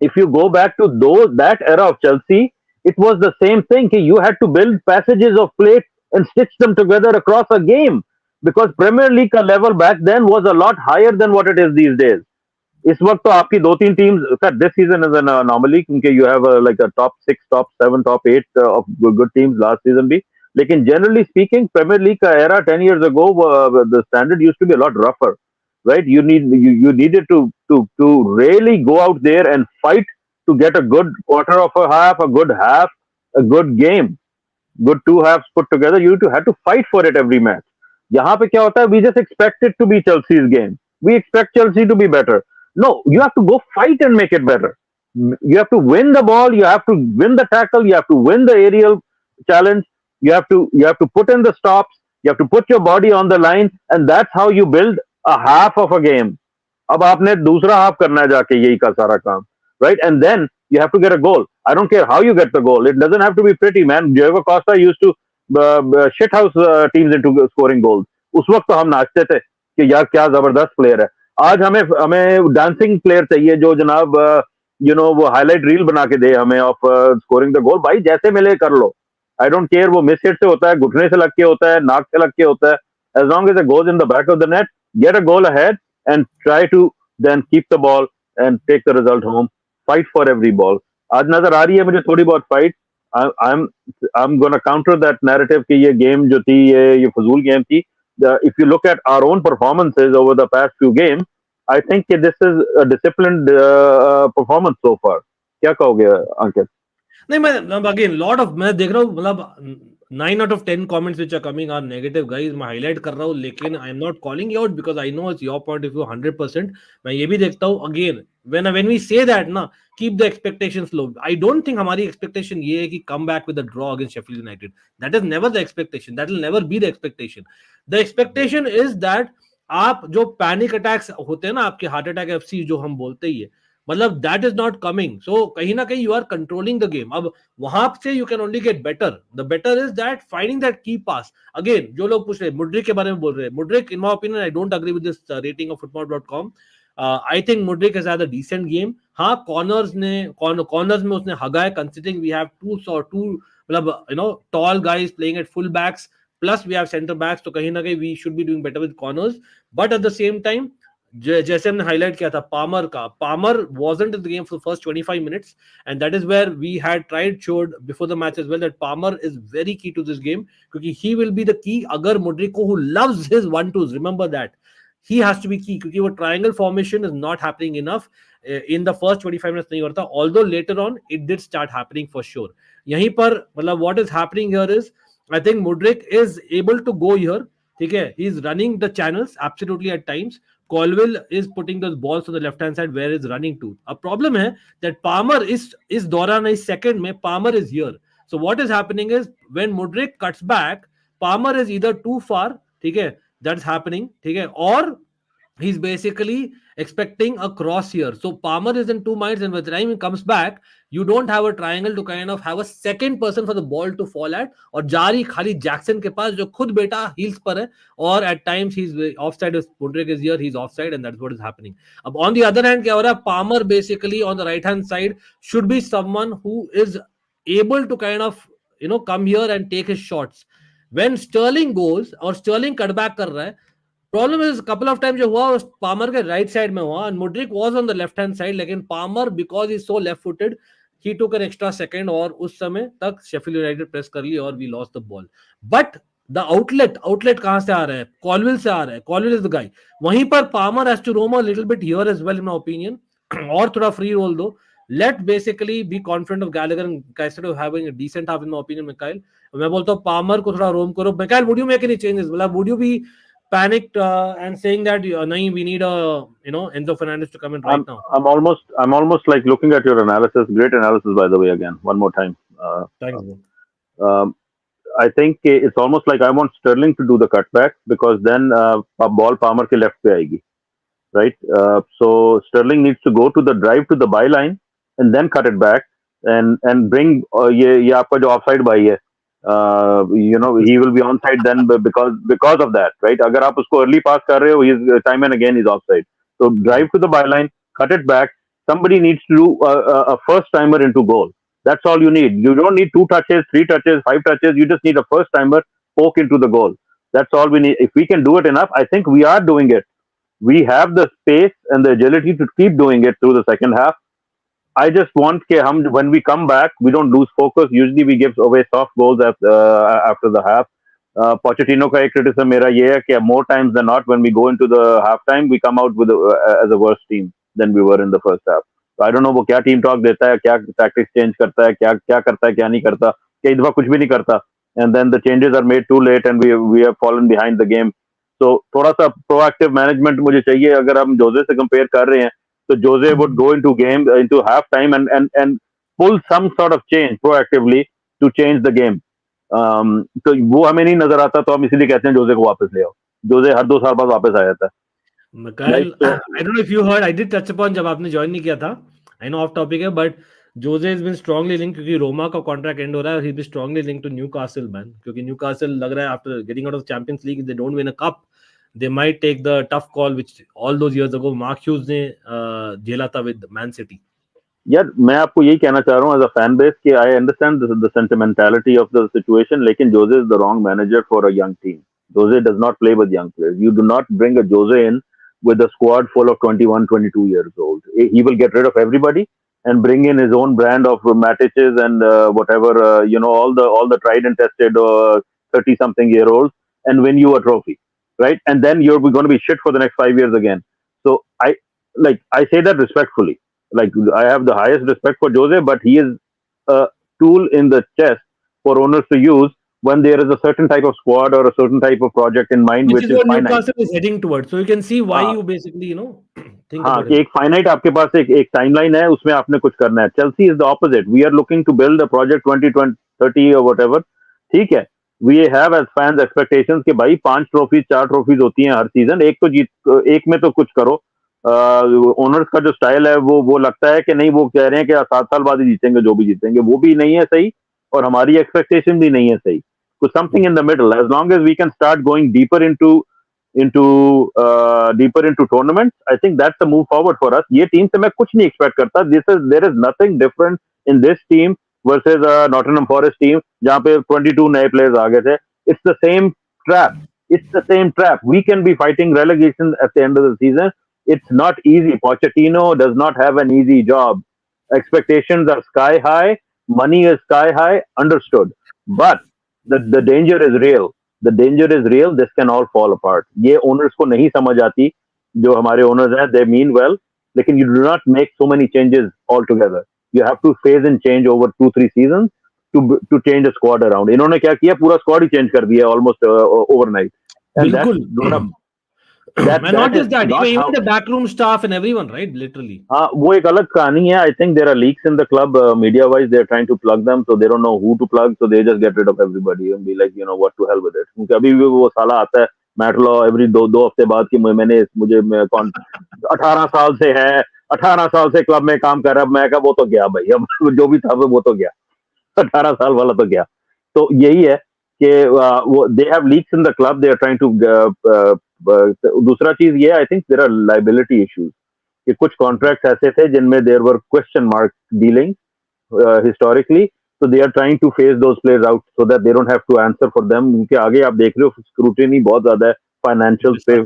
If you go back to that era of Chelsea, it was the same thing. You had to build passages of play and stitch them together across a game because Premier League का level back then was a lot higher than what it is these days. इस वक्त तो आपकी 2-3 teams, this season is an anomaly क्योंकि you have like a top 6, top 7, top 8 of good teams last season भी. लेकिन generally speaking, Premier League का era 10 years ago, the standard used to be a lot rougher, right? You needed to really go out there and fight to get a good quarter of a half, a good half, a good game, good two halves put together. You had to fight for it every match. यहाँ पे क्या होता है? We just expect it to be Chelsea's game. We expect Chelsea to be better. No, you have to go fight and make it better. You have to win the ball. You have to win the tackle. You have to win the aerial challenge. You have to put in the stops. You have to put your body on the line, and that's how you build a half of a game. अब आपने दूसरा half करना है जाके यही का सारा काम, right? And then you have to get a goal. I don't care how you get the goal. It doesn't have to be pretty, man. Diego Costa used to shithouse teams into scoring goals. उस वक्त तो हम नाचते थे कि यार क्या जबरदस्त प्लेयर है. आज हमें डांसिंग प्लेयर चाहिए जो जनाब वो हाईलाइट रील बना के दे हमें ऑफ स्कोरिंग द गोल. भाई जैसे मिले कर लो. I don't care वो मिस हिट से होता है, घुटने से लग के होता है, नाक से लग के होता है. As long as it goes in the back of the net, get a goal ahead and try to then keep the ball and take the result home. Fight for every ball. आज नजर आ रही है मुझे थोड़ी बहुत fight. I'm gonna counter that narrative कि ये game जो थी ये फजूल game थी. If you look at our own performances over the past few games, I think this is a disciplined performance so far. क्या कहोगे अंकित? नहीं, मैं अगेन लॉट ऑफ मैं देख रहा हूँ, मतलब 9 out of 10 comments which are coming are negative guys. मैं हाईलाइट कर रहा हूँ, लेकिन I am not calling out because I know it's your point of view 100%. मैं ये भी देखता हूँ again when we say that ना, keep the expectations low. I don't think हमारी expectation ये है कि come back with a draw against Sheffield United. That is never the expectation. That will never be the expectation. The expectation is that आप जो panic attacks होते हैं ना, आपके हार्ट अटैक एफसी जो हम बोलते ही है, मतलब that is not coming. So कहीं ना कहीं you are controlling the game. अब वहां से you can only get better. The better is that finding that key pass. Again जो लोग पूछ रहे हैं मुड्रिक के बारे में बोल रहे हैं, Mudryk in my opinion I don't agree with this rating of football.com. I think Mudryk has had a decent game. हाँ, कॉर्नर्स में उसने हगा है, कंसीडरिंग वी हैव टू मतलब you know tall guys playing at full backs plus we have centre backs. तो कहीं ना कहीं we should be doing better with corners. But at the same time जैसे हमने हाईलाइट किया था Palmer wasn't in the game for the first 25 minutes, and that is where we had showed before the match as well that Palmer is very key to this game, क्योंकि he will be the key. अगर Mudryk who loves his 1-2s, remember that he has to be key, क्योंकि वो triangle formation is not happening enough in the first 25 minutes नहीं होता, although later on it did start happening for sure. यहीं पर मतलब what is happening here is I think Mudryk is able to go here. ठीक है, he is running the channels absolutely at times. Colville is putting those balls to the left hand side where he's running to. A problem है that Palmer is दौरान इस second में Palmer is here. So what is happening is when Mudryk cuts back, Palmer is either too far, ठीक है, that's happening, ठीक है, or he's basically expecting a cross here. So Palmer is in two minds, and by the time he comes back, you don't have a triangle to kind of have a second person for the ball to fall at. और जारी खाली Jackson के पास जो खुद बेटा heels पर है, और at times he's offside. If Mudryk is here, he's offside, and that's what is happening. अब on the other hand क्या हो रहा है, Palmer basically on the right hand side should be someone who is able to kind of come here and take his shots. When Sterling goes और Sterling cut back कर रहा है, problem is couple of times जो हुआ Palmer के right side में हुआ, and Mudryk was on the left hand side, लेकिन Palmer because he is so left footed he took an extra second, और उस समय तक शेफील्ड यूनाइटेड प्रेस कर ली और we lost the ball. But the outlet कहां से आ रहा है, कॉलविल से आ रहा है. Colwill is the guy. वहीं पर Palmer has to roam a little bit here as well in my opinion, और थोड़ा फ्री रोल दो. Let basically be confident of Gallagher and Caicedo having a decent half in my opinion. Mikhail, मैं बोलता हूँ Palmer को थोड़ा रोम करो. Mikhail, would you make any changes? मतलब would you be panicked and saying that we need Enzo Fernandez to come in right now? I'm almost like looking at your analysis. Great analysis, by the way. Again, one more time. Thanks. I think it's almost like I want Sterling to do the cutback, because then ball Palmer ke left pe aayegi, right? So Sterling needs to go to the drive to the byline and then cut it back and bring ye aapka jo offside bhai hai. He will be onside then because of that, right? अगर आप उसको early pass कर रहे हो, he's time and again he's offside. So drive to the byline, cut it back. Somebody needs to do a first timer into goal. That's all you need. You don't need 2 touches, 3 touches, 5 touches. You just need a first timer poke into the goal. That's all we need. If we can do it enough, I think we are doing it. We have the space and the agility to keep doing it through the second half. I just want when we come back, we don't lose focus. Usually we give away soft goals after the half. Pochettino का एक criticism मेरा ये है कि more times than not, when we go into the halftime, we come out with as a worse team than we were in the first half. So I don't know वो क्या team talk देता है, क्या tactics change करता है, क्या करता है, क्या नहीं करता, कई दफा कुछ भी नहीं करता. And then the changes are made too late and we have fallen behind the game. So थोड़ा सा proactive management मुझे चाहिए. अगर हम जोजे से compare कर रहे हैं, so Jose would go into halftime and pull some sort of change proactively to change the game. तो वो हमें नहीं नजर आता, तो हम इसीलिए कहते हैं जोजे को वापस ले आओ. जोजे हर 2 साल बाद वापस आ जाता है. Mikhail, I don't know if you heard, I did touch upon जब आपने ज्वाइन नहीं किया था. I know off topic है, but Jose has been strongly linked क्योंकि रोमा का कॉन्ट्रैक्ट एंड हो रहा है. He'll be strongly linked to Newcastle, man. क्योंकि Newcastle लग रहा है after getting out of the Champions League, if they don't win a cup, they might take the tough call which all those years ago Mark Hughes ने झेला था with Man City. यार मैं आपको यही कहना चाह रहा हूँ एज अ फैन बेस कि I understand the sentimentality of the situation, लेकिन Jose is the wrong manager for a young team. Jose does not play with young players. You do not bring a Jose in with a squad full of 21, 22 years old. He will get rid of everybody and bring in his own brand of Matiches and whatever, all the tried and tested 30 something year olds and win you a trophy, right? And then you're going to be shit for the next 5 years again. So I say that respectfully. Like, I have the highest respect for Jose, but he is a tool in the chest for owners to use when there is a certain type of squad or a certain type of project in mind Which which is is what finite. Newcastle is heading towards. So you can see why हाँ you basically, think हाँ about कि him. एक finite आपके पास एक timeline है, उसमें आपने कुछ करना है. Chelsea is the opposite. We are looking to build a project 2030 और वट एवर. ठीक है, we have as fans expectations कि भाई 5 ट्रॉफीज 4 ट्रॉफीज होती हैं हर सीजन, एक तो जीत, एक में तो कुछ करो. ओनर्स का जो स्टाइल है वो लगता है कि नहीं, वो कह रहे हैं कि 7 साल बाद ही जीतेंगे, जो भी जीतेंगे वो भी नहीं है सही, और हमारी एक्सपेक्टेशन भी नहीं है सही. कुछ something in the middle. As long as we can start going deeper into tournaments, I think that's a move forward for us. ये टीम से मैं कुछ नहीं एक्सपेक्ट करता. There is nothing different in this team versus Nottingham Forest team जहाँ पे 22 नए players आ गए थे. It's the same trap. It's the same trap. We can be fighting relegation at the end of the season. It's not easy. Pochettino does not have an easy job. Expectations are sky high. Money is sky high. Understood. But the danger is real. The danger is real. This can all fall apart. ये owners को नहीं समझ आती. जो हमारे owners हैं, they mean well, लेकिन you do not make so many changes altogether. You have to phase in change over 2-3 seasons to change a squad around. इन्होंने क्या किया, पूरा squad ही change कर दिया almost overnight. And that's बिल्कुल. gonna And not that is just that, not even how. the backroom staff and everyone, right? Literally. हाँ, वो एक अलग कहानी है. I think there are leaks in the club media wise. They are trying to plug them, so they don't know who to plug, so they just get rid of everybody and be like what to hell with it. क्योंकि अभी भी वो साला आता है mat law every दो हफ्ते बाद कि मुझे कौन 18 साल से है, 18 साल से क्लब में काम कर रहा है. मैं कहा वो तो गया भाई, अब जो भी था वो तो गया. 18 साल वाला तो गया. तो यही है कि वो they have leaks in the club. They are trying to. दूसरा चीज ये, I think there are liability issues कि कुछ कॉन्ट्रैक्ट्स ऐसे थे जिनमें there were question mark dealing historically. So they are trying to phase those players out so that they don't have to answer for them. क्योंकि आगे आप देख रहे हो स्क्रूटिनी बहुत ज्यादा है फाइनेंशियल पे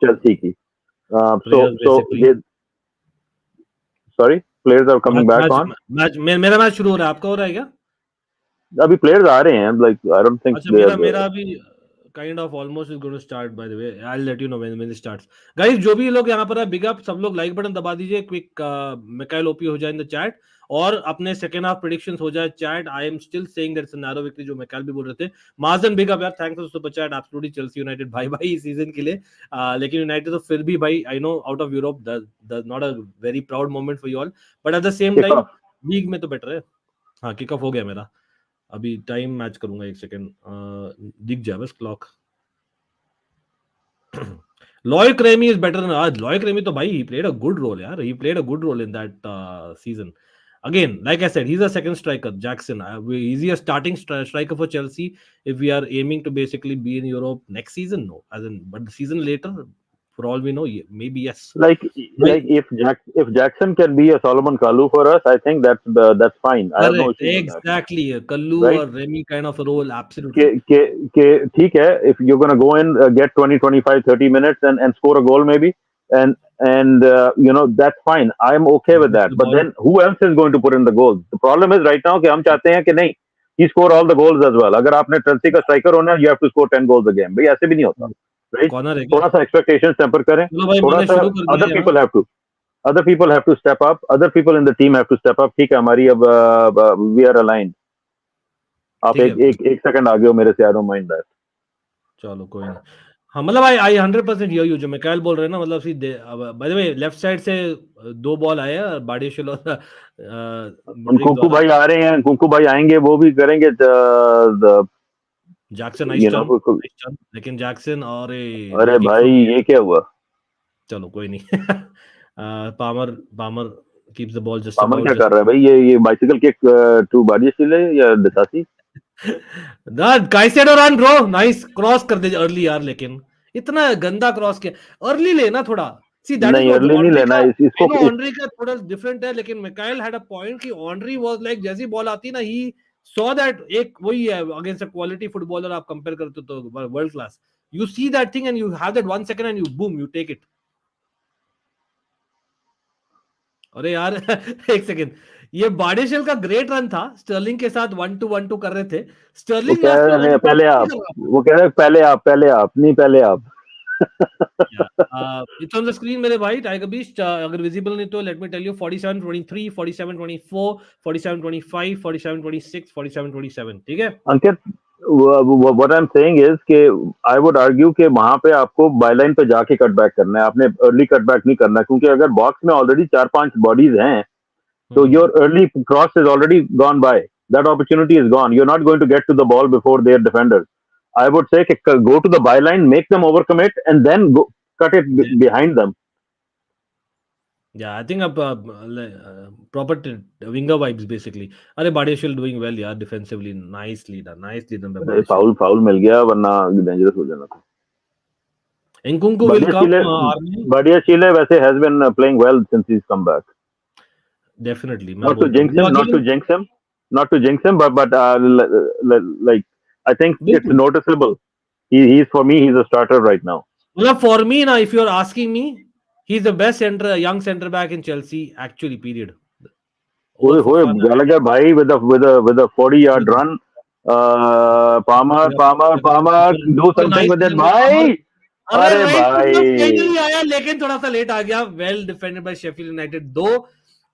चेल्सी की. So they, sorry, players are coming back on. मेरा मैच शुरू हो रहा है, आपका हो रहा है क्या? अभी players आ रहे हैं. Like I don't think. अच्छा, मेरा अभी kind of almost is going to start, by the way. I'll let you know when it starts. Guys, जो भी लोग यहाँ पर है, big up. सब लोग like बटन दबा दीजिए. Quick Mikhail OP हो जाए in the chat. और अपने second half predictions हो जाए chat. I am still saying that it's a narrow victory, जो Mikhail भी बोल रहे थे. Mazen big up यार, thanks for super chat. Absolutely Chelsea United भाई इस season के लिए. लेकिन United तो फिर भी भाई, I know out of Europe, that's not a very proud moment for you all. But at the same time, league में तो better है. हाँ, kick off हो गया मेरा. अभी टाइम मैच करूंगा, एक सेकंड दिख जाए बस clock. Loic Remy is better. आज लॉयक रेमी तो भाई, he played a good role यार. He played a good role in that season. Again, like I said, he's a second striker. Jackson, is he a starting striker for Chelsea if we are aiming to basically be in Europe next season? No, but the season later, for all we know, maybe yes. Like if Jackson can be a Solomon Kalou for us, I think that's fine. I have no issue with that. Exactly, Kalou Right? or Remy kind of a role, absolutely. ठीक है, if you're going to go in, get 20, 25, 30 minutes and score a goal maybe, and that's fine. I'm okay with that. But then who else is going to put in the goals? The problem is right now कि हम चाहते हैं कि नहीं, he score all the goals as well. अगर आपने Chelsea का striker होना है, you have to score 10 goals a game. भाई ऐसे भी नहीं होता. Right? थोड़ा सा expectations temper करें. थोड़ा सा other people have to step up. Other people in the team have to step up. ठीक है, हमारी अब we are aligned. आप एक सेकंड आगे हो मेरे से. I don't mind that. चलो कोई नहीं. हाँ, मतलब आई 100% हियर यू. जो मिकाइल बोल रहे हैं ना, मतलब सीधे. Bye the way, left side से 2 बॉल आए हैं. बाडिशल और कुंकू भाई आ रहे हैं. कुंकू भाई आएंगे, वो भी करेंगे. Jackson nice turn. लेकिन जैक्सन और अरे भाई ये क्या हुआ? चलो कोई नहीं. Palmer keeps the ball just. Palmer क्या कर रहा है भाई? ये बाइसिकल किक टू बाडिशल है या Disasi? Caicedo run bro, nice cross कर दे अर्ली यार. लेकिन इतना गंदा क्रॉस किया अर्ली. लेना थोड़ा See, that is नहीं what अर्ली नहीं Henry लेना का, है I इसको know Henry का थोड़ा different है, लेकिन Mikhail had a point कि Henry was like जैसी बॉल आती ना, he saw that एक वही है against a quality footballer आप compare करते हो तो world class. You see that thing and you have that 1 second and you boom, you take it. अरे यार एक सेकंड, ये बाडेशेल का ग्रेट रन था, स्टर्लिंग के साथ 1-2 कर रहे थे, वो स्टर्लिंग कह लास्ट में रहे हैं ऑन पहले आप, वो कह रहे हैं पहले आप नहीं पहले आप। इट्स ऑन द स्क्रीन मेरे भाई टाइगर बीस्ट, अगर विजिबल नहीं तो लेट मी टेल यू 47-23, 47-24, 47-25, 47-26, 47-27, ठीक है। Ankit what I am saying is कि आई वुड आर्ग्यू कि वहां पे आपको बायलाइन पे जाके कट बैक करना है, आपने अर्ली कट बैक नहीं करना, क्योंकि अगर बॉक्स में ऑलरेडी 4-5 बॉडीज हैं तो your early cross is already gone by, that opportunity is gone, you are not going to get to the ball before their defenders. I would say go to the byline, make them over commit and then cut it behind them. Yeah, I think proper winger vibes basically. अरे Badiashile doing well यार defensively, nicely done by Badiashile. Foul मिल गया वरना dangerous हो जाना था। Nkunku will come army बढ़िया चीले वैसे has been playing well since he's come back. definitely, मैं Not to बोलता हूँ jinx वो him, again not to jinx him, but like I think it's बिल्कुल, noticeable. He's for me, he's a starter right now. मतलब for me ना, if you are asking me, he's the best young center back in Chelsea actually, period. Hoye Over Fofana, Gallagher bhai with a 40-yard run. Palmer, do something nice with it, Palmer. bhai. अरे अरे right foot में भाई finally आया, लेकिन थोड़ा सा late आ गया, well defended by Sheffield United दो।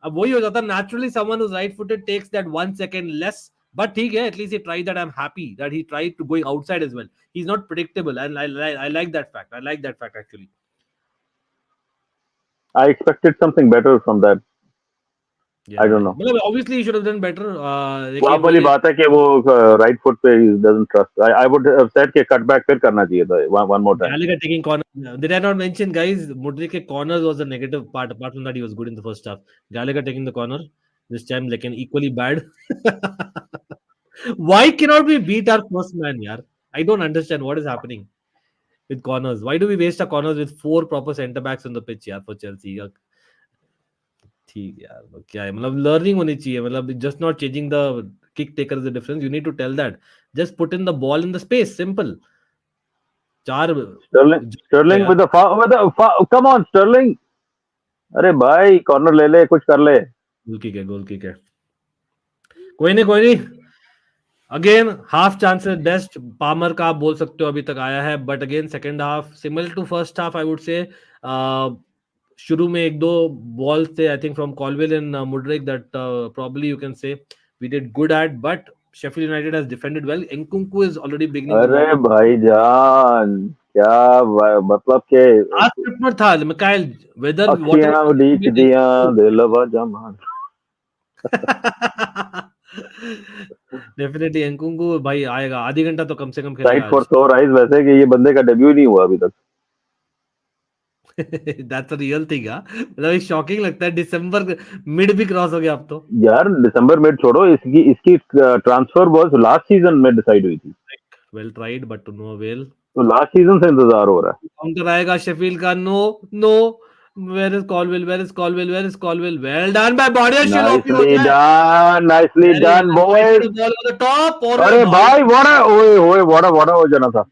अब वही हो जाता naturally, someone who right footed takes that 1 second less, but ठीक है, at least he tried that. I am happy that he tried to going outside as well, he is not predictable and I like that fact actually. I expected something better from that. I don't know. मतलब obviously he should have done better, वो आप लेकिन वाली वही है। बात है कि वो राइट फुट पे doesn't trust. I would have said कि कट बैक फिर करना चाहिए था one more time. Gallagher taking corner. Did I not mention, guys? Mudrik's corners was the negative part. Apart from that, he was good in the first half. Gallagher taking the corner this time, like an equally bad. Why cannot we beat our first man, yaar? I don't understand what is happening with corners. Why do we waste our corners with 4 proper centre backs on the pitch, yaar, for Chelsea? ठीक है यार, क्या है, मतलब learning होनी चाहिए, मतलब just not changing the kick taker is the difference. You need to tell that. Just put in the ball in the space. Simple. चार Sterling with come on Sterling, अरे भाई कॉर्नर ले ले, कुछ कर ले। गोल किक है, कोई नहीं। Again half chances best Palmer का आप बोल सकते हो अभी तक आया है, but again second half similar to first half I would say. शुरू में एक दो बॉल थे I think from Colwill and Mudryk that probably you can say we did good at, but Sheffield United has defended well. Nkunku is already beginning to अरे warm up. भाई जान क्या मतलब के आज ट्रिप में था मिकाइल, वेदर अखियां उड़ीक दिया दिलवा जमान। डेफिनेटली Nkunku भाई आएगा, आधी घंटा तो कम से कम साइड खेलेगा फॉर आज। सोर आइज, वैसे कि ये बंदे का डेब्यू नहीं हुआ अभी तक। That's a real thing. मतलब शॉकिंग लगता है, दिसंबर मिड भी क्रॉस हो गया अब तो यार दिसंबर में छोड़ो, इसकी ट्रांसफर वाज लास्ट सीजन में डिसाइड हुई थी, well tried but to no avail. तो लास्ट सीजन से इंतजार हो रहा है। काउंटर आएगा शेफील्ड का, no where is Colwill, well done by Badiashile, ओपी नाइसली होता है, done boys. Ball on the top, और अरे भाई भाई वाड़ा हो जाना था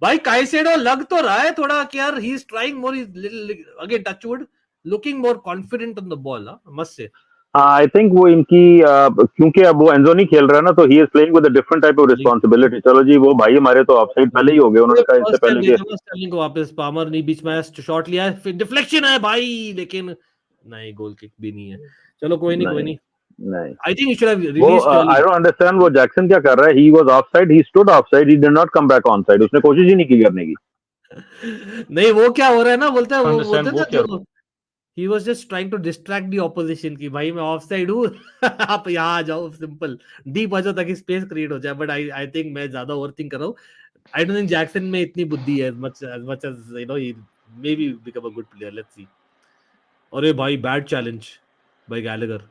भाई काइसेडो लग तो रहा है थोड़ा कि यार he is trying more, again touch wood looking more confident on the ball, must say. I think वो इनकी क्योंकि अब वो एंजो नहीं खेल रहा ना, तो he is playing with a different type of responsibility. चलो जी वो भाई हमारे तो ऑफसाइड पहले ही हो गए, उन्होंने कहा इससे पहले कि स्टर्लिंग को वापस, पामर नहीं बीच में शॉट लिया है, फिर डिफ्लेक्शन है भाई, लेकिन नहीं, गोल किक भी नहीं है। चलो कोई नहीं। I think you should have released I early. Don't understand वो जैक्सन क्या कर रहा है। He was offside, he stood offside, he did not come back onside, उसने कोशिश ही नहीं की करने की। नहीं वो क्या हो रहा है ना, बोलते हैं वो बोलते हैं ना, क्या जो he was just trying to distract the opposition कि भाई मैं ऑफ साइड हूँ आप यहाँ आ जाओ, सिंपल डीप आ जाओ ताकि स्पेस क्रिएट हो जाए। बट आई थिंक मैं ज्यादा ओवरथिंक कर रहा हूँ। आई डोंट थिंक जैक्सन में इतनी बुद्धि है as much as you know he maybe become a good player, let's see। अरे भाई bad challenge by Gallagher,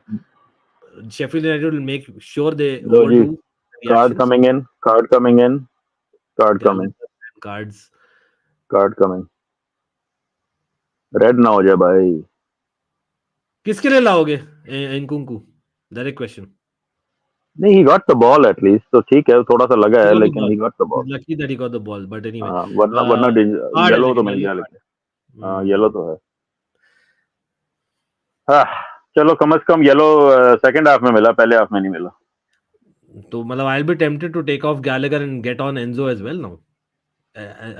Sheffield United will make sure they लो जी, overdo card reactions। Coming in, card coming. Cards। Card coming. Red ना हो जाए भाई। किसके लिए लाओगे एनकुंकू? Direct question. नहीं, he got the ball at least, तो ठीक है, थोड़ा सा लगा He है, got the लेकिन ball. He got the He's ball. lucky that he got the ball. But anyway, हाँ, वरना वरना hard है येलो तो लेकिन मिल yellow गया, hard लेकिन है। हाँ, येलो तो है। हाँ, चलो कम से कम येलो सेकंड हाफ में मिला, पहले हाफ में नहीं मिला। तो मतलब I'll be tempted to take off Gallagher and get on Enzo as well now.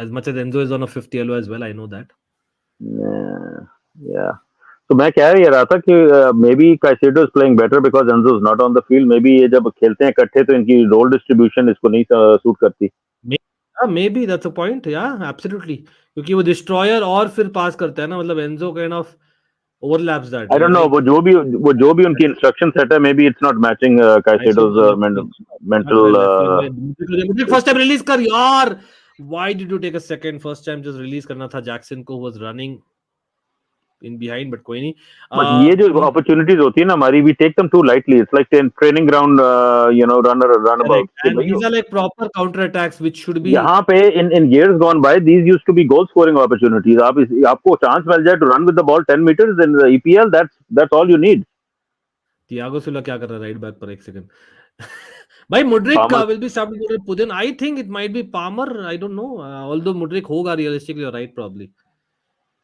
As much as Enzo is on a fifth yellow as well, I know that. या तो मैं कह ही रहा था कि may be Caicedo is playing better because Enzo is not on the field. May be ये जब खेलते हैं इकट्ठे तो इनकी रोल डिस्ट्रीब्यूशन इसको नहीं सूट करती। Maybe that's a point. Yeah, absolutely. क्योंकि वो डिस्ट्रॉयर और फिर पास करता है ना, मतलब Enzo kind of overlaps that. I don't You're know, right. वो जो भी उनकी इंस्ट्रक्शन सेट है, maybe it's not matching I saw Caicedo's well, not mental. well. Actually, first time release कर यार. Why did you take a second? First time just release करना था Jackson को, was running in behind, but कोई नहीं. But ये जो opportunities होती है ना हमारी, we take them too lightly. It's like training ground, run Correct. About कि And भाई these are like proper counter attacks, which should be. यहाँ पे इन years gone by these used to be goal scoring opportunities। आपको chance मिल जाए to run with the ball 10 meters in the EPL, that's all you need। Thiago Silva क्या कर रहा है right back पर? एक सेकंड. भाई Mudryk Palmer, will be subbed for Putin. I think it might be Palmer. I don't know. Although Mudryk होगा realistically, you're right probably.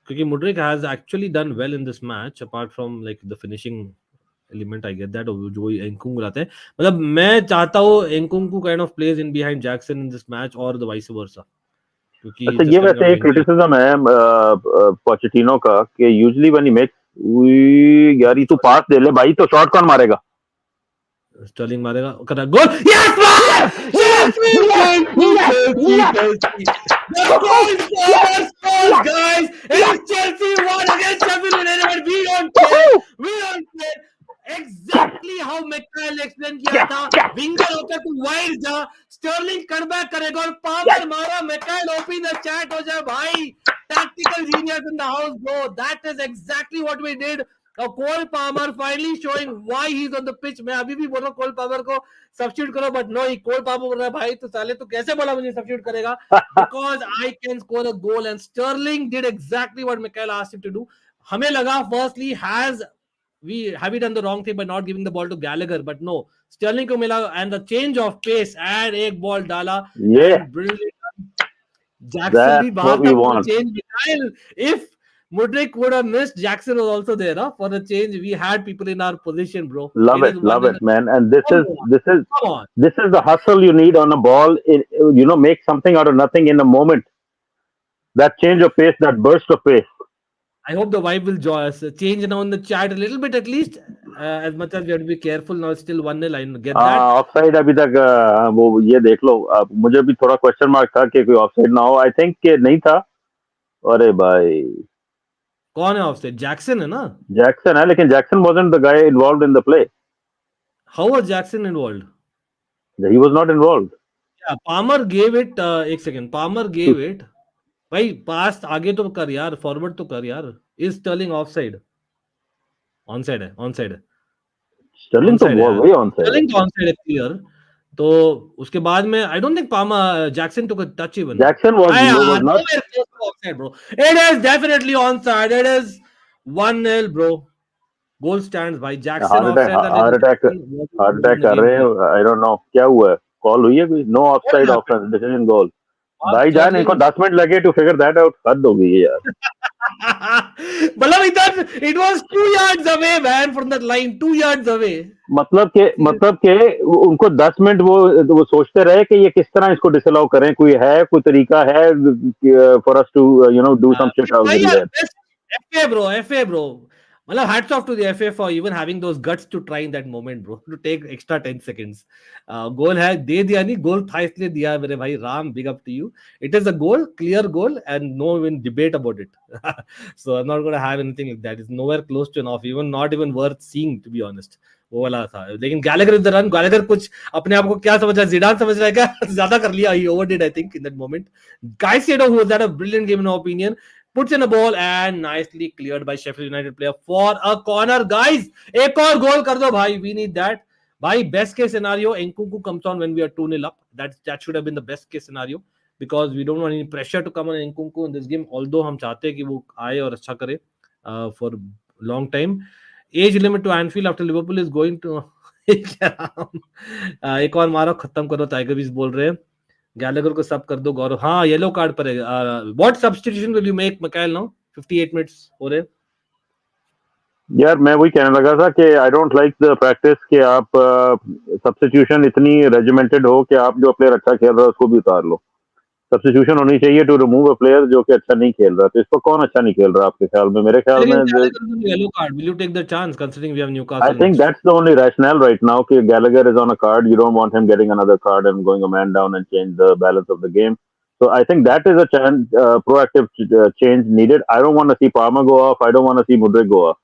क्योंकि Mudryk has actually done well in this match apart from like the finishing element. I get that. जो Nkunku लाते हैं, मतलब मैं चाहता हूँ Nkunku kind of plays in behind Jackson in this match or the vice versa. क्योंकि अच्छा just ये coming out वैसे of एक injury. क्रिटिसिज्म है पोचेटिनो का कि यूजुअली व्हेन ही मेक्स, यार ये तू पास दे ले भाई, तो शॉट कौन मारेगा? स्टर्लिंग मारेगा, कर goal. Yes man! Chelsea! Chelsea! Chelsea! Chelsea! The goal scorer scores, guys! It's Chelsea 1 against Sheffield United. We don't care. We don't care. Exactly how Mykhailo explain किया था. विंगर होकर तू वाइड जा, Stirling cutback करेगा और Palmer मारा. मैककाइल OP the chat हो जाए भाई. Tactical genius in the house, bro. That is exactly what we did. Cole Palmer finally showing why he's on the pitch. मैं अभी भी बोल रहा हूँ Cole Palmer को सब्स्टिट्यूट करो, बट नो, Cole Palmer बोल रहा है भाई तो साले तू कैसे बोला मुझे सब्स्टिट्यूट करेगा? Because I can score a goal and Sterling did exactly what Mikel asked him to do. हमें लगा firstly have we done the wrong thing by not giving the ball to Gallagher, but no, Sterling को मिला and the change of pace and एक ball डाला and brilliant. Jackson भी That's बाहर what था we for the want। change. If Mudryk would have missed, Jackson was also there. Huh? For the change, we had people in our position, bro. Love It is one love in it, man। And this come is on, this is come on. this is the hustle you need on a ball, make something out of nothing in a moment, that change of pace, that burst of pace। I hope the vibe will join us. Change now in the chat a little bit at least. As much as we have to be careful now, it's still 1-0. I get that. Offside अभी तक वो ये देख लो। मुझे भी थोड़ा question mark था कि कोई ऑफसाइड ना हो, आई थिंक कि नहीं था। अरे भाई कौन है ऑफसाइड? जैक्सन है ना? जैक्सन है, लेकिन Jackson wasn't the guy involved in the play। How was Jackson involved? He was not involved। Yeah, Palmer gave it. एक second. Palmer gave it. भाई पास आगे तो कर यार, फॉरवर्ड तो कर यार. Is Sterling offside? ऑनसाइड है, ऑनसाइड है. स्टर्लिंग तो ऑनसाइड है यार. वही ऑनसाइड है। स्टर्लिंग तो ऑनसाइड है क्लियर. तो उसके बाद में I don't think Palmer Jackson took a touch even. Jackson was यार not। nowhere close to offside, bro. It is definitely onside. It is 1-0, bro. Goal stands भाई. Jackson हार्ट अटैक offside था heart लेकिन attack Jackson wasn't heart involved attack in the कर game रहे play. हैं। आई don't no क्या हुआ है, call हुई है कोई? No What offside, happened? Offence, decision goal. और भाई जान इनको Sterling 10 मिनट लगे टू फिगर दैट आउट, हद हो गई है यार। मतलब इधर it was 2 yards away man from that line. 2 yards away. मतलब के उनको 10 मिनट वो सोचते रहे कि ये किस तरह इसको डिसअलाउ करें, कोई तरीका है for us to do some shit out भाई यार देयर। FA bro. मतलब hats off to the FA for even having those guts to try in that moment, bro. To take extra 10 seconds. गोल है, दे दिया नहीं, गोल था इसलिए दिया मेरे भाई. Ram, big up to you. It is a goal, clear goal, and no even debate about it. So I'm not going to have anything like that. It's nowhere close to enough, even not even worth seeing, to be honest. वो वाला था. लेकिन Gallagher is the run. Gallagher कुछ अपने आप को क्या समझ रहा है? जिडान समझ रहा है क्या? ज्यादा कर लिया. He overdid, I think, in that moment. Caicedo, who was at a brilliant game in our opinion, puts in a ball and nicely cleared by Sheffield United player for a corner. Guys, एक और गोल कर दो भाई. We need that. भाई, best case scenario, Nkunku comes on when we are 2-0 up. That should have been the best case scenario. because we don't want any pressure to come on Nkunku in this game, although हम चाहते हैं कि वो आए और अच्छा करे for long time. Age limit to Anfield after Liverpool is going to एक और मारो, खत्म करो, टाइगर बीस बोल रहे हैं. गैलेगर को सब कर दो गौरव. हाँ, येलो कार्ड पर है. What substitution will you make, Mikhail, now? 58 minutes हो रहे. यार मैं वही कहने लगा था कि आई डोंट लाइक द प्रैक्टिस कि आप सब्स्टिट्यूशन इतनी रेजिमेंटेड हो कि आप जो प्लेयर अच्छा खेल रहा है उसको भी उतार लो. सब्स्टिट्यूशन होनी चाहिए टू रिमूव अ प्लेयर जो कि अच्छा नहीं खेल रहा. तो इस पर कौन अच्छा नहीं खेल रहा आपके ख्याल में? मेरे ख्याल में yellow card. Will you take the chance considering we have Newcastle? I think that's the only rationale right now कि Gallagher is on a card. You don't want him getting another card and going a man down and change the balance of the game. So I think that is a proactive change needed. I don't want to see Palmer go off. I don't want to see Mudryk go off.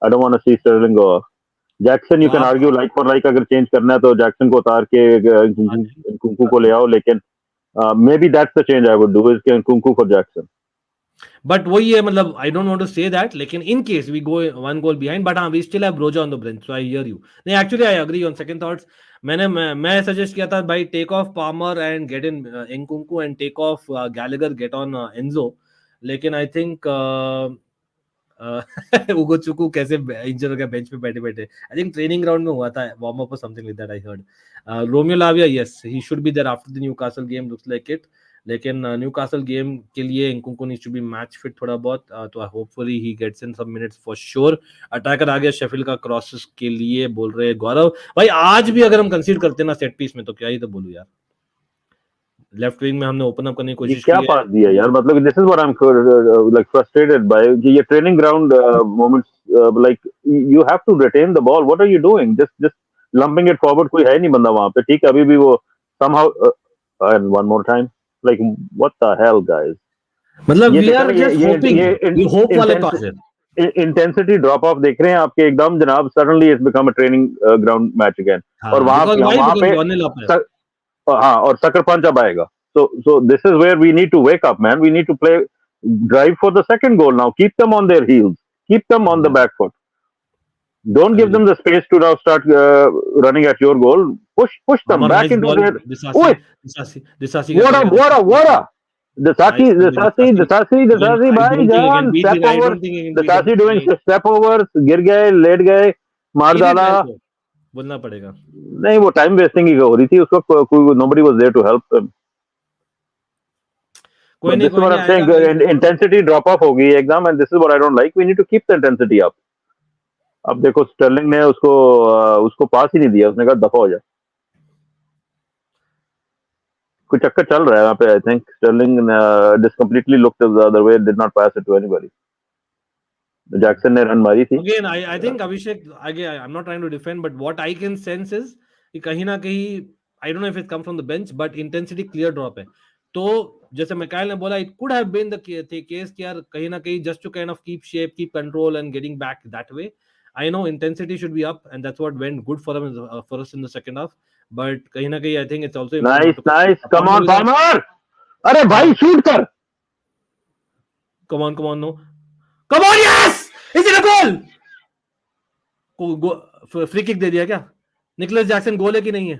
I don't want to see Sterling go off. Jackson you can argue like for like अगर change करना है तो Jackson को उतार के Nkunku को ले आओ. लेकिन maybe that's the change I would do is Nkunku for Jackson. But वही है, मतलब I don't want to say that, लेकिन in case we go one goal behind, but हाँ, we still have Broja on the bench, so I hear you. नहीं, actually I agree on second thoughts. मैं suggest किया था भाई, take off Palmer and get in Nkunku and take off Gallagher, get on Enzo. लेकिन I think उगो चुकू कैसे इंजर हो गया बेंच पे बैठे बैठे. आई थिंक ट्रेनिंग ग्राउंड में हुआ था वार्म अप और something like that. I heard Romeo Lavia, yes he should be there after the Newcastle game, looks like it. लेकिन न्यूकासल गेम के लिए Nkunku needs to be match fit थोड़ा बहुत, तो hopefully he gets in some minutes for sure. Attacker आ गया Sheffield का crosses के लिए, बोल रहे गौरव भाई. आज भी अगर हम कंसीडर करते ना सेट पीस में तो क्या ही तो बोलूं यार. लेफ्ट विंग में हमने ओपन अप करने की कोशिश की. क्या पास दिया यार, मतलब this is what I am like frustrated by. ये training ground moments, like you have to retain the ball. What are you doing? Just lumping it forward. कोई है नहीं बंदा वहां पे. ठीक है, अभी भी वो somehow and one more time, like what the hello guys. मतलब वी आर जस्ट होपिंग, ये होप वाले पास है. इंटेंसिटी ड्रॉप ऑफ देख रहे हैं आपके एकदम जनाब. Suddenly it's become a training ground match again. और वहां पे हाँ, और sucker punch अब आएगा. So this is where we need to wake up, man. We need to drive for the second goal now. Keep them on their heels. Keep them on the back foot. Don't give them the space to now start running at your goal. Push them back into their. Disasi. What a! Disasi, भाई जान. Step over. Disasi doing step overs. गिर गए, late गए, मार डाला. बोलना पड़ेगा. नहीं, वो टाइम वेस्टिंग ही हो रही थी उस वक्त. nobody was there to help him. कोई नहीं. इंटेंसिटी ड्रॉप ऑफ हो गई एकदम, and this is what I don't like. We need to keep the intensity up. अब देखो स्टर्लिंग ने उसको पास ही नहीं दिया. उसने कहा दफा हो जा. कुछ चक्कर चल रहा है वहां पे. I think Sterling just completely looked the other way, did not pass it to anybody. Jackson ने रन मारी थी. Again, I think Abhishek, again, I'm not trying to defend, but what I can sense is कि कहीं ना कहीं, I don't know if it comes from the bench, but intensity clear drop है. तो जैसे मिकाइल ने बोला, it could have been the case कि यार कहीं ना कहीं just to kind of keep shape, keep control and getting back that way. I know intensity should be up, and that's what went good for us in the second half. But कहीं ना कहीं I think it's also nice. Come on, Palmer. अरे भाई shoot कर. Come on, no. Come on, yes! Is it a goal? Free kick दे दिया क्या? Nicholas Jackson गोल है कि नहीं है?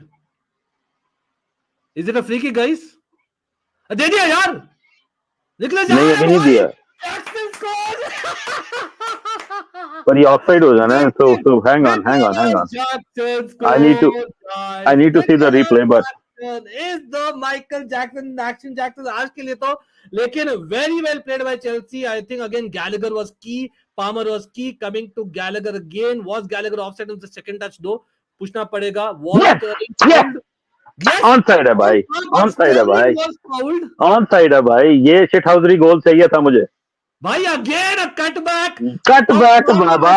Is it a free kick, guys? दे दिया यार. निकोलस जैक्सन नहीं दिया. Jackson score. पर ये ऑफसाइड हो जाना है. So hang on. I need to see the replay, but is the Michael Jackson action Jackson आज के लिए तो. लेकिन very well played by Chelsea. I think again Gallagher was key, Palmer was key. Coming to Gallagher again, was Gallagher offside in the second touch though? पूछना पड़ेगा. Yes, onside है भाई. Onside है भाई. ये shit housery goal चाहिए था मुझे भाई. Again a cutback Baba.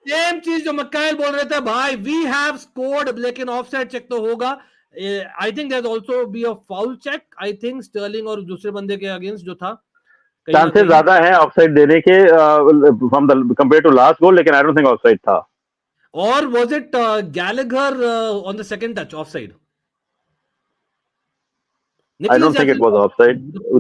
Same चीज जो मकाइल बोल रहे थे भाई. We have scored, लेकिन offside check तो होगा. I think there's also be a foul check. I think Sterling और दूसरे बंदे के अगेंस्ट जो था, चांसेस ज्यादा है ऑफसाइड देने के from the compare to last goal. लेकिन आई डोंट थिंक ऑफसाइड था. और was it Gallagher on the second touch offside? I don't think it was offside.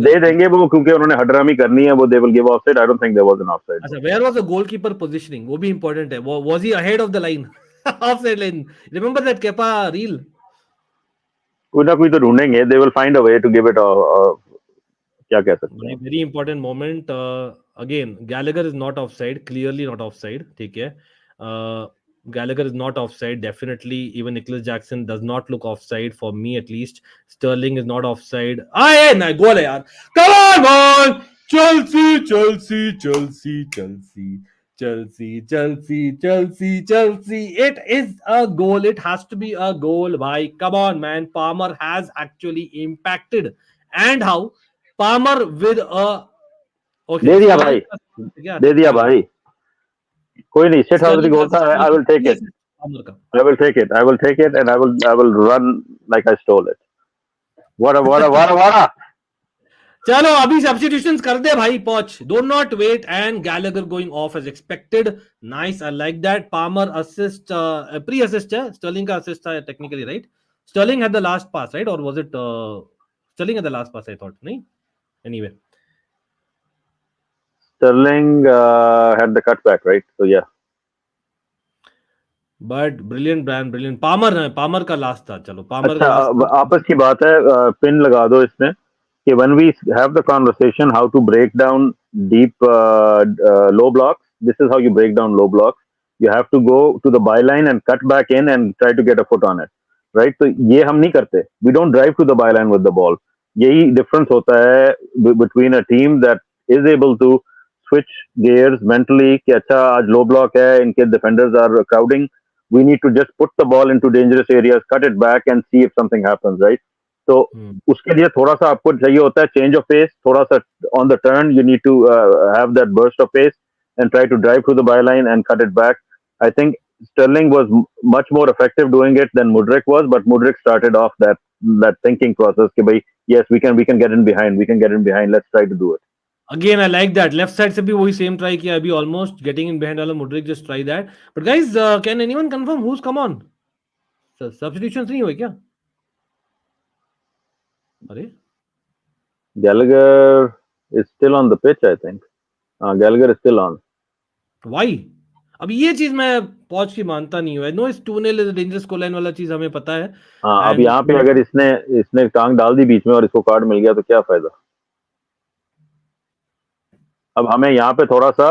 दे देंगे वो क्योंकि उन्होंने हडरामी करनी है. वो they will give offside. I don't think there was an offside. अच्छा, where was the goalkeeper positioning? वो भी important है. Was he ahead of the line? Offside line. Remember that Kepa reel? कोई ना कोई तो ढूंढेंगे, they will find a way to give it a क्या कह सकते हैं. Very important moment. Again, Gallagher is not offside. Clearly not offside. ठीक है. Gallagher is not offside. Definitely, even Nicholas Jackson does not look offside for me at least. Sterling is not offside. आए ना गोल है यार. Come on, man! Chelsea, Chelsea, Chelsea, Chelsea. Chelsea, Chelsea, Chelsea, Chelsea. It is a goal. It has to be a goal. Bhai, come on, man. Palmer has actually impacted. And how? Palmer with a okay. दे दिया Sterling भाई, क्या दे दिया भाई, कोई नहीं. Shit house Sterling goal था. I will take it. Palmer का. I will take it. I will take it, and I will run like I stole it. What a. चलो अभी सब्स्टिट्यूशंस कर दे भाई. Poch do not wait and Gallagher going off as expected. Nice, I like that. Palmer assist, pre assist है. Sterling का assist था technically, right? Sterling had the last pass, right? और was it Sterling had the last pass? I thought नहीं. Anyway, Sterling had the cutback, right? So yeah. But brilliant brand, brilliant. Palmer का last था. चलो Palmer का अच्छा, last. आपस की बात है, पिन लगा दो इसमें कि when we have the conversation how to break down deep low blocks, this is how you break down low blocks. You have to go to the byline and cut back in and try to get a foot on it, right? तो ये हम नहीं करते. We don't drive to the byline with the ball. यही difference होता है between a team that is able to switch gears mentally कि अच्छा आज low block है, इनके defenders are crowding. We need to just put the ball into dangerous areas, cut it back and see if something happens, right? तो उसके लिए थोड़ा सा आपको चाहिए होता है change of pace, थोड़ा सा on the turn you need to have that burst of pace and try to drive through the byline and cut it back. I think Sterling was much more effective doing it than Mudryk was, but Mudryk started off that thinking process कि भाई yes we can get in behind, let's try to do it. Again, I like that. Left side से भी वही same try किया अभी. Almost getting in behind वाला Mudryk, just try that. But guys, can anyone confirm who's come on? Substitutions नहीं हुए क्या? अरे Gallagher is still on the pitch, I think. Gallagher is still on. Why? अब ये चीज मैं पॉच की मानता नहीं हूँ. नो इस 2-0 इज डेंजरस गोल लाइन वाला चीज हमें पता है. हाँ, अब यहाँ पे अगर इसने टांग डाल दी बीच में और इसको कार्ड मिल गया तो क्या फायदा. अब हमें यहाँ पे थोड़ा सा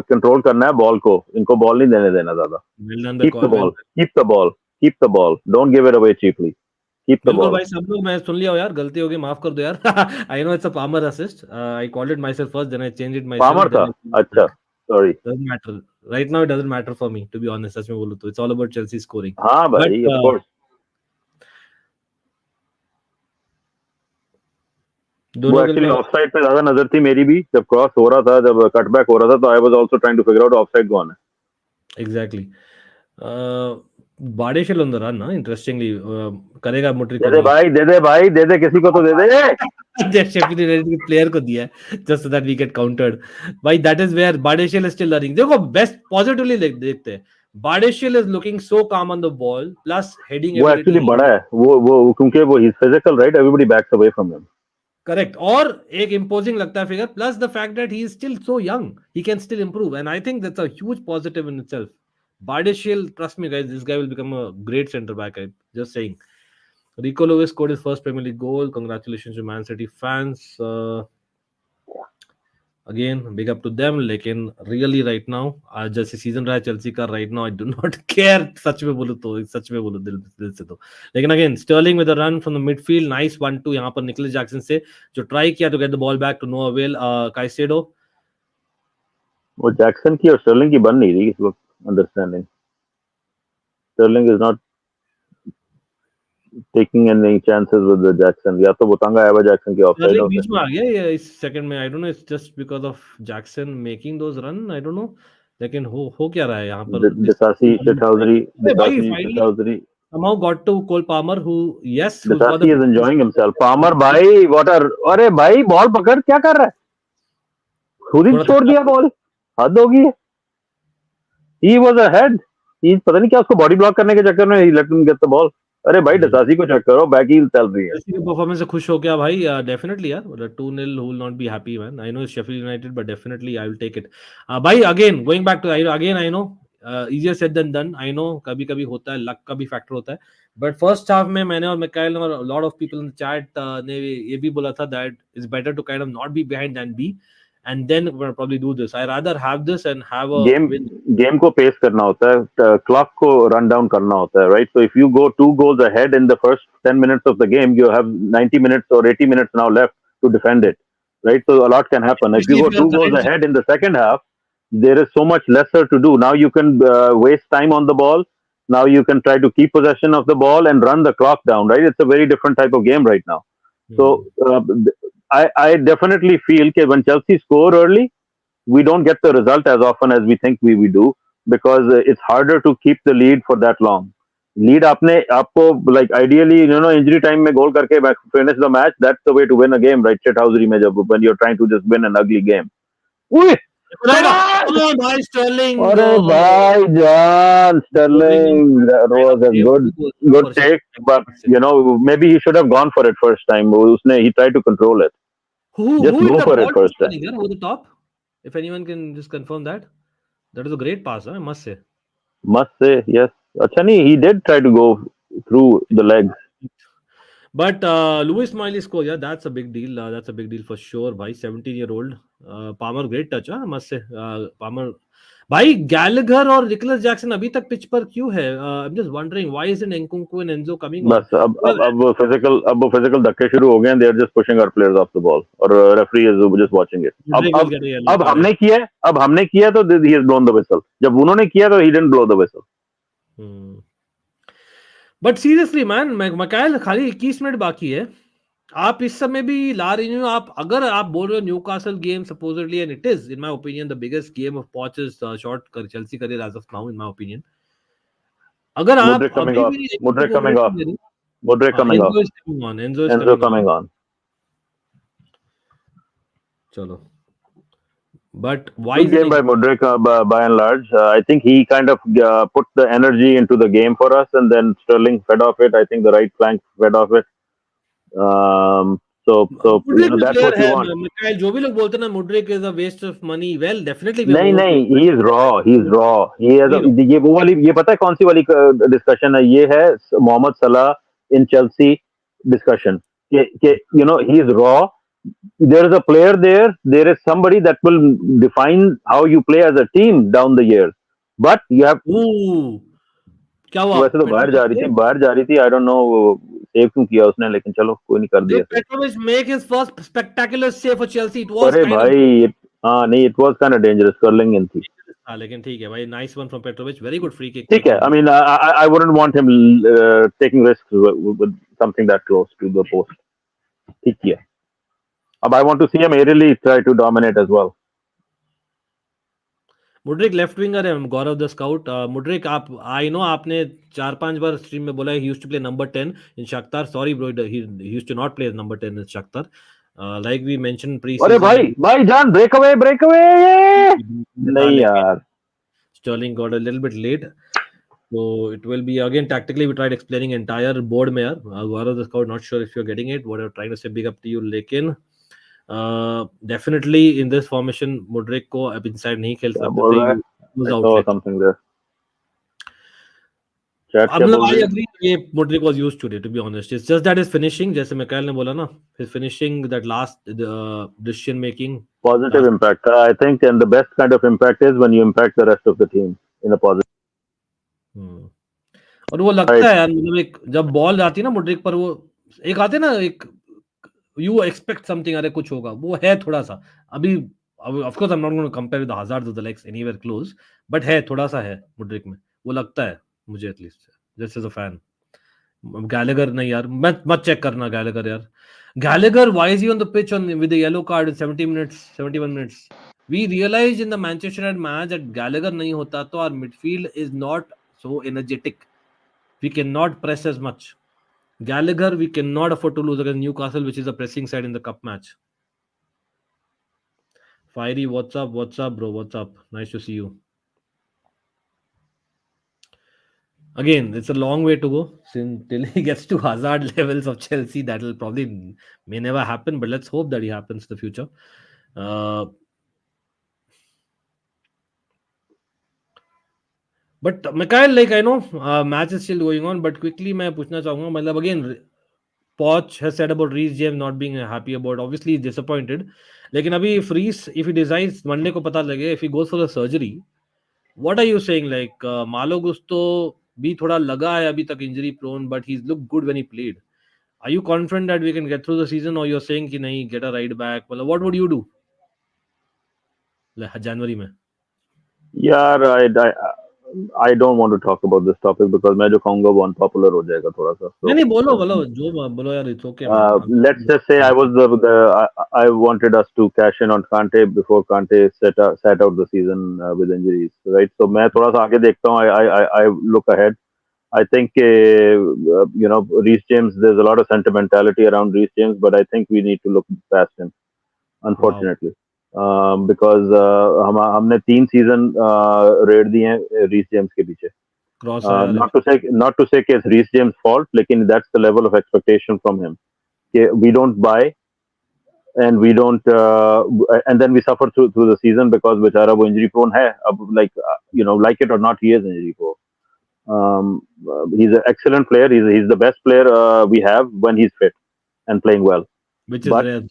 कंट्रोल करना है बॉल को. इनको बॉल नहीं देने देना ज्यादा. Keep the ball. Don't give it away cheaply. Keep the ball. भाई सब लोग, मैं सुन लिया यार, गलती हो गई, माफ कर दो यार. I know it's a Palmer assist. I called it myself first, then I changed it myself. Palmer था. अच्छा, sorry. Doesn't matter. Right now it doesn't matter for me, to be honest. सच में बोलूं तो it's all about Chelsea scoring. हाँ भाई, of course. वो actually offside पे ज्यादा नजर थी मेरी भी. जब क्रॉस हो रहा था, जब कटबैक हो रहा था, तो I was also trying to figure out offside कौन है. Exactly. Badiashile on the run ना, इंटरेस्टिंगली करेगा Mudryk. दे दे किसी को तो दे दे. शेफील्ड यूनाइटेड के प्लेयर को दिया है just so that we get countered. भाई that is where Badiashile is still learning. देखो बेस्ट पॉजिटिवली देखते हैं. Badiashile is looking so calm on the ball, plus heading. वो एक्चुअली बड़ा है वो क्योंकि वो he is physical, right? Everybody backs away from him. Correct. और एक इंपोजिंग लगता है figure, plus the fact that he is still so young, he can still improve, and I think that's a huge positive in itself. Bardeshiel, trust me guys, this guy will become a great centre back. I'm just saying. Rico Lewis scored his first Premier League goal. Congratulations to Man City fans. Again, big up to them. लेकिन really right now, आज जैसे season रहा है Chelsea का, right now I do not care. सच में बोलूं दिल से तो. लेकिन again, Sterling with a run from the midfield, nice 1-2 यहाँ पर Nicholas Jackson से, जो try किया to get the ball back to no avail. Caicedo. वो जैक्सन की और स्टर्लिंग की बन नहीं रही इस वक्त. Understanding. Sterling is not taking any chances with the Jackson. या तो बोतंगा आया Jackson की ऑफसाइड है. बीच में आ गया ये इस सेकंड में. I don't know, it's just because of Jackson making those run. I don't know. लेकिन हो क्या रहा है यहाँ पर? Disasi, Shithousery. Somehow got to Cole Palmer, who yes, Disasi is enjoying himself. Palmer भाई, अरे भाई बॉल पकड़, क्या कर रहा है? खुद ही छोड़ दिया बॉल. हद होगी. He was ahead. He पता नहीं क्या उसको बॉडी ब्लॉक करने के चक्कर में he let him get the ball. अरे भाई डिसासी को चेक करो, बैक हील चल रही है. डिसासी के परफॉर्मेंस से खुश हो गया भाई. डेफिनेटली यार, 2-0 who will not be happy man. I know it's Sheffield United but definitely I will take it. भाई again going back to again I know easier said than done. I know कभी कभी होता है, luck का भी factor होता है. But first half में मैंने और Mikhail और a lot of people in the chat ने ये भी बोला था that it's better to kind of not be behind than be, and then we'll probably do this. I rather have this and have a win. Game को pace करना होता है, clock को रन डाउन करना होता है, right? So if you go 2 goals ahead in the first 10 minutes of the game, you have 90 minutes or 80 minutes now left to defend it, right? So a lot can happen. If you Especially go if you're 2 goals currently ahead in the second half, there is so much lesser to do. Now you can waste time on the ball. Now you can try to keep possession of the ball and run the clock down, right? It's a very different type of game right now. So I definitely feel that when Chelsea score early, we don't get the result as often as we think we do, because it's harder to keep the lead for that long. Lead आपको like ideally, injury time में goal करके finish the match. That's the way to win a game, right? Shithousery में जब when you're trying to just win an ugly game. Ui! Come on! भाई Sterling अरे भाई जान, Sterling, that was a good take, but maybe he should have gone for it first time. He tried to control it. who Just hit go the for ball it to first time. Sterling here over the top? If anyone can just confirm that. That is a great pass, I must say. Must say, yes. Achani, he did try to go through the legs. But Louis Miley score, yeah, that's a big deal. That's a big deal for sure. Bhai, 17-year-old. Palmer, great touch, I must say. Palmer. भाई Gallagher और Nicholas Jackson अभी तक pitch पर क्यों है? I'm just wondering why isn't Nkunku and Enzo coming on? बस अब physical धक्के शुरू हो गए हैं. They are just pushing our players off the ball, और referee is just watching it. अब हमने किया तो he has blown the whistle. जब उन्होंने किया तो he didn't blow the whistle. But seriously man, Mykhailo खाली 21 मिनट बाकी है. आप इस समय भी ला रही हो. अगर आप बोल रहे हो Newcastle game supposedly, and it is in my opinion the biggest game of Poch's short कर Chelsea career as of now in my opinion. अगर आप अभी भी Mudryk coming off. Enzo coming on. चलो. But why good game by Mudryk by and large. I think he kind of put the energy into the game for us, and then Sterling fed off it. I think the right flank fed off it. So that's what you want. Mikhail, जो भी लोग बोलते हैं ना Mudryk is a waste of money. Well, definitely. नहीं, he is raw. He has ये पता है कौन सी वाली discussion है? ये है मोहम्मद सलाह in Chelsea discussion. He is raw. There is a player there. There is somebody that will define how you play as a team down the years. But you have. क्या हुआ? वैसे तो बाहर जा रही थी. I don't know सेव क्यों किया उसने, लेकिन चलो कोई नहीं, कर दिया. Petrovic make his first spectacular save for Chelsea. It was अरे भाई, नहीं, it was kind of dangerous. Curling in थी. लेकिन ठीक है भाई, nice one from Petrovic. Very good free kick. ठीक है. I mean, I wouldn't want him taking risks with something that close to the post. ठीक है. अब I want to see him aerially try to dominate as well. Mudryk left winger है, गौरव the scout. Mudryk, आप I know आपने 4-5 बार stream में बोला he used to play number 10 in Shakhtar. Sorry bro, he used to not play as number 10 in Shakhtar. Like we mentioned pre-season. अरे भाई जान, break away नहीं यार. Sterling got a little bit late. So it will be again tactically we tried explaining entire board में यार. Gaurav the scout, not sure if you're getting it. What I'm trying to say, big up to you. लेकिन definitely in this formation Mudryk को अब inside नहीं खेल सकते थे. Something there. I agree. Mudryk was used to it, to be honest. It's just that his finishing, जैसे Mikhail ने बोला ना, his finishing, that last decision making. Positive impact, I think, and the best kind of impact is when you impact the rest of the team in a positive. और वो लगता है यार, मतलब एक जब बॉल जाती है ना Mudryk पर, वो एक आते ना, एक you expect something, अरे कुछ होगा, वो है थोड़ा सा. अभी of course I'm not going to compare with the Hazard of the likes anywhere close, but है थोड़ा सा है Mudryk में, वो लगता है मुझे at least, just as a fan. Gallagher नहीं यार, मत चेक करना Gallagher यार. Gallagher, why is he on the pitch with the yellow card in 71 minutes? We realized in the Manchester United match that Gallagher नहीं होता तो our midfield is not so energetic. We cannot press as much. Gallagher, we cannot afford to lose against Newcastle, which is a pressing side in the cup match. Fiery, what's up, bro? What's up? Nice to see you. Again, it's a long way to go till he gets to Hazard levels of Chelsea. That will probably may never happen, but let's hope that he happens in the future. But Mikhail, like I know, match is still going on, but quickly मैं पूछना चाहूंगा, मतलब again, Poch has said about Reece James not being happy about. Obviously, he's disappointed. लेकिन अभी if he decides Monday को पता लगे, if he goes for the surgery, what are you saying? Like Malo Gusto भी थोड़ा लगा है अभी तक injury prone, but he's looked good when he played. Are you confident that we can get through the season, or you're saying कि नहीं, get a ride back? मतलब what would you do? जनवरी में? यार I don't want to talk about this topic because मैं जो कहूँगा वो unpopular हो जाएगा थोड़ा सा. नहीं So नहीं, बोलो बोलो जो बोलो यार, it's okay man. let's just say I wanted us to cash in on Kante before Kante sat out the season with injuries, right? So मैं थोड़ा सा आगे देखता हूँ. I look ahead. I think Reece James. There's a lot of sentimentality around Reece James, but I think we need to look past him, Wow. unfortunately. Because हमने 3 season red दिए हैं Reece James के पीछे. Cross Not to say कि it's Reece James' fault, लेकिन that's the level of expectation from him. We don't buy and we don't and then we suffer through the season because बेचारा वो injury prone है. अब like it or not, he is injury prone. He's an excellent player. He's the best player we have when he's fit and playing well. which is But rare.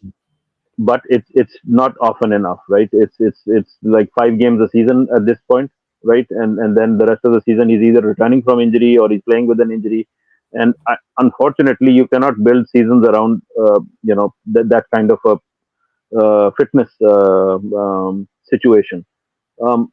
but it's not often enough, right? It's like 5 games a season at this point, right? And then the rest of the season he's either returning from injury or he's playing with an injury. And unfortunately, you cannot build seasons around that kind of a fitness situation. Um,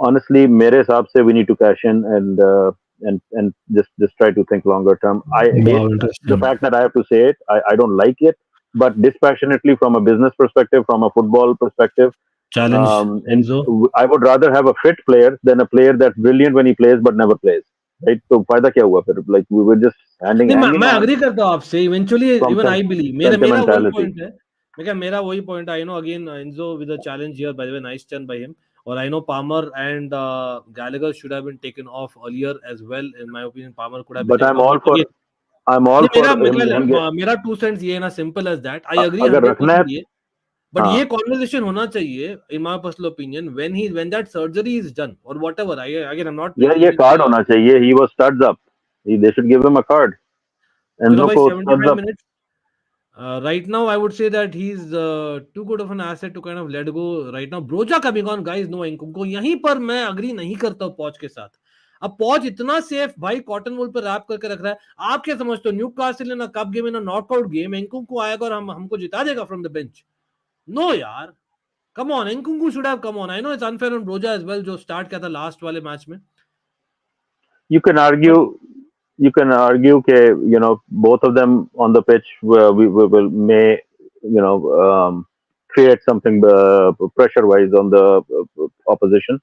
Honestly, मेरे हिसाब से we need to cash in and just try to think longer term. I hate Wow, the interesting. fact that I have to say it. I don't like it, but dispassionately from a business perspective, from a football perspective, Challenge and Enzo. I would rather have a fit player than a player that's brilliant when he plays but never plays. Right? So फायदा क्या हुआ फिर? Like we were just नहीं, hanging मैं on agree करता हूँ आपसे. Eventually from even I believe, मेरा मेरा वही sentimentality. पॉइंट है. मेरा वही पॉइंट है. I know again Enzo with a challenge here, by the way, nice turn by him. Or I know Palmer and Gallagher should have been taken off earlier as well. In my opinion, Palmer could have been But taken off. But again, I'm all नहीं, for him मेरा 2 cents ये है ना, simple as that. I agree अगर रखना है 100% ये. But हाँ. ये कॉन्वर्सेशन होना चाहिए in my personal opinion when that surgery is done or whatever. Again, I'm not यार ये making कार्ड होना चाहिए. He was studs up. They should give him a card. चलो Enzo भाई, को studs 75 up. minutes. Right now, I would say that he's too good of an asset to kind of let go right now. Broja coming on, guys, no Nkunku. यहीं पर मैं agree नहीं करता हूँ पॉच के साथ. अब पॉच इतना सेफ भाई कॉटन वूल पर रैप करके रख रहा है. आप क्या समझते हो? Newcastle in a cup game, in a knockout game, Nkunku आएगा और हमको जिता देगा फ्रॉम द बेंच? नो यार, come on. Nkunku should have come on. I know it's unfair on Broja as well, जो स्टार्ट किया था लास्ट वाले मैच में. You can But argue that both of them on the pitch may create something pressure wise on the opposition.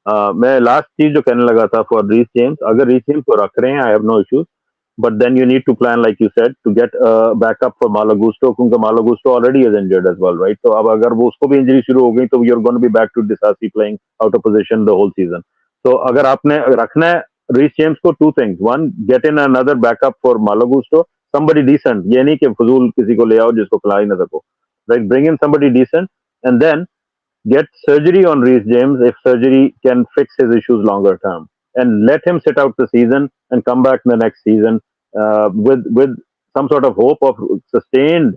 मैं last चीज जो कहने लगा था फॉर रीस जेम्स, अगर रीस जेम्स को रख रहे हैं I have no issues, but then you need to plan like you said to get a backup for Malo Gusto, क्योंकि Malo Gusto already is injured as well, right? तो अब अगर वो उसको भी इंजरी शुरू हो गई तो you're going to be back to Disasi playing out of position the whole season. So अगर आपने रखना है रीस जेम्स को, 2 things: one, get in another backup for Malo Gusto, somebody decent. ये नहीं कि फजूल किसी को ले आओ जिसको खिला ही ना सको, right? Bring in somebody decent and then get surgery on Reece James if surgery can fix his issues longer term, and let him sit out the season and come back the next season with some sort of hope of sustained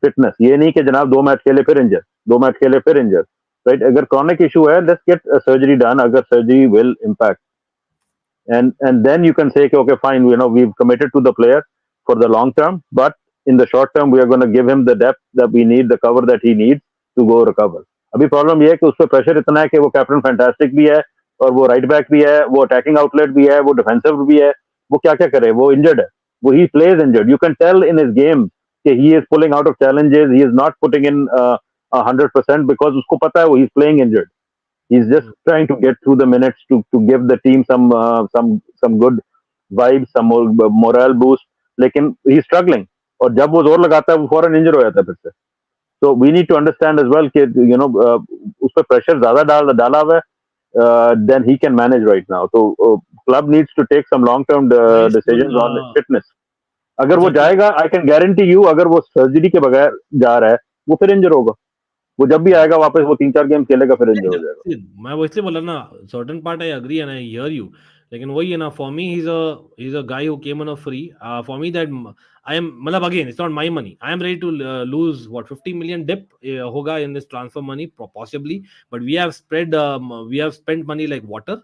fitness. ये नहीं कि जनाब 2 match खेले फिर इंजर, 2 match खेले फिर इंजर, right? अगर chronic issue है, let's get a surgery done. अगर surgery will impact, and then you can say okay fine, we've committed to the player for the long term, but in the short term we are going to give him the depth that we need, the cover that he needs to go recover. अभी problem ये है कि उस पर pressure इतना है कि वो कैप्टन फैंटास्टिक भी है और वो राइट बैक भी है, वो अटैकिंग आउटलेट भी है, वो डिफेंसिव भी है, वो क्या क्या करे, वो इंजर्ड है, वो he plays injured. You can tell in his game कि he is pulling out of challenges, he is not putting in 100% because उसको पता है वो he is playing injured. He's just trying to get through the minutes to give the team some good vibes, some more morale boost. लेकिन he's struggling और जब वो जोर लगाता है वो फौरन इंजर हो जाता है फिर से. So we need to understand as well कि उस पर प्रेशर ज्यादा डाला हुआ है than he can manage right now. So club needs to take some long term decisions on fitness. अगर वो जाएगा, I can guarantee you, अगर वो सर्जरी के बगैर जा रहा है वो फिर इंजर होगा. वो जब भी आएगा वापस वो 3-4 गेम खेलेगा फिर इंजर हो जाएगा. See, मैं वो इसलिए बोला ना, certain part I agree and I hear you. लेकिन वही है ना, for me he's a guy who came on a free. For me that I am, मतलब again it's not my money. I am ready to lose what 50 million dip होगा in this transfer money possibly, but we have spent money like water.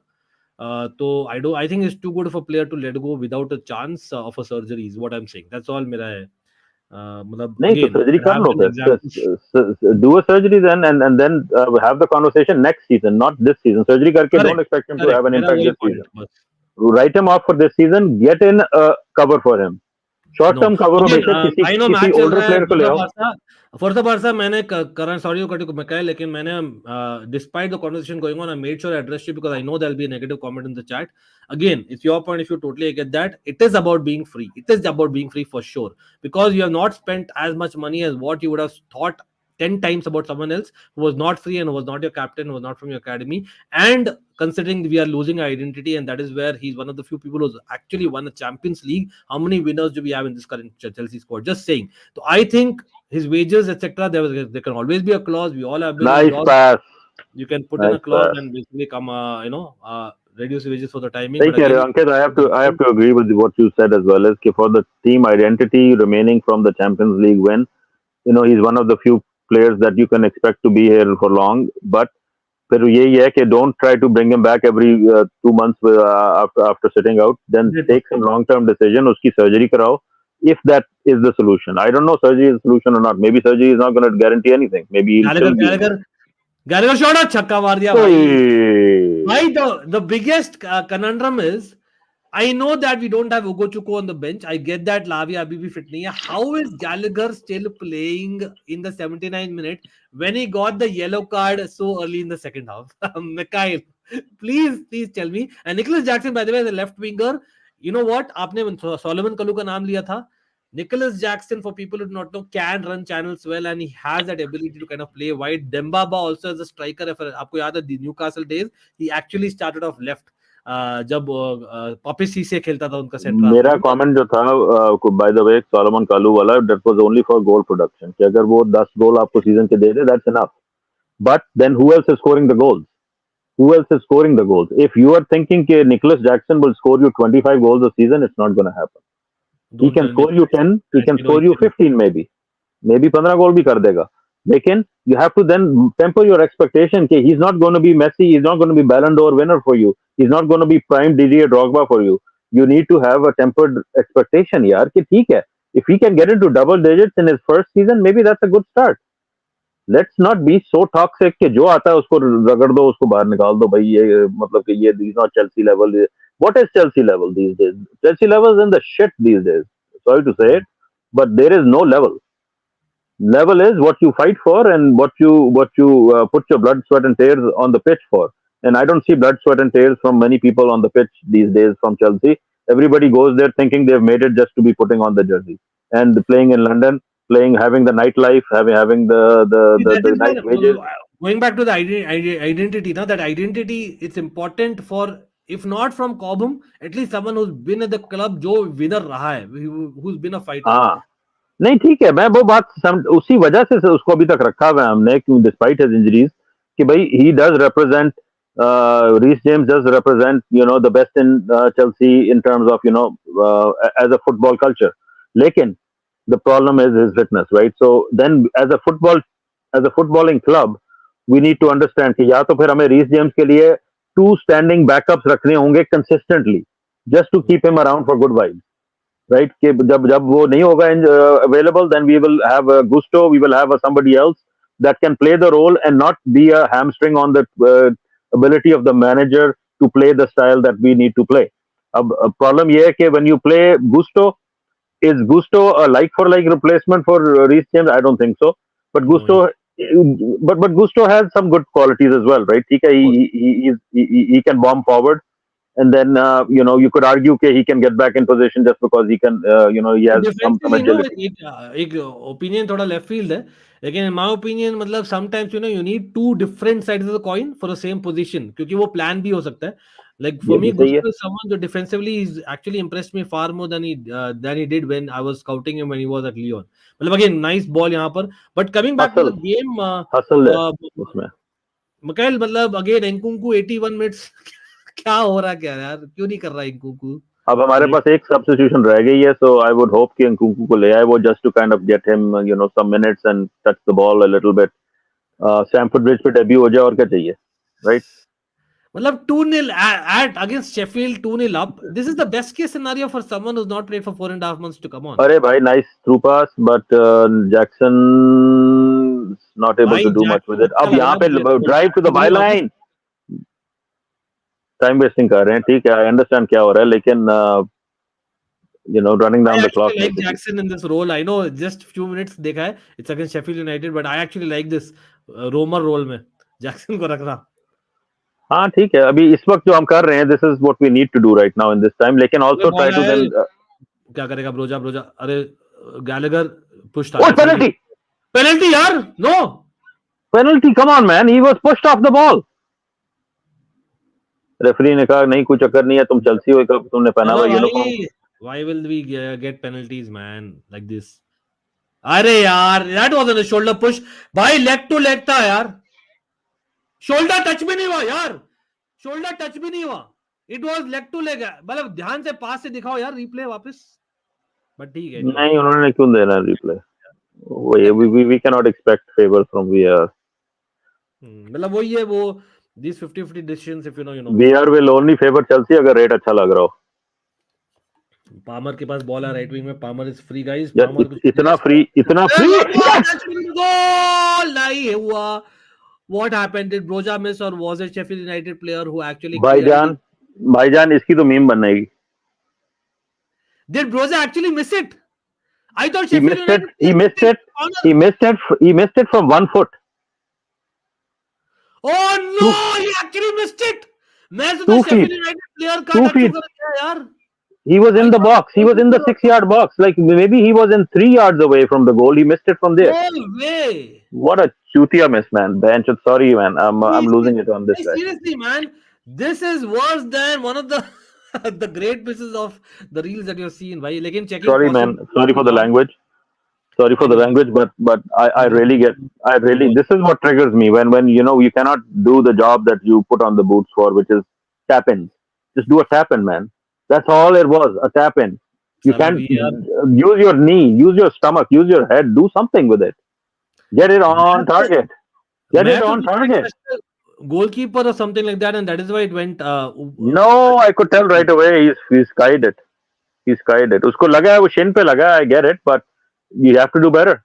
So I think it's too good of a player to let go without a chance of a surgery is what I'm saying. That's all मेरा है. मतलब नहीं तो again surgery there कर have low been फिर, examples. do a surgery then and then have the conversation next season, not this season. Surgery करके don't expect him to have an मेरा impact वही this point season. है बस. Write him off for this season, get in a cover for him. Short No. term cover में Again, बेशक I know किसी match चल older रहा है player को ले आओ. फॉर द बारसा मैंने करण सॉरी को मैं कहा, लेकिन मैंने despite the conversation going on I made sure I addressed you because I know there will be a negative comment in the chat. Again, it's your point. If you totally get that, it is about being free. It is about being free for sure, because you have not spent as much money as what you would have thought 10 times about someone else who was not free and who was not your captain, who was not from your academy. And considering we are losing our identity, and that is where he's one of the few people who's actually won the Champions League. How many winners do we have in this current Chelsea squad? Just saying. So I think his wages, etc., there can always be a clause. We all have been in Nice jobs. pass. You can put in a Nice clause pass. and basically come, reduce wages for the timing. सही But कह रहे हो again, Ankit. I have to agree with what you said as well, is कि for the team identity remaining from the Champions League win, he's one of the few players that you can expect to be here for long. But फिर यही है कि don't try to bring him back every 2 months after sitting out. Then take some long term decision. उसकी surgery कराओ if that is the solution. I don't know surgery is the solution or not. Maybe surgery is not going to guarantee anything. Maybe he'll still be. Gallagher shot छक्का मार दिया भाई. Why the biggest conundrum is, I know that we don't have Ugochukwu on the bench. I get that Lavia abhi bhi fit nahi hai. How is Gallagher still playing in the 79th minute when he got the yellow card so early in the second half? Mikhail, please tell me. And Nicholas Jackson, by the way, is a left winger. You know what? आपने Solomon Kalou का नाम लिया था. Nicholas Jackson, for people who do not know, can run channels well, and he has that ability to kind of play wide. Dembaba also as a striker. If आपको याद है the Newcastle days, he actually started off left. जब पॉपिसी से खेलता था उनका centre. मेरा comment जो था by the way Solomon Kalou वाला, that was only for goal production, कि अगर वो 10 गोल आपको सीजन के दे दे, that's enough. But then who else is scoring the goals? Who else is scoring the goals? If you are thinking that Nicholas Jackson will score you 25 goals a season, it's not going to happen. He can score you 10, he can score you 15 maybe 15 goal bhi kar dega. Lekin you have to then temper your expectation that he's not going to be Messi, he's not going to be Ballon d'Or winner for you, he's not going to be prime Didier Drogba for you. You need to have a tempered expectation yaar, ki theek hai, if he can get into double digits in his first season, maybe that's a good start. Let's not be so toxic कि जो आता है उसको रगड़ दो, उसको बाहर निकाल दो भाई. ये मतलब कि ये is not Chelsea level. What is Chelsea level these days? Chelsea level is in the shit these days. Sorry to say it, but there is no level. Level is what you fight for and what you put your blood, sweat and tears on the pitch for. And I don't see blood, sweat and tears from many people on the pitch these days from Chelsea. Everybody goes there thinking they've made it just to be putting on the jersey and playing in London, having the nightlife, having the night wages. Going back to the identity, now that identity, it's important for, if not from Cobham, at least someone who's been at the club, जो winner रहा है, who's been a fighter. हाँ, नहीं ठीक है, मैं वो बात उसी वजह से उसको अभी तक रखा हुआ है हमने, डिस्पाइट हिज इंजरीज, कि भाई he does represent, Reece James does represent, the best in Chelsea in terms of, as a football culture. लेकिन the problem is his fitness, right? So then as a footballing club, we need to understand कि या तो फिर हमें Reece James के लिए 2 standing backups रखने होंगे consistently, just to keep him around for good vibes, right? कि जब वो नहीं होगा available, then we will have a Gusto, we will have somebody else that can play the role and not be a hamstring on the ability of the manager to play the style that we need to play. अब problem ये है कि when you play Gusto, is Gusto a like-for-like replacement for Reece James? I don't think so. But Gusto, but Gusto has some good qualities as well, right? He can bomb forward, and then you could argue that he can get back in position just because he can, he has some agility. एक opinion थोड़ा left field है, लेकिन in my opinion, मतलब sometimes you need two different sides of the coin for the same position, क्योंकि वो plan भी हो सकता है. Like ये for me, भी सही है. Gusto is someone who defensively he's actually impressed me far more than he did when I was scouting him when he was at Lyon. मतलब again nice ball यहाँ पर. But coming back to Hustle, the game, hustle है uh, उसमें. Mikael, मतलब again Nkunku 81 minutes क्या हो रहा क्या यार, क्यों नहीं कर रहा Nkunku? अब हमारे पास एक सब्स्टिट्यूशन रह गई है, so I would hope कि Nkunku को ले आए वो, just to kind of get him some minutes and touch the ball a little bit. Stamford Bridge पे डेब्यू हो जाए, और क्या चाहिए, right? मतलब 2-0 at against Sheffield, 2-0 up. This is the best case scenario for someone who's not played for 4.5 months to come on. अरे भाई, nice through pass, but Jackson not able भाई to do much with it. अच्छा अब लग यहाँ रहा है पे मुझे drive to the byline, time wasting कर रहे हैं, ठीक है, आई अंडरस्टैंड क्या हो रहा है, लेकिन running I down the clock actually like basically. Jackson in this role. I know just few minutes देखा है. It's against Sheffield United, but I actually like this roamer role में Jackson को रखना. हाँ ठीक है, अभी इस वक्त जो हम कर रहे हैं, this is what we need to do right now in this time, लेकिन आल्सो ट्राई टू देन. क्या करेगा ब्रोजा? अरे गैलेगर पुश था. Oh, penalty! Penalty यार, no Penalty, come on man, he was pushed off the ball. Referee ने कहा नहीं, कोई चक्कर नहीं है, तुम चेल्सी हो, कब तुमने पहना हुआ uniform. Why will we get penalties man like this? अरे यार, that wasn't a shoulder push. भाई लेग टू लेग था यार, शोल्डर टच भी नहीं हुआ यार, शोल्डर टच भी नहीं हुआ. It was leg to leg. मतलब ध्यान से पास से दिखाओ यार, रिप्ले वापस. बट ठीक है, नहीं उन्होंने क्यों देना replay. we cannot expect favors from VR. मतलब वही है वो, these 50-50 decisions, if you know. VR will only favor Chelsea अगर रेट अच्छा लग रहा हो. पामर के पास बॉल है राइट विंग में. Palmer is free guys. Palmer इतना फ्री गोल नहीं हुआ. What happened? Did Broja miss or was it Sheffield United player who actually? भाईजान इसकी तो meme बननेगी. Did Broja actually miss it? I thought he missed it. He missed it from 1 foot. Oh no! He actually missed it. मैं तो Sheffield United player का 2 feet. यार. He was in the box. He was in the 6-yard box. Like maybe he was in 3 yards away from the goal. He missed it from there. No way. What a chutia miss, man. Bench. Sorry, man. I'm losing it on this guy. Seriously, man. This is worse than one of the the great misses of the reels that you're seeing. Bhai. Lekin checking. Sorry, man. Sorry for the language. But I really this is what triggers me when you cannot do the job that you put on the boots for, which is tap in. Just do a tap in, man. That's all it was, a tap in. You can't use your knee, use your stomach, use your head, do something with it. Get it on target. Goalkeeper or something like that, and that is why it went. No, I could tell right away. He skied it. Usko laga hai, wo shin pe laga. I get it, but you have to do better.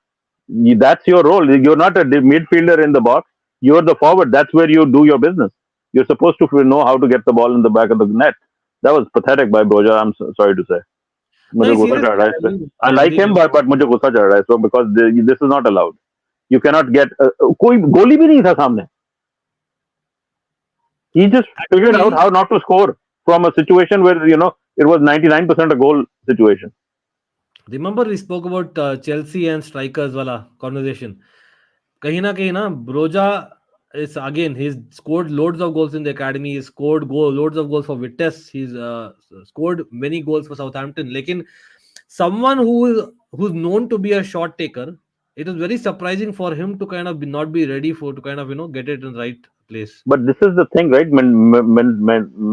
That's your role. You're not a midfielder in the box. You're the forward. That's where you do your business. You're supposed to know how to get the ball in the back of the net. That was pathetic by Broja. I'm sorry to say. मुझे गुस्सा चढ़ रहा है इस पे. I like him, but मुझे गुस्सा चढ़ रहा है इसको because this is not allowed. You cannot get कोई गोली भी नहीं था सामने. He just figured out how not to score from a situation where it was 99% a goal situation. Remember we spoke about Chelsea and strikers wala conversation. कहीं ना Broja is again, he's scored loads of goals in the academy. He's scored loads of goals for Vitesse. He's scored many goals for Southampton. Lekin someone who's known to be a shot taker, it is very surprising for him to kind of not be ready to kind of get it in the right place. But this is the thing, right?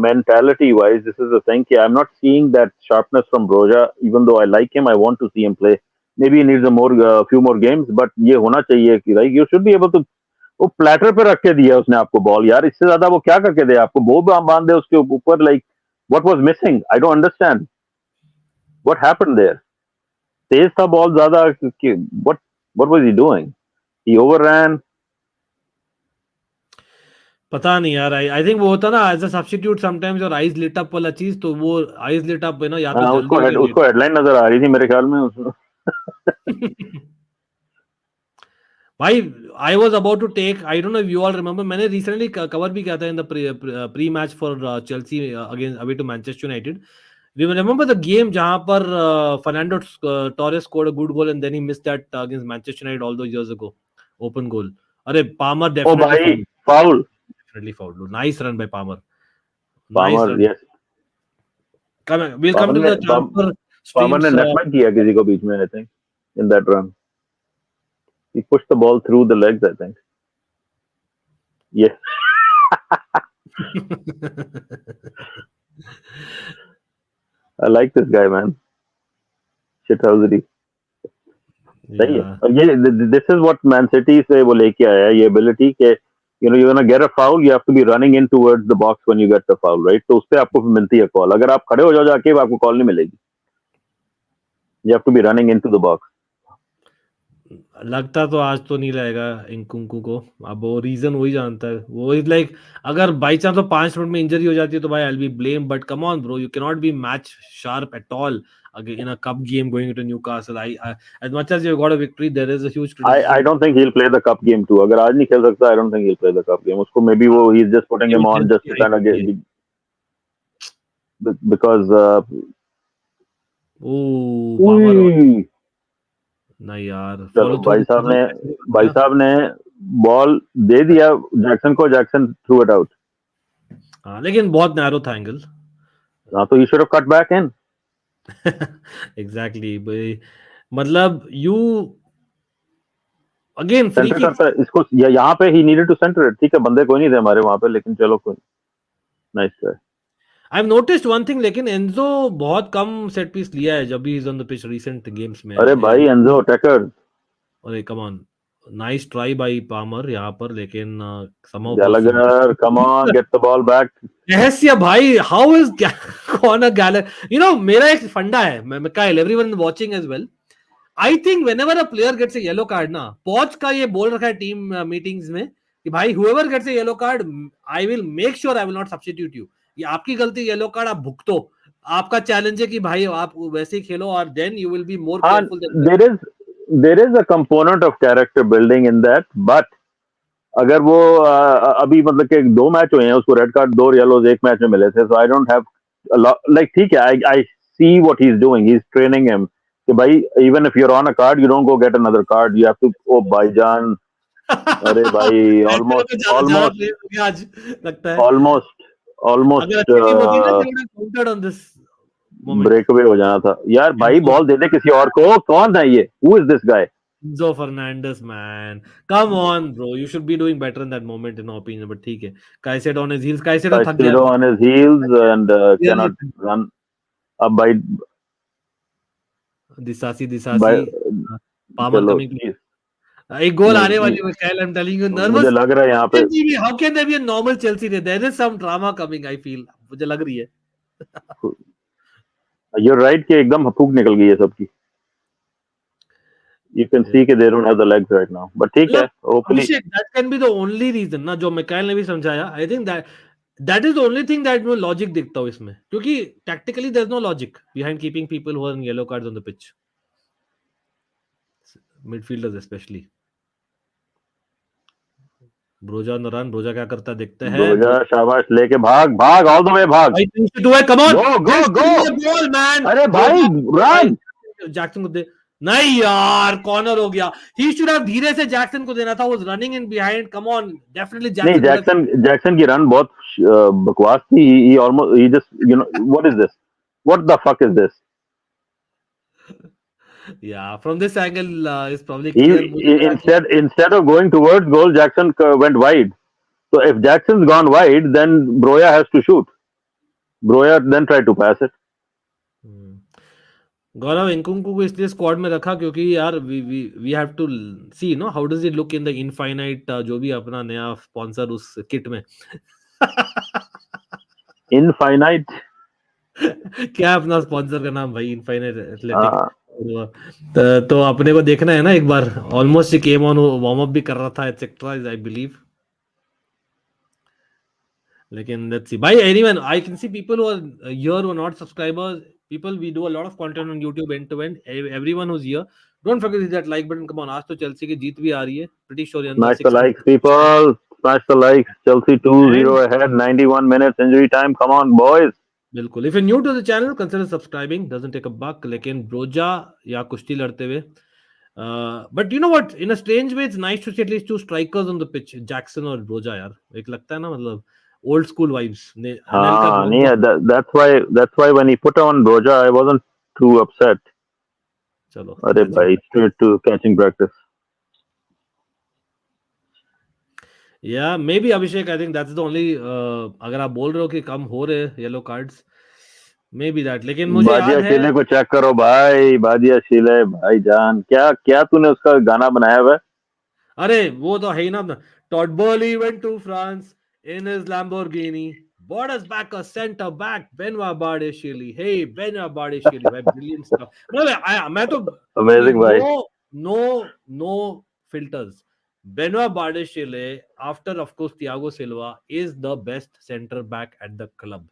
Mentality wise, this is the thing. I'm not seeing that sharpness from Broja. Even though I like him, I want to see him play. Maybe he needs few more games, but ये होना चाहिए कि right, you should be able to. वो platter पे रख के दिया उसने आपको बॉल यार, इससे ज्यादा वो क्या करके दे आपको, वो बांध दे उसके ऊपर. Like what was missing, I don't understand what happened there. तेज था बॉल ज्यादा, what was he doing, he overran. पता नहीं यार. आई थिंक वो होता ना as a substitute sometimes your eyes lit up वाला चीज, तो वो आईज लिट अप है ना, या तो उसको हेडलाइन नजर आ रही थी मेरे ख्याल में उसको. भाई I was about to take, I don't know if you all remember, मैंने recently cover भी किया था in the pre-match for Chelsea against away to Manchester United. We remember the game जहाँ पर Fernando Torres scored a good goal and then he missed that against Manchester United all those years ago, open goal. अरे Palmer definitely foul. Definitely foul. Nice run by Palmer. Nice Palmer, run. yes. We'll come to the transfer Palmer streams. ने netback किया किसी को बीच में, I think, in that run. He pushed the ball through the legs, I think. Yes. I like this guy, man. Shithousery. सही है. और ये this is what Man City से वो लेके आया है, ये ability के you're gonna get a foul, you have to be running in towards the box when you get the foul, right? तो उसपे आपको मिलती है कॉल. अगर आप खड़े हो जाओ जाके आपको कॉल नहीं मिलेगी. You have to be running into the box. लगता तो आज तो नहीं रहेगा इंकुंकू को. अब वो रीजन वही जानता है. वो इज लाइक अगर बाई चांस तो 5 मिनट में इंजरी हो जाती है तो भाई I will be blame, but come on bro, you can not be match sharp at all in a cup game going to Newcastle. As much as you got a victory, there is a huge criticism. I don't think he'll play the cup game too. अगर आज नहीं खेल सकता, I don't think he'll play the cup game. उसको maybe वो he's just putting him on just to kind of get because नहीं यार, चलो भाई साहब ने बॉल दे दिया जैक्सन को, जैक्सन थ्रू इट आउट. हाँ, लेकिन बहुत नैरो था एंगल. हाँ, तो he should have cut back in. Exactly. मतलब you again free kick करता है इसको यहाँ पे he needed to center it. ठीक है, बंदे कोई नहीं थे हमारे वहां पे, लेकिन चलो कोई. Nice try. I've noticed one thing, लेकिन एंजो बहुत कम सेट पीस लिया है जब भी is on the pitch recent games में. अरे भाई एंजो अटैकर. अरे come on, nice try by Palmer यहाँ पर, लेकिन somehow Gallagher, come on, get the ball back. Rahasya भाई, हाउ इज कॉर्नर गैलगर. मेरा एक फंडा है, Mikhail, everyone watching as well. I think whenever a player gets a yellow card ना, पॉच का ये बोल रखा है टीम मीटिंग्स में कि भाई whoever gets a yellow card, I will make sure I will not substitute you. ये आपकी गलती, येलो कार्ड आप भुगतो. आपका चैलेंज है कि भाई आप वैसे ही खेलो और then you will be more careful. there is a component of character building in that, but अगर वो अभी मतलब कि 2 मैच हुए हैं, उसको रेड कार्ड 2 येलोज 1 मैच में मिले थे, so I don't have like ठीक है, I see what he's doing, he's training him कि भाई even if you're on a card, you don't go get another card, you have to, oh भाईजान. अरे भाई almost ब्रेकअवे हो जाना था यार. भाई बॉल दे दे किसी और को. कौन है ये? Who is this guy? Enzo Fernandez, man, come on bro, you should be doing better in that moment in my opinion, but ठीक है. Caicedo on his heels, Caicedo थक गया on his heels and cannot run. अब भाई दिसासी Palmer coming. एक गोल आने वाली है, Kyle, I'm telling you, nervous. मुझे लग रहा है यहाँ पे how can there be a normal Chelsea day? There is some drama coming, I feel. मुझे लग रही है. You're right कि एकदम फूक निकल गई है सबकी. You can see कि they don't have the legs right now, but ठीक है, hopefully that can be the only reason ना, जो Mikhail ने भी समझाया. I think that is the only thing that मैं logic देखता हूँ इसमें, क्योंकि tactically there's no logic behind keeping people who are in yellow cards on the pitch, midfielders especially. Broja on the run, Broja क्या करता देखते हैं. Broja शाबाश, लेके भाग all the way भाग. Come on, go goal man. अरे भाई run. जैक्सन को दे. नहीं यार, कॉर्नर हो गया. He should have धीरे से जैक्सन को देना था. Was running in behind. Come on, definitely Jackson. नहीं, जैक्सन की रन बहुत बकवास थी. He almost, he just, what is this? What the fuck is this? Yeah, from this angle, it's probably instead of going towards goal, Jackson went wide. So if Jackson's gone wide, then Broja has to shoot. Broja then tried to pass it. गौरव इंकुंकू को इसलिए squad में रखा क्योंकि यार we have to see how does it look in the infinite, जो भी अपना नया स्पॉन्सर उस किट में. इनफाइनाइट क्या अपना स्पॉन्सर का नाम भाई? Infinite Athletic. तो अपने को देखना है ना एक बार. Almost came on, warm up भी कर रहा था एटसेट्रा, आई बिलीव. लेकिन लेट्स सी भाई. Anyone, I can see people who are here who are not subscribers. People, we do a lot of content on YouTube end to end. Everyone who's here, don't forget to hit that like button. Come on, आज तो Chelsea की जीत भी आ रही है. Pretty sure. Smash the likes, people. Smash the likes. Chelsea 2-0 ahead. 91 minutes injury time. Come on, boys. बिल्कुल. If you're new to the channel, consider subscribing. Doesn't take a buck. लेकिन Broja या कुश्ती लड़ते हुए. But you know what? In a strange way, it's nice to see at least 2 strikers on the pitch. Jackson और Broja यार. एक लगता है ना, मतलब old school vibes. हाँ नहीं, that's why when he put on Broja, I wasn't too upset. चलो, अरे that's भाई, straight to catching practice. Yeah, maybe Abhishek, I think that's the only अगर आप बोल रहे हो कि कम हो रहे येलो कार्ड्स, maybe that. लेकिन मुझे बाजिया याद है, शीले को चेक करो भाई, बाजिया शीले भाईजान, क्या क्या तूने उसका गाना बनाया हुआ है? अरे वो तो है ही ना अपना, Todd Boehly went to France in his Lamborghini, bought us back a centre back, Benoit Bardeshili. Hey, Benoit Bardeshili, भाई brilliant stuff. मैं तो अमेजिंग भाई. no filters. Benoit Bardeshili, after of course Thiago Silva, is the best centre back at the club.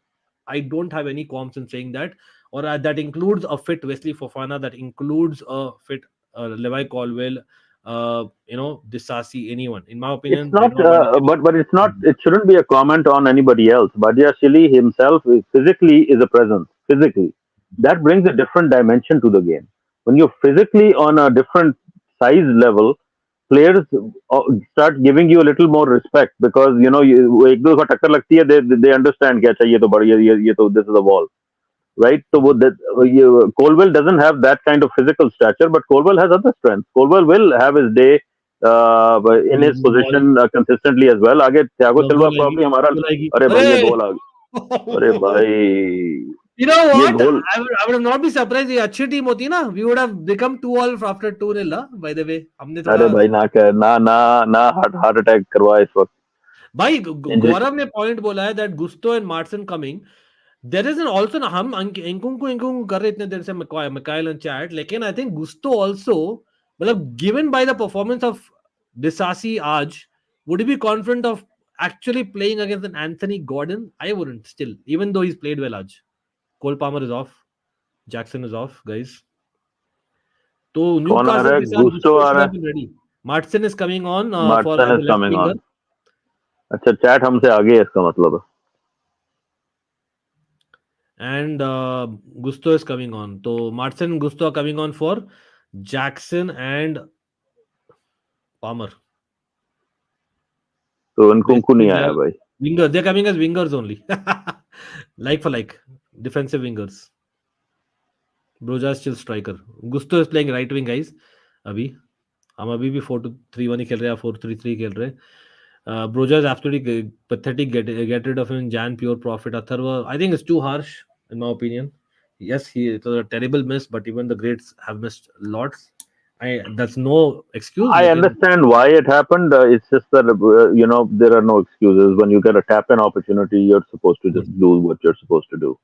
I don't have any qualms in saying that. Or that includes a fit Wesley Fofana, that includes a fit Levi Colwill, Disasi, anyone. In my It's opinion, not, Benoit Bardeshili. but it's not. It shouldn't be a comment on anybody else. Badia Shili himself physically is a presence. Physically, that brings a different dimension to the game. When you're physically on a different size level, players start giving you a little more respect because एक दो का टक्कर लगती है, they understand कि अच्छा ये तो बढ़िया, ये तो this is a wall. Right? So Colwell doesn't have that kind of physical stature, but Colwell has other strengths. Colwell will have his day in his position consistently as well. आगे Thiago Silva गोल आएगी, probably हमारा, गोल आएगी, अरे भाई ये अरे गोल आ गया, अरे भाई You know ये what? Goal, I would not be surprised. ये अच्छी टीम होती ना, we would have become 2-all after 2-0. By the way, हमने अरे थोड़ा भाई ना कर, ना ना ना हार्ट अटैक करवा इस वक्त. भाई इंजरी. गौरव ने पॉइंट बोला है that Gusto and Martin coming. There is an also ना हम इंकुंकू कर रहे इतने देर से Mikhail and chat, लेकिन I think Gusto also, मतलब given by the performance of Disasi आज, would he be confident of actually playing against an Anthony Gordon? I wouldn't still, even though he's played well आज. Cole Palmer is off, Jackson is off, guys. तो कौन आ रहा Newcastle है? के साथ Gusto Gusto uh should रहा have है. been ready. Martin is coming on for मार्टसन as is a left coming winger. On. अच्छा, चैट हमसे आगे है इसका मतलब. And Gusto is coming on. So Martin and Gusto are coming on for Jackson and Palmer. तो इनकुंकू नहीं आया भाई. Wingers, they're coming as wingers only. Like for like. Defensive wingers. Broja is still striker. Gusto is playing right wing, guys. अभी हम अभी भी 4-2-3-1 ही खेल रहे हैं, 4-3-3 खेल रहे हैं. Broja is absolutely pathetic. Get rid of him. Jan pure profit. Atharva, I think it's too harsh in my opinion. Yes, it was a terrible miss, but even the greats have missed lots. That's no excuse. I understand why it happened. It's just that there are no excuses. When you get a tap-in opportunity, you're supposed to just do what you're supposed to do.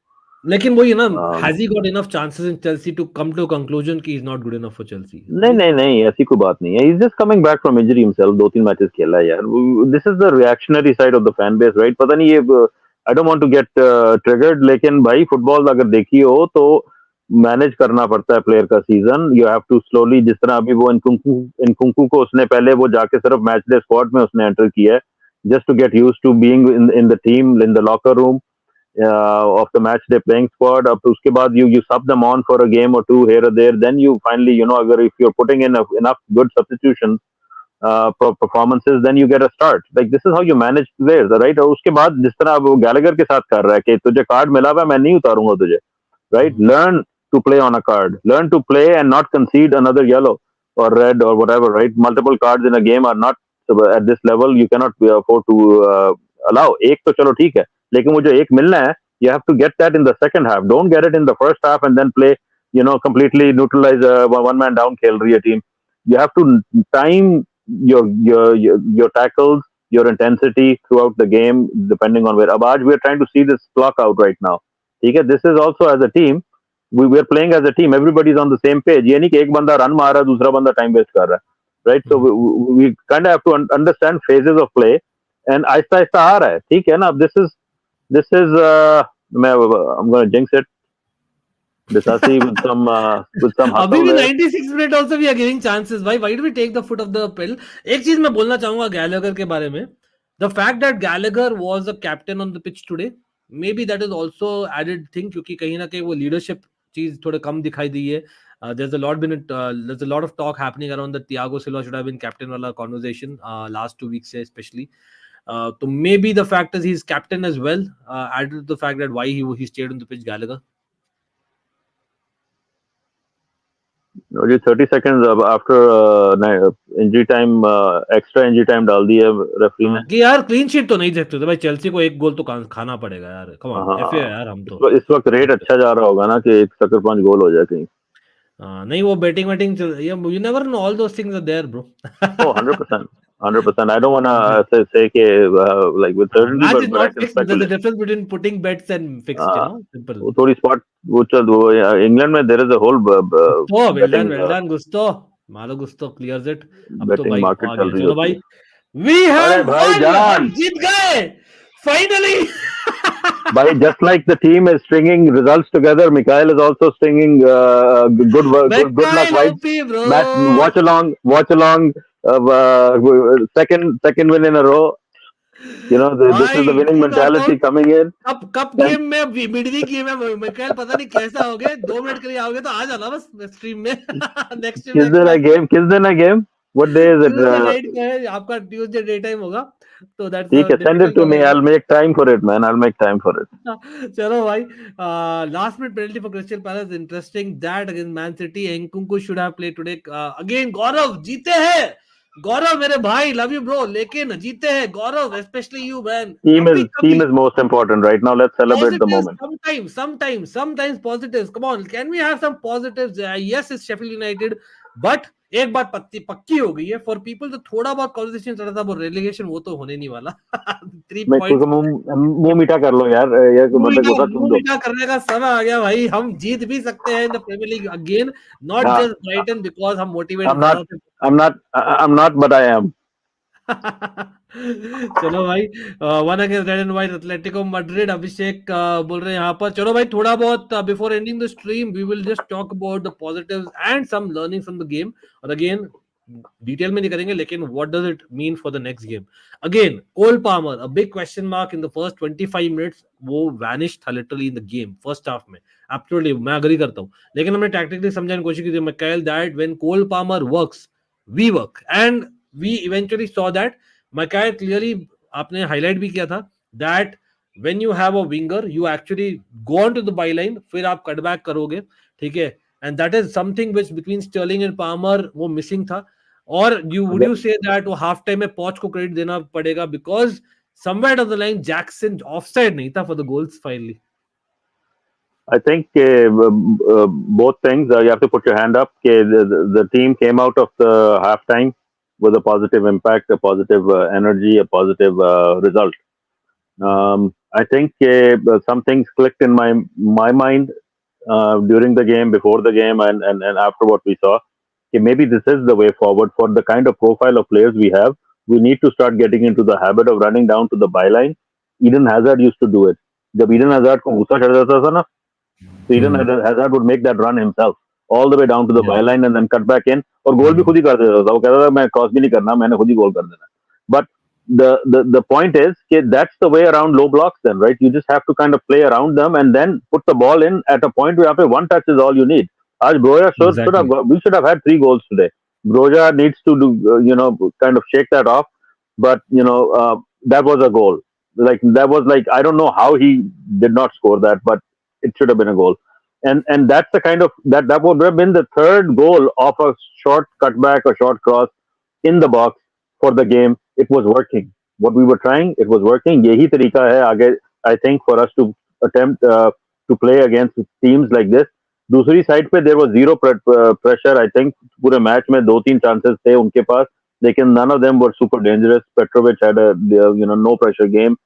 लेकिन वही ना, has he got enough chances in Chelsea to come to a conclusion कि he's not good enough for Chelsea? नहीं, ऐसी कोई बात नहीं है. He's just coming back from injury himself. 2-3 matches खेला है यार. This is the reactionary side of the fan base, right? पता नहीं ये, I don't want to get triggered, लेकिन भाई फुटबॉल अगर देखी हो तो मैनेज करना पड़ता है प्लेयर का season. You have to slowly, जिस तरह अभी वो इनकुंकू को उसने पहले वो जाके सिर्फ मैच डे स्क्वाड में उसने एंटर किया है, just to get used to being in the team, in the locker room of the match day playing squad. अब उसके बाद you sub them on for a game or two here or there, then you finally, अगर if you're putting in enough good substitutions performances, then you get a start. Like this is how you manage players, right? और उसके बाद जिस तरह वो Gallagher के साथ कर रहा है कि तुझे कार्ड मिला हुआ, मैं नहीं उतारूंगा तुझे, right? Learn to play on a card, learn to play and not concede another yellow or red or whatever, right? Multiple cards in a game are not at this level. You cannot afford to allow. एक तो चलो ठीक है, लेकिन मुझे एक मिलना है. You have to get that in the second half. Don't get it in the first half and then play, completely neutralize one man down खेल रही है team. You have to time your tackles, your intensity throughout the game, depending on where. अब आज we are trying to see this clock out right now. ठीक है, this is also as a team. We are playing as a team. Everybody is on the same page. ये नहीं कि एक बंदा run मार रहा है, दूसरा बंदा time waste कर रहा है, right? So we kind of have to understand phases of play. And Aahista Aahista आ रहा है, ठीक है ना. This is I'm going to jinx it. Disasi with some अभी hustle भी there. 96 minute also we are giving chances. Why do we take the foot of the pill? एक चीज मैं बोलना चाहूंगा गैलेगर के बारे में. The fact that Gallagher was a captain on the pitch today, maybe that is also added thing, क्योंकि कहीं ना कहीं वो leadership चीज थोड़े कम दिखाई दी है. There's a lot of talk happening around that Thiago Silva should have been captain वाला conversation last 2 weeks से especially. So maybe the fact is he's captain as well, added to the fact that why he stayed on the pitch, Gallagher. Ji 30 seconds after injury time, extra injury time डाल दी है referee ने कि यार clean sheet तो नहीं देखते थे भाई, चेल्सी को एक गोल तो खाना पड़ेगा यार, कम ऑन एफए यार हम तो इस वक्त रेट अच्छा जा रहा होगा ना कि एक सकर 5 गोल हो जाए कहीं नहीं वो batting waiting you never know, all those things are there bro. Oh, 100%. 100%. I don't want to say like with certainty, Match is but I not can fixed. There's a speculate. difference between putting bets and fixed, you know, simple. वो थोड़ी spot वो चल वो England में there is a whole Oh, betting well done, Gusto. Malo Gusto clears it. अब तो betting भाई market आ चल गया, रही चलो होती भाई. है We अरे have भाई won. जान हम जीत गए. Finally. भाई just like the team is stringing results together, Mikhail is also stringing good luck Mikhail vibes. OP, bro. Watch along. Second win in a row. You know this is the भाई winning team mentality knockout coming in. Cup game में मिडवी game में मिकाइल पता नहीं कैसा हो गए, 2 minute के लिए आओगे तो आ जाना बस स्ट्रीम में. नेक्स्ट स्ट्रीम किस दिन है game what day is it night का है आपका, ट्यूसडे डे टाइम होगा तो दैट्स ठीक है send it to me I'll make time for it man I'll make time for it चलो भाई. Last minute penalty for Crystal Palace, interesting that against Man City. Nkunku should have played today again. Gaurav जीते हैं, गौरव मेरे भाई, love you bro, लेकिन जीते हैं Gaurav, specially you man. team is most important right now let's celebrate the moment Sometimes positives. Come on, can we have some positives? Yes, it's Sheffield United, but एक बात पक्की हो गई है फॉर पीपल, तो थोड़ा बहुत कॉन्वर्सेशन चल रहा था वो रेलीगेशन, वो तो होने नहीं वाला. 3 पॉइंट मुंह मीठा कर लो यार ये बंदे को रख दो मीठा करने का समय आ गया भाई. हम जीत भी सकते हैं in the Premier League again, not just Brighton, because हम motivate I'm not but I am चलो भाई. One against red and white Atletico Madrid. Abhishek बोल रहे हैं यहाँ पर. चलो भाई थोड़ा बहुत before ending the stream we will just talk about the positives and some learnings from the game. और अगेन डिटेल में नहीं करेंगे, लेकिन what does it mean for the next game. Again Cole Palmer, a big question mark in the first 25 minutes. वो vanish था literally in the game first half में. Absolutely मैं agree करता हूँ, लेकिन हमने टैक्टिकली समझाने की कोशिश की थी Mikail that when Cole Palmer works we work, and we eventually saw that. Mikail clearly आपने हाईलाइट भी किया था that when you have a winger you actually go on to the byline, फिर आप कटबैक करोगे, ठीक है. And that is something which between Sterling and Palmer वो मिसिंग था. और वुड यू से दैट वो हाफ टाइम में पॉच को क्रेडिट देना पड़ेगा, because somewhere on the line Jackson offside नहीं था for the goals finally. I think both things you have to put your hand up. The team came out of the halftime with a positive impact, a positive energy, a positive result. I think some things clicked in my mind during the game, before the game, and after what we saw. Maybe this is the way forward for the kind of profile of players we have. We need to start getting into the habit of running down to the byline. Eden Hazard used to do it. जब Eden Hazard को गुस्सा चढ़ जाता था ना, so Eden Hazard would make that run himself all the way down to the byline and then cut back in. और गोल भी खुद ही कर देता था. वो कहता था मैं क्रॉस भी नहीं करना, मैंने खुद ही गोल कर देना. But the point is that that's the way around low blocks then, right? You just have to kind of play around them and then put the ball in at a point where after one touch is all you need. As Broja we should have had 3 goals today. Broja needs to do, kind of shake that off. But, that was a goal. That was I don't know how he did not score that, but it should have been a goal. And that's the kind of, that would have been the 3rd goal of a short cutback or short cross in the box for the game. It was working. What we were trying, it was working. Yehi tarika hai aage, I think, for us to attempt to play against teams like this. दूसरी side पे there was zero pressure. I think पूरे match में 2-3 chances थे उनके पास, लेकिन none of them were super dangerous. Petrovic had a no pressure game.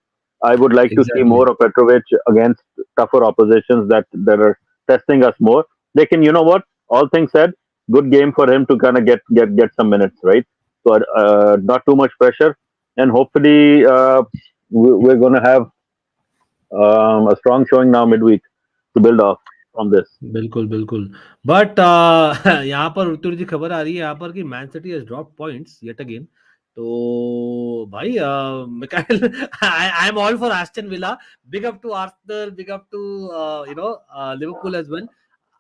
I would like to see more of Petrovic against tougher oppositions that are testing us more. Lekin you know what? All things said, good game for him to kind of get some minutes, right? So not too much pressure, and hopefully we're going to have a strong showing now midweek to build off from this. बिल्कुल बिल्कुल. But यहाँ पर उत्तर जी खबर आ रही है यहाँ पर कि Man City has drop points yet again. तो भाई Mikail, I am all for Aston Villa. Big up to Arsenal, big up to Liverpool as well.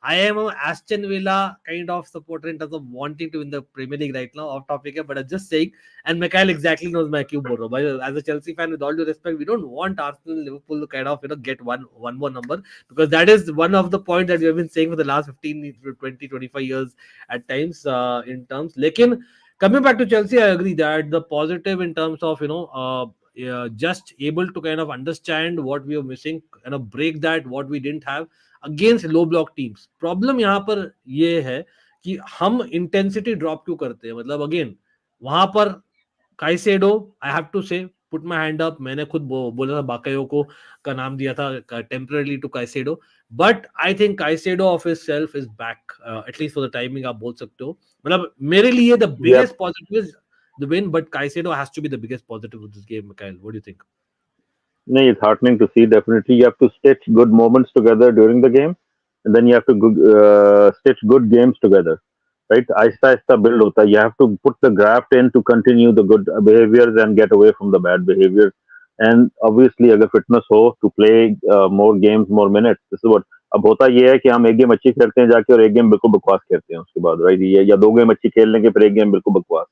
I am a Aston Villa kind of supporter in terms of wanting to win the Premier League right now. Off topic here, but I'm just saying. And Mikhail exactly knows my cue, bro. But as a Chelsea fan, with all due respect, we don't want Arsenal, Liverpool to kind of get one more number, because that is one of the points that we have been saying for the last 15, 20, 25 years at times in terms. Lekin, coming back to Chelsea, I agree that the positive in terms of yeah, just able to kind of understand what we were missing, break that what we didn't have against low block teams. Problem यहाँ पर ये है कि हम intensity drop क्यों करते हैं. मतलब अगेन वहां पर Caicedo, I have to say put my hand up, मैंने खुद बोला था बाकायोको का नाम दिया था temporary to Caicedo, but I think Caicedo of his self is back, at least for the timing आप बोल सकते हो. मतलब मेरे लिए the biggest positive is the win, but Caicedo has to be the biggest positive of this game. Mikail, what do you think? No, it's heartening to see. Definitely, you have to stitch good moments together during the game, and then you have to stitch good games together. Right? Aista aista build hota. You have to put the graft in to continue the good behaviors and get away from the bad behaviors. And obviously, अगर fitness हो to play more games, more minutes. This is what. अब होता ये है कि हम एक game अच्छी खेलते हैं जाके और एक गेम बिल्कुल बकवास खेलते हैं उसके बाद, राइट? या दो गेम अच्छी खेल लेंगे फिर एक गेम बिल्कुल बकवास.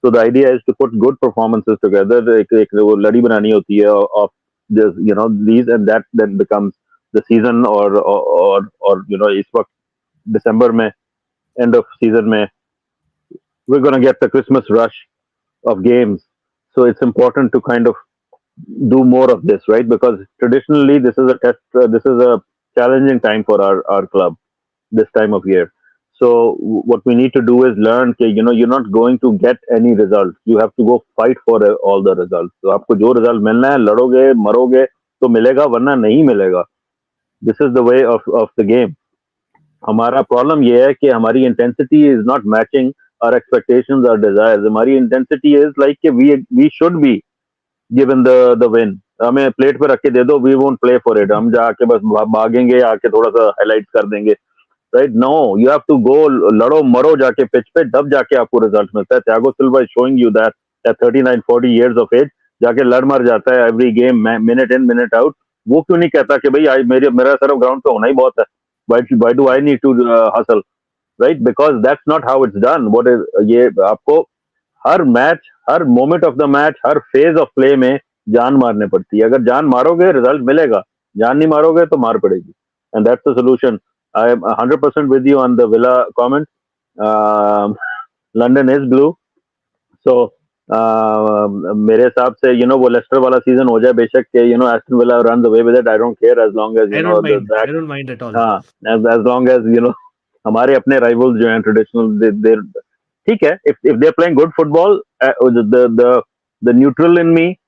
So the idea is to put good performances together. एक वो लड़ी बनानी होती है of this, these, and that then becomes the season, or इस वक्त December में, end of season में, we're going to get the Christmas rush of games. So it's important to kind of do more of this, right? Because traditionally this is a test, this is a challenging time for our club this time of year. So what we need to do is learn that, you're not going to get any results. You have to go fight for all the results. So आपको जो result मिलना है, लड़ोगे, मरोगे, तो मिलेगा, वरना नहीं मिलेगा. This is the way of the game. हमारा problem ये है कि हमारी intensity is not matching our expectations, our desires. हमारी intensity is like कि we should be given the win. हमें प्लेट पे रख के दे दो, we won't play for it. हम जाके बस भागेंगे, आके थोड़ा सा highlights कर देंगे. Right? No, you have to go लड़ो मरो जाके पिच पे, तब जाके आपको रिजल्ट मिलता है. Thiago Silva is showing you that at 39-40 years of age जाके लड़ मर जाता है every game, minute in minute out. वो क्यों नहीं कहता कि भाई मेरा सिर्फ ग्राउंड पे होना ही बहुत है. Why do I need to hustle? Right? Because that's not how it's done. What is ये आपको हर मैच, हर मोमेंट ऑफ द मैच, हर फेज ऑफ प्ले में जान मारने पड़ती है. अगर जान मारोगे रिजल्ट मिलेगा, जान नहीं मारोगे तो मार पड़ेगी. And that's the solution. I am 100% with you on the Villa comment. London is blue. So मेरे हिसाब से वो लेस्टर वाला सीजन हो जाए बेशक के Aston Villa runs away with it. I don't care as long as I don't mind at all. हाँ, as long as हमारे अपने rivals जो हैं traditional, they ठीक है. If they're playing good football, the neutral in me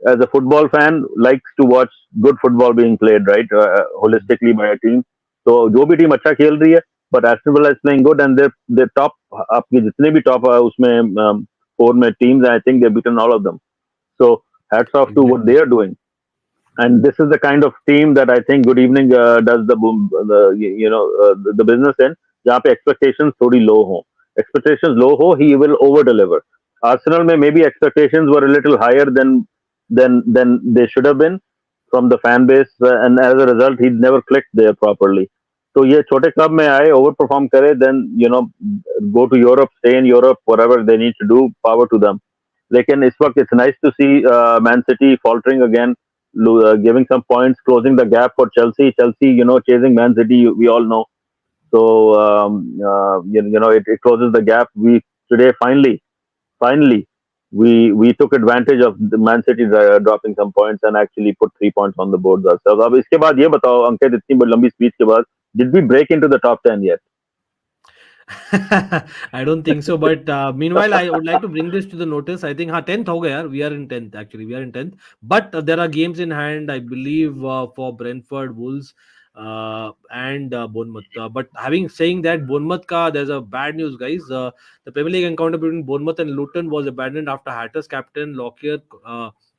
as a football fan likes to watch good football being played, right? Holistically by a team. तो जो भी team अच्छा खेल रही है, but Aston Villa is playing good and they're top. आपके जितने भी top उसमें 4 में teams, I think they've beaten all of them. So hats off to what they are doing. And this is the kind of team that I think Good Evening does the business in, जहाँ पे expectations थोड़ी low हो. Expectations low ho, he will over deliver. Arsenal में maybe expectations were a little higher than they should have been from the fan base, and as a result he never clicked there properly. So ये छोटे club में आए, overperform करे, then go to Europe, stay in Europe, whatever they need to do, power to them. लेकिन इस वक्त it's nice to see Man City faltering again, giving some points, closing the gap for Chelsea. Chelsea, chasing Man City, we all know. So it closes the gap. We today finally we took advantage of the Man City dropping some points and actually put 3 points on the board ourselves. अब इसके बाद ये बताओ अंकित, इतनी बड़ी लंबी speech के बाद, did we break into the top 10 yet? I don't think so, but meanwhile I would like to bring this to the notice. I think 10th हो गया यार. We are in 10th actually. We are in 10th, but there are games in hand, I believe, for Brentford, Wolves, and Bournemouth. But saying that, Bournemouth there's a bad news, guys. The Premier League encounter between Bournemouth and Luton was abandoned after Hatters captain Lockyer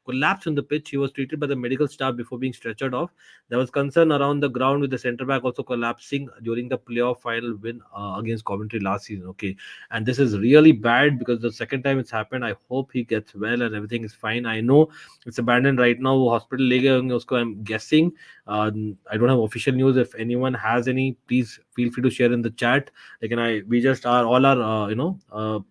collapsed on the pitch. He was treated by the medical staff before being stretchered off. There was concern around the ground with the centre back also collapsing during the playoff final win against Coventry last season. Okay, and this is really bad because the second time it's happened. I hope he gets well and everything is fine. I know it's abandoned right now. Hospital ले गए होंगे उसको, I'm guessing. I don't have official news. If anyone has any, please feel free to share in the chat. We just are all our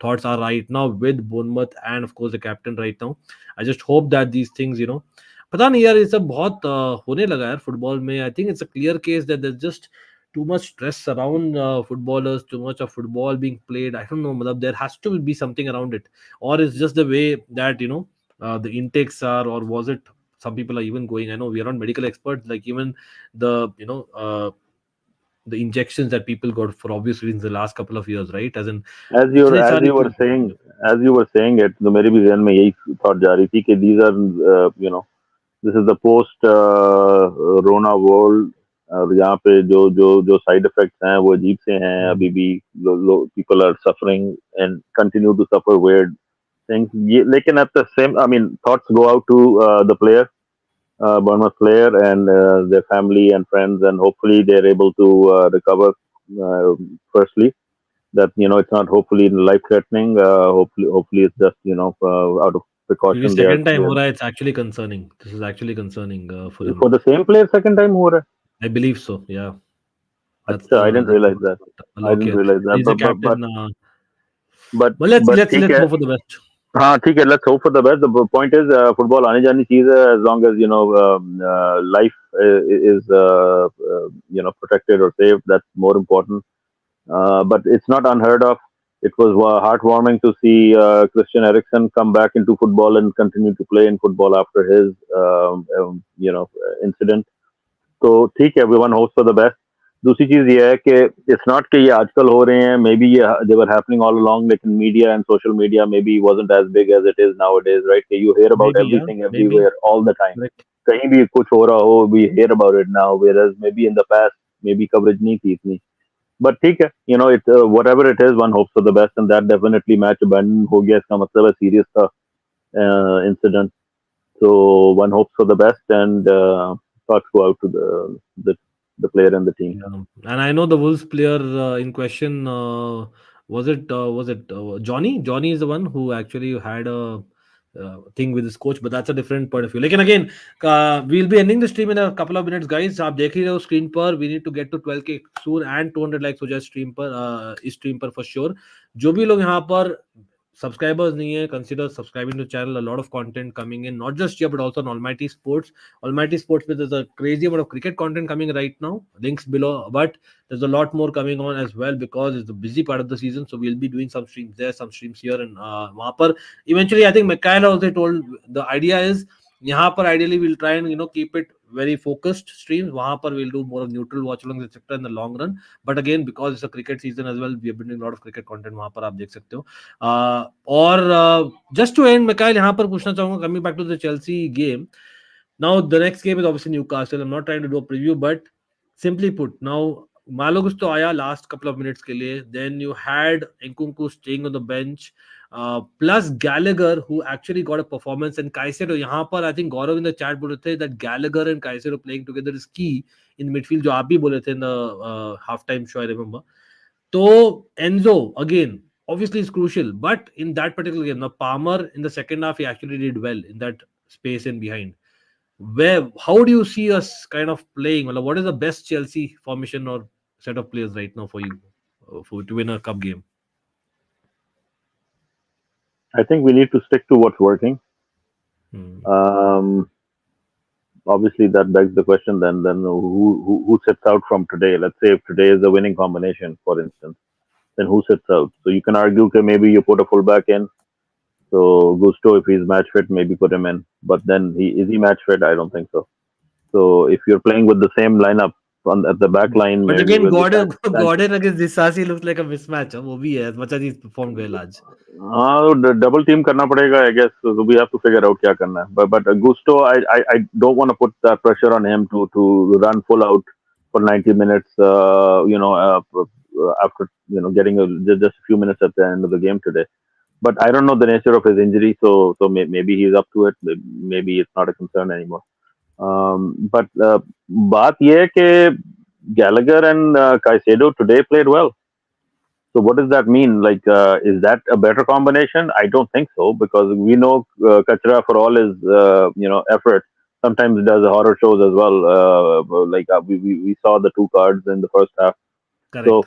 thoughts are right now with Bournemouth and of course the captain right now. I just hope that these things, पता नहीं यार, ये सब बहुत होने लगा यार football में. I think it's a clear case that there's just too much stress around footballers, too much of football being played. I don't know, matlab, there has to be something around it, or it's just the way that the intakes are, or was it some people are even going. I know we are not medical experts, like even the the injections that people got for obvious reasons the last couple of years, right? As in, as you इतने सारी were cheese- saying, it, तो मेरे भी ज़हन में यही thought जा रही थी कि these are this is the post Rona world. और यहाँ पे जो साइड इफेक्ट्स हैं वो अजीब से हैं अभी भी. people are suffering and continue to suffer weird things. लेकिन at the same, I mean, thoughts go out to the player, Bournemouth player, and their family and friends, and hopefully they're able to recover. Firstly, that it's not hopefully life threatening. Hopefully it's just out of क्योंकि precaution. They are second time हो रहा है, it's actually concerning. This is actually concerning for him. for the same player second time हो रहा है. I believe so. Yeah, that's अच्छा, I didn't realize that. I didn't okay. realize that. He's the captain. But Well, let's ठीक है. hope for the best. हाँ ठीक है, let's hope for the best. The point is football आने जानी चीज है, as long as life is protected or saved. That's more important. But it's not unheard of. It was heartwarming to see Christian Eriksen come back into football and continue to play in football after his incident. तो ठीक है, everyone hopes for the best. दूसरी चीज ये है कि it's not कि ये आजकल हो रहे हैं, maybe they were happening all along, लेकिन media and social media maybe wasn't as big as it is nowadays, right? कि you hear about Maybe, yeah, everything maybe. everywhere all the time. Correct. कहीं भी कुछ हो रहा हो, we hear about it now, whereas maybe in the past maybe coverage नहीं थी इतनी. But ठीक है, it whatever it is, one hopes for the best, and that definitely match abandoned हो गया, इसका मतलब है serious था incident. So one hopes for the best, and thoughts go out to the player and the team. Yeah. And I know the Wolves player in question, was it Johnny? Johnny is the one who actually had a thing with his coach, but that's a different point of view. Like, and again, we'll be ending the stream in a couple of minutes, guys. आप देख ही रहे हो screen पर. We need to get to 12K soon and 200 likes हो जाए stream पर, इस stream पर for sure. जो भी लोग यहाँ पर subscribers नहीं है, consider subscribing to the channel. A lot of content coming in, not just here but also on Almighty Sports. Almighty Sports, with there's a crazy amount of cricket content coming right now. Links below, but there's a lot more coming on as well because it's the busy part of the season. So we'll be doing some streams there, some streams here, and वहाँ पर eventually I think Mikhail also told the idea is यहाँ पर ideally we'll try and keep it very focused streams. वहाँ पर we'll do more of neutral watchalongs etc. in the long run. But again, because it's a cricket season as well, we have been doing a lot of cricket content. वहाँ पर आप देख सकते हो. और just to end, Mikhail, यहाँ पर पूछना चाहूँगा, coming back to the Chelsea game. Now the next game is obviously Newcastle. I'm not trying to do a preview, but simply put, now Malogos तो आया last couple of minutes के लिए. Then you had Nkunkuless staying on the bench. Plus Gallagher, who actually got a performance, and Caicedo. यहाँ पर I think Gaurav in the chat बोले थे that Gallagher and Caicedo playing together is key in midfield, जो आप भी बोले थे in the halftime show, I remember. So Enzo again obviously is crucial, but in that particular game, now Palmer in the second half he actually did well in that space and behind. How do you see us kind of playing? What is the best Chelsea formation or set of players right now for you to win a cup game? I think we need to stick to what's working. Obviously, that begs the question then who sits out from today? Let's say if today is a winning combination, for instance, then who sits out? So you can argue that maybe you put a fullback in. So Gusto, if he's match fit, maybe put him in. But then is he match fit? I don't think so. So if you're playing with the same lineup at the back line, but maybe again, Gordon against Disasi looks like a mismatch. वो भी है, as much as he's performed well आज. Double team करना पड़ेगा, I guess. So we have to figure out क्या करना है. But Gusto, I don't want to put that pressure on him to run full out for 90 minutes. After getting just a few minutes at the end of the game today. but I don't know the nature of his injury, so maybe he's up to it. Maybe it's not a concern anymore. But बात ये है कि Gallagher and Caicedo today played well. So what does that mean? Like, is that a better combination? I don't think so, because we know Kachra, for all his effort, sometimes does horror shows as well. We saw the 2 cards in the first half. Correct.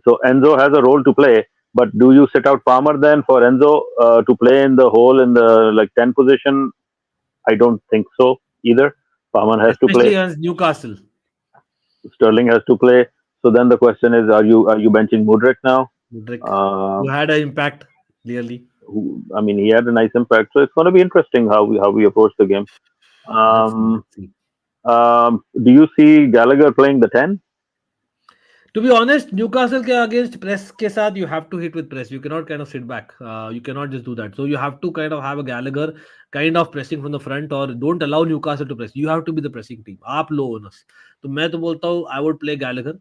So Enzo has a role to play, but do you sit out Palmer then for Enzo to play in the hole in the 10 position? I don't think so either. Palmer has to Especially play. against Newcastle. Sterling has to play. So then the question is, are you benching Mudryk now? Mudryk, who had an impact clearly. I mean, he had a nice impact. So it's going to be interesting how we approach the game. Let's see. Do you see Gallagher playing the 10? To be honest, Newcastle ke against press ke saath, you have to hit with press. You cannot kind of sit back. You cannot just do that. So you have to kind of have a Gallagher kind of pressing from the front, or don't allow Newcastle to press. You have to be the pressing team. आप लो owners. तो मैं तो बोलता हूँ I would play Gallagher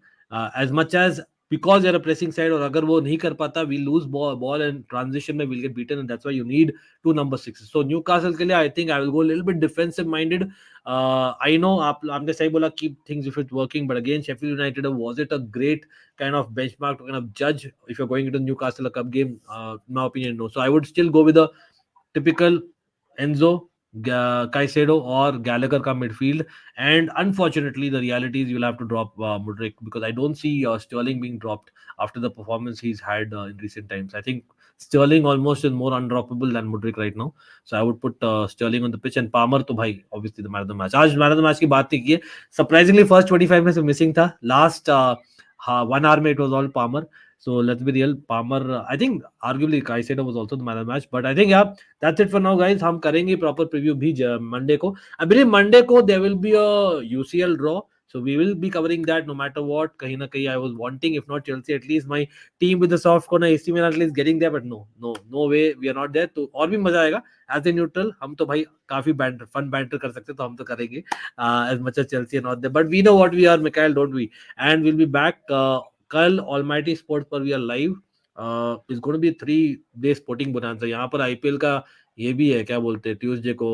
as much as, because you're a pressing side, और अगर वो नहीं कर पाता, we lose ball and transition में we'll get beaten, and that's why you need 2 number 6s. So Newcastle के लिए I think I will go a little bit defensive minded. I know आपने सही बोला, keep things if it's working, but again Sheffield United, was it a great kind of benchmark to kind of judge if you're going into Newcastle a cup game? In my opinion, no. So I would still go with the typical Enzo, Caicedo or Gallagher ka midfield, and unfortunately the reality is you'll have to drop Mudryk, because I don't see Sterling being dropped after the performance he's had in recent times. I think Sterling almost is more undroppable than Mudryk right now, so I would put Sterling on the pitch, and Palmer to bhai obviously the man of the match. आज man of the match की बात नहीं की है, surprisingly first 25 में से missing था, last 1 hour में it was all Palmer. So let's be real, Palmer, I think arguably Caicedo was also the man of the match. But I think yeah, that's it for now, guys. हम करेंगे proper preview भी Monday को. I believe Monday को there will be a UCL draw. So we will be covering that no matter what. कहीं ना कहीं I was wanting, if not Chelsea, at least my team with the soft corner AC Milan at least getting there. But no way, we are not there. तो और भी मजा आएगा. As a neutral, हम तो भाई काफी fun banter कर सकते हैं, तो हम तो करेंगे. As much as Chelsea are not there. But we know what we are, Mikhail, don't we? And we'll be back. कल Almighty Sports पर we are live. It's going to be 3-day sporting bonanza. यहाँ पर IPL का ये भी है, क्या बोलते हैं, ट्यूसडे को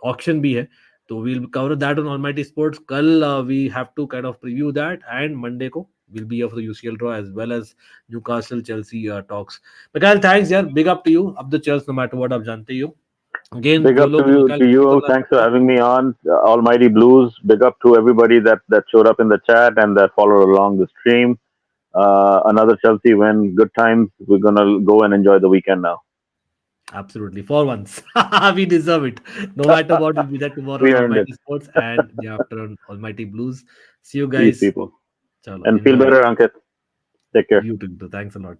ऑक्शन भी है, तो we'll cover that on Almighty Sports. कल we have to kind of preview that, and Monday को we'll be here for the UCL draw as well as Newcastle Chelsea talks. Mikhail, thanks यार, big up to you. Up the Chelsea no matter what, आप जानते ही हो. Again, big up to you. Thanks for having me on. Almighty Blues. Big up to everybody that showed up in the chat and that followed along the stream. Another Chelsea win. Good times. We're gonna go and enjoy the weekend now. Absolutely, for once. We deserve it. No matter what, we'll be there tomorrow on Almighty Sports, and the after on Almighty Blues. See you guys. Peace, people. Chalo, and feel better, Ankit. Take care. You too. Thanks a lot.